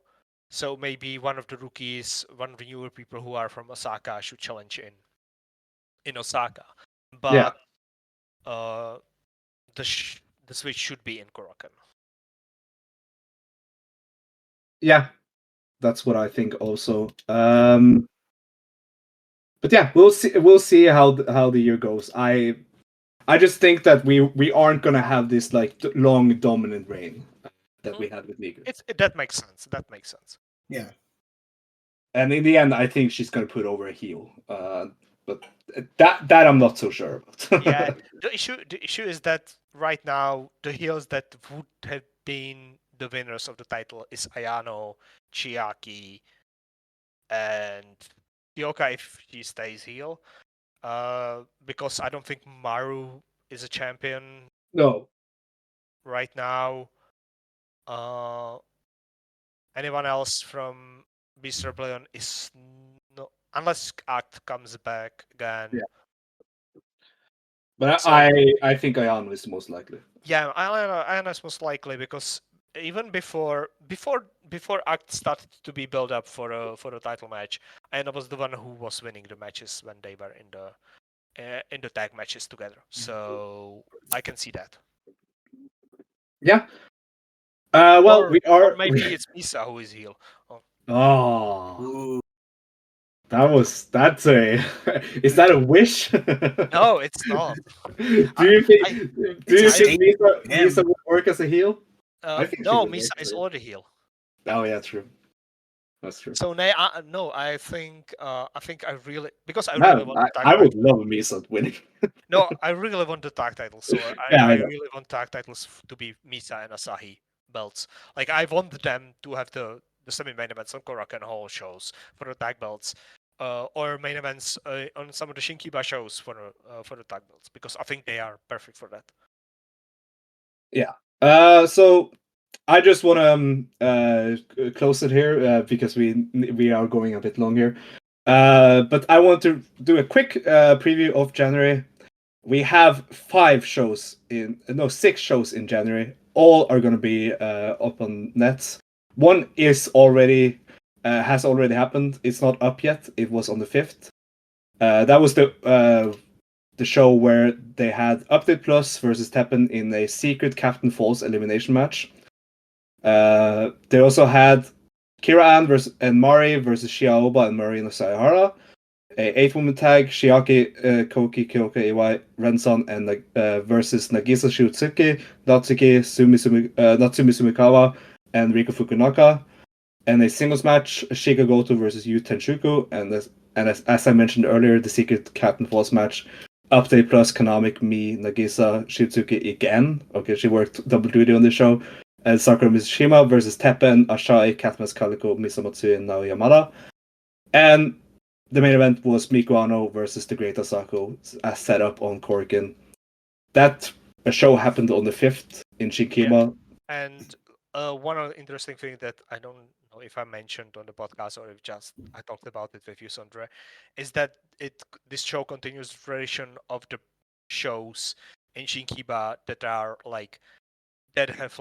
So maybe one of the rookies, one of the newer people who are from Osaka should challenge in Osaka. But the switch should be in Korakuen. Yeah, that's what I think also. But yeah, we'll see how the year goes. I just think that we aren't gonna have this like long dominant reign that we had with Miku. That makes sense. That makes sense. Yeah. And in the end, I think she's gonna put over a heel. But that I'm not so sure about. Yeah, the issue is that right now the heels that would have been the winners of the title is Ayano, Chiaki, and Kyoka if she stays heel. Because I don't think Maru is a champion. No. Right now. Anyone else from Beast Rebellion is no, unless Act comes back again. Yeah. But I think Ayano is most likely. Yeah, Ayano is most likely, because even before Act started to be built up for a title match, Ayano was the one who was winning the matches when they were in the tag matches together. So I can see that. Yeah. Well, or maybe it's Misa who is heel. Oh. That's a. Is that a wish? No, it's not. do you think Misa would work as a heel? I think no, Misa is already heel. Oh yeah, true. That's true. So no, I think I really, because I really want the tag I would love Misa winning. No, I really want the tag titles. So I really want tag titles to be Misa and Asahi belts. Like I want them to have the semi-main events on Korakuen Hall shows for the tag belts, or main events on some of the Shinkiba shows for the tag belts, because I think they are perfect for that. Yeah. So I just want to close it here because we are going a bit long here. But I want to do a quick preview of January. We have 6 shows in January. All are going to be up on nets. One is already has already happened. It's not up yet. It was on the 5th. That was the show where they had Update Plus versus Teppen in a secret Captain Falls elimination match. They also had Kira Ann and Mari versus Shiaoba and Murray and Sayahara. A 8-woman tag, Shiaki, Koki, Kyoka, Iwai, Renson, and versus Nagisa Shiotsuki, Natsuki, Natsumi Sumikawa, and Riko Fukunaga. And a singles match, Shiga Goto versus Yu Tenshuku, and as I mentioned earlier, the secret Captain Falls match, Update Plus, Kanami, Nagisa, Shiotsuki again. Okay, she worked double duty on the show. And Sakura Mizushima versus Teppen, Ashai, Katmas Kaliko, Misamatsu, and Nao Yamada. And the main event was Miku Aono versus the Great Asako, as set up on Korakuen. That show happened on the 5th in Shinkiba. Yeah. And one of the interesting things that I don't know if I mentioned on the podcast or if just I talked about it with you, Sondre, is that this show continues the tradition of the shows in Shinkiba that have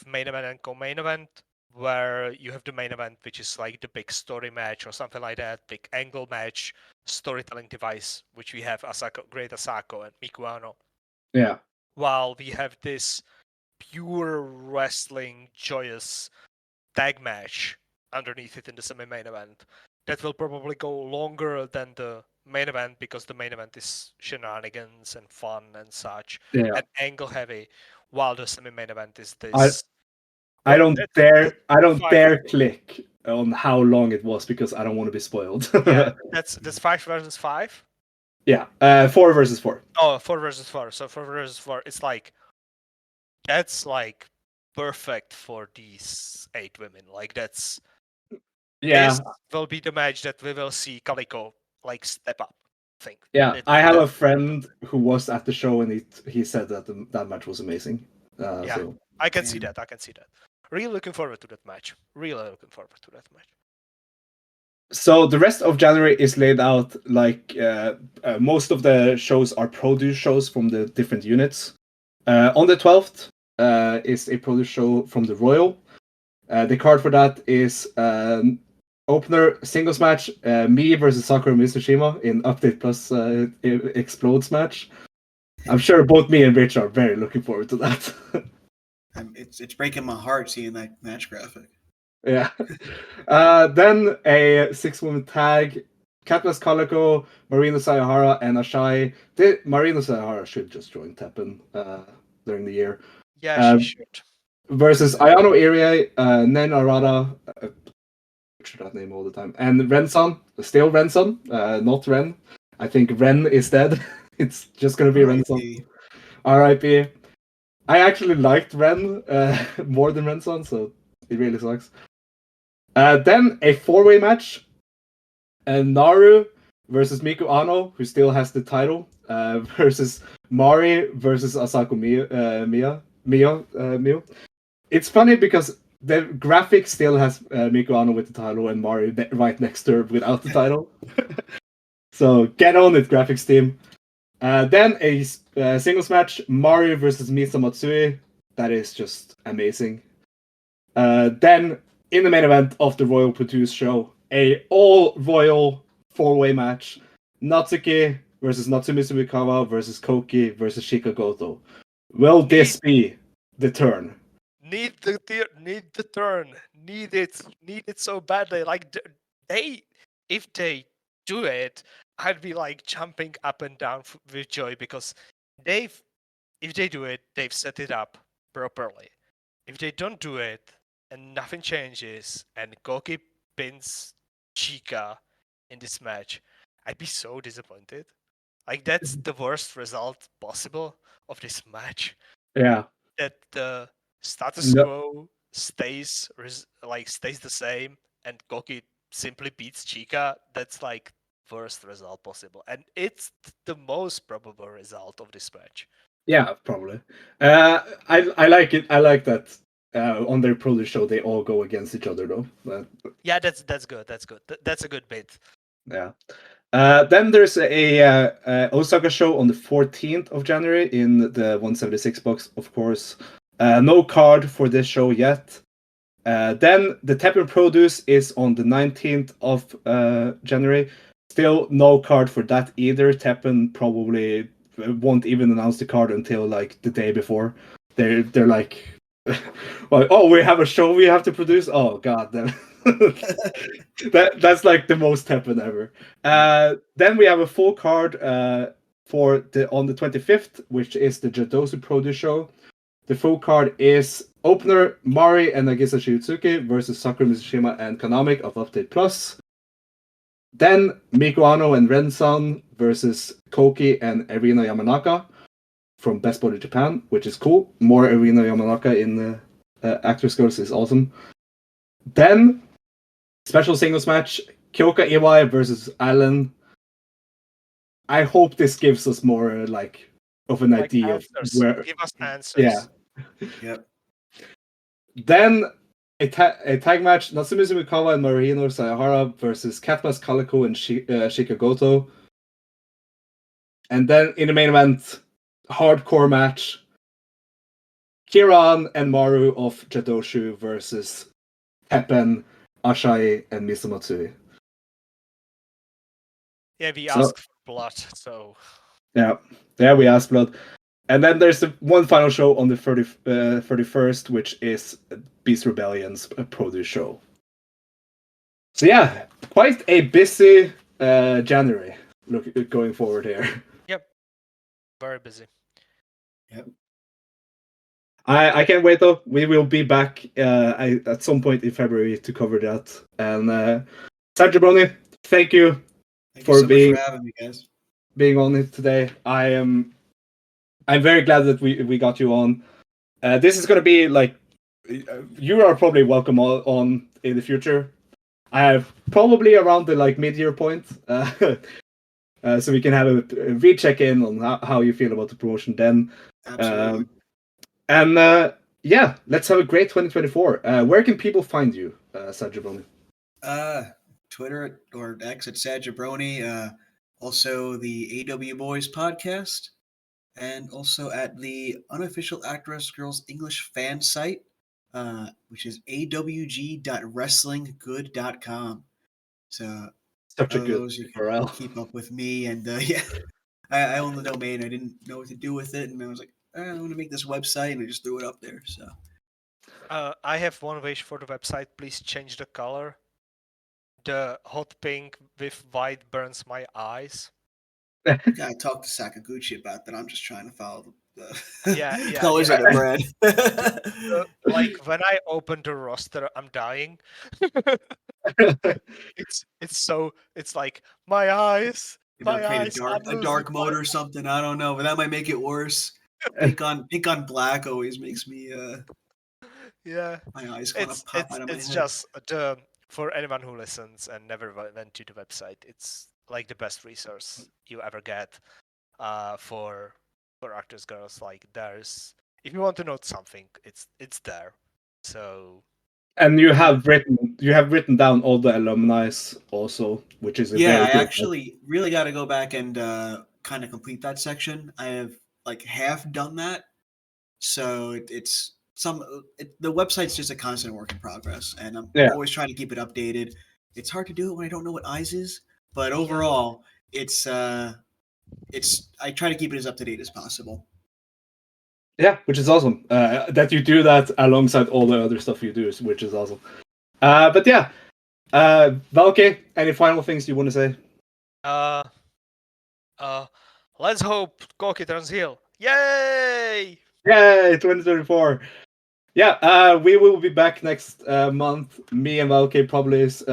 main event and co-main event, where you have the main event, which is like the big story match or something like that, big angle match, storytelling device, which we have Great Asako and Miku Aono. Yeah. While we have this pure wrestling, joyous tag match underneath it in the semi-main event that will probably go longer than the main event because the main event is shenanigans and fun and such and angle heavy, while the semi-main event is this. I don't dare click on how long it was because I don't want to be spoiled. Yeah, that's 5 versus 5. Yeah, 4 versus 4. Oh, 4 versus 4. So 4 versus 4, it's like that's like perfect for these 8 women. Like this will be the match that we will see Calico like step up. I think. Yeah, I have a friend who was at the show and he said that that match was amazing. So. I can see that. Really looking forward to that match. So the rest of January is laid out like most of the shows are produce shows from the different units. On the 12th is a produce show from the Royal. The card for that is opener singles match, me versus Sakura Mitsushima in Update Plus Explodes match. I'm sure both me and Rich are very looking forward to that. It's breaking my heart seeing that match graphic. Yeah. Then a 6-woman tag. Katniss Calico, Marina Sayahara, and Ashai. Marina Sayahara should just join Teppen during the year. Yeah, she should. Versus Ayano Irie, Nen Arada, butcher that name all the time, and Renson, still Renson, not Ren. I think Ren is dead. It's just gonna be Renson. R.I.P. I actually liked Ren more than Renson, so it really sucks. Then a 4-way match. Naru versus Miku Aono, who still has the title, versus Mari versus Asako Mio. It's funny because the graphic still has Miku Aono with the title and Mari right next to her without the title. So get on it, graphics team. Then a singles match, Mari versus Misa Matsui. That is just amazing. Then in the main event of the Royal Produce show, a all-royal 4-way match. Natsuki versus Natsumi Sumikawa versus Koki versus Shika Goto. Will this be the turn? Need the turn. Need it so badly. Like if they do it, I'd be like jumping up and down with joy because if they do it, they've set it up properly. If they don't do it and nothing changes and Koki pins Chika in this match, I'd be so disappointed. Like that's the worst result possible of this match. Yeah. That the status quo stays the same and Koki simply beats Chika. That's like worst result possible, and it's the most probable result of this match. Yeah, probably. I like it. I like that on their produce show they all go against each other though. Yeah, that's good. That's a good bit. Yeah. Then there's a Osaka show on the 14th of January in the 176 box, of course. No card for this show yet. Then the Teppen Produce is on the 19th of January. Still no card for that either. Teppen probably won't even announce the card until like the day before. They're like, well, oh, we have a show we have to produce. Oh god, then that's like the most Teppen ever. Then we have a full card for on the 25th, which is the Jadosu Produce show. The full card is opener Mari and Nagisa Shiotsuke versus Sakura Mitsushima and Kanamik of Update Plus. Then Miku Aono and Rensan versus Koki and Erina Yamanaka from Best Body Japan, which is cool. More Erina Yamanaka in the ActWres Girls is awesome. Then special singles match, Kyoka Iwai versus Allen. I hope this gives us more like of an idea answers. of where. Give us answers. Yeah. Yep. Then a tag match, Natsumi Sumikawa and Marino Sayahara versus Katniss Calico and Shika Goto. And then in the main event, hardcore match, Kiran and Maru of Jadoshu versus Teppen, Ashai, and Misomatsui. Yeah, we asked for blood, so... Yeah, we asked blood. And then there's the one final show on the 31st, which is Beast Rebellion's produce show. So yeah, quite a busy January going forward here. Yep, very busy. Yep. I can't wait though. We will be back at some point in February to cover that. And Sergio Brony, thank you for being much for having me, guys. Being on it today. I'm very glad that we got you on. This is gonna be like, you are probably welcome on in the future. I have probably around the like mid-year point, so we can have a recheck in on how you feel about the promotion then. Absolutely. And yeah, let's have a great 2024. Where can people find you, Sajabroni? Twitter or X at Sajabroni. Also the AW Boys podcast, and also at the unofficial ActWres Girls English fan site, which is awg.wrestlinggood.com. So such a good those you can keep up with me, and yeah, I own the domain. I didn't know what to do with it, and I was like, I want to make this website, and I just threw it up there. So I have one wish for the website. Please change the color. The hot pink with white burns my eyes. Gotta talk to Sakaguchi about that. I'm just trying to follow the colors yeah. of the brand. Like when I open the roster, I'm dying. It's like my eyes. My eyes. A dark mode or something. I don't know, but that might make it worse. Pink on black always makes me. Yeah. My eyes kind of pop out of my head. It's just for anyone who listens and never went to the website. It's like the best resource you ever get for ActWres Girls. Like there's, if you want to know something, it's there. So. And you have written down all the alumni also, which is I actually really got to go back and kind of complete that section. I have like half done that, so it's the website's just a constant work in progress, and I'm always trying to keep it updated. It's hard to do it when I don't know what eyes is, but overall, it's I try to keep it as up to date as possible. Yeah, which is awesome. That you do that alongside all the other stuff you do, which is awesome. But yeah, Velkej, any final things you want to say? Let's hope Koki turns heel. Yay! Yay, 2024. Yeah, we will be back next month. Me and Velkej probably is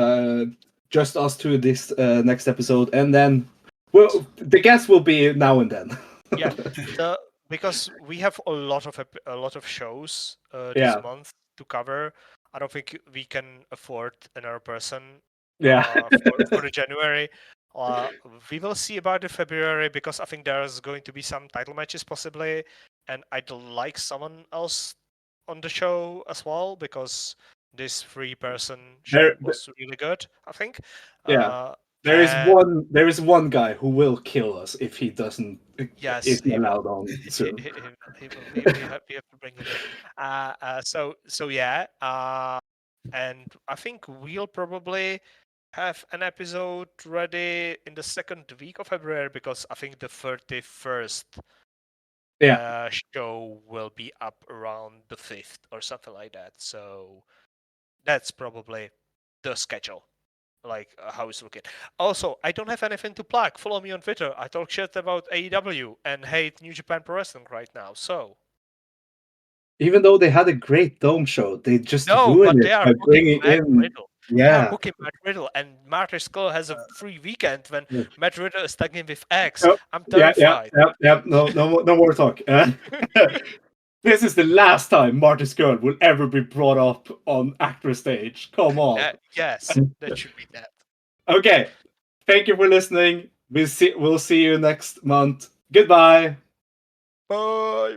just us two this next episode, and then the guests will be now and then. Yeah, because we have a lot of shows this month to cover. I don't think we can afford another person. For the January. We will see about the February, because I think there's going to be some title matches possibly, and I'd like someone else on the show as well, because this 3-person show was really good, I think. Yeah. There is one guy who will kill us if he doesn't. Yes, isn't allowed on soon. We have to bring him in. So yeah. And I think we'll probably have an episode ready in the second week of February, because I think the 31st show will be up around the 5th or something like that. So that's probably the schedule, like how it's looking. Also, I don't have anything to plug. Follow me on Twitter. I talk shit about AEW and hate New Japan Pro Wrestling right now. So. Even though they had a great Dome show, they just ruined it by bringing in. Riddle. They are booking Matt Riddle, and Marty Skull has a free weekend when Matt Riddle is tagging with X. I'm terrified. Yeah. No more talk. This is the last time Marty Skull will ever be brought up on ActWres stage. Come on. Yes, that should be that. Okay. Thank you for listening. We'll see you next month. Goodbye. Bye.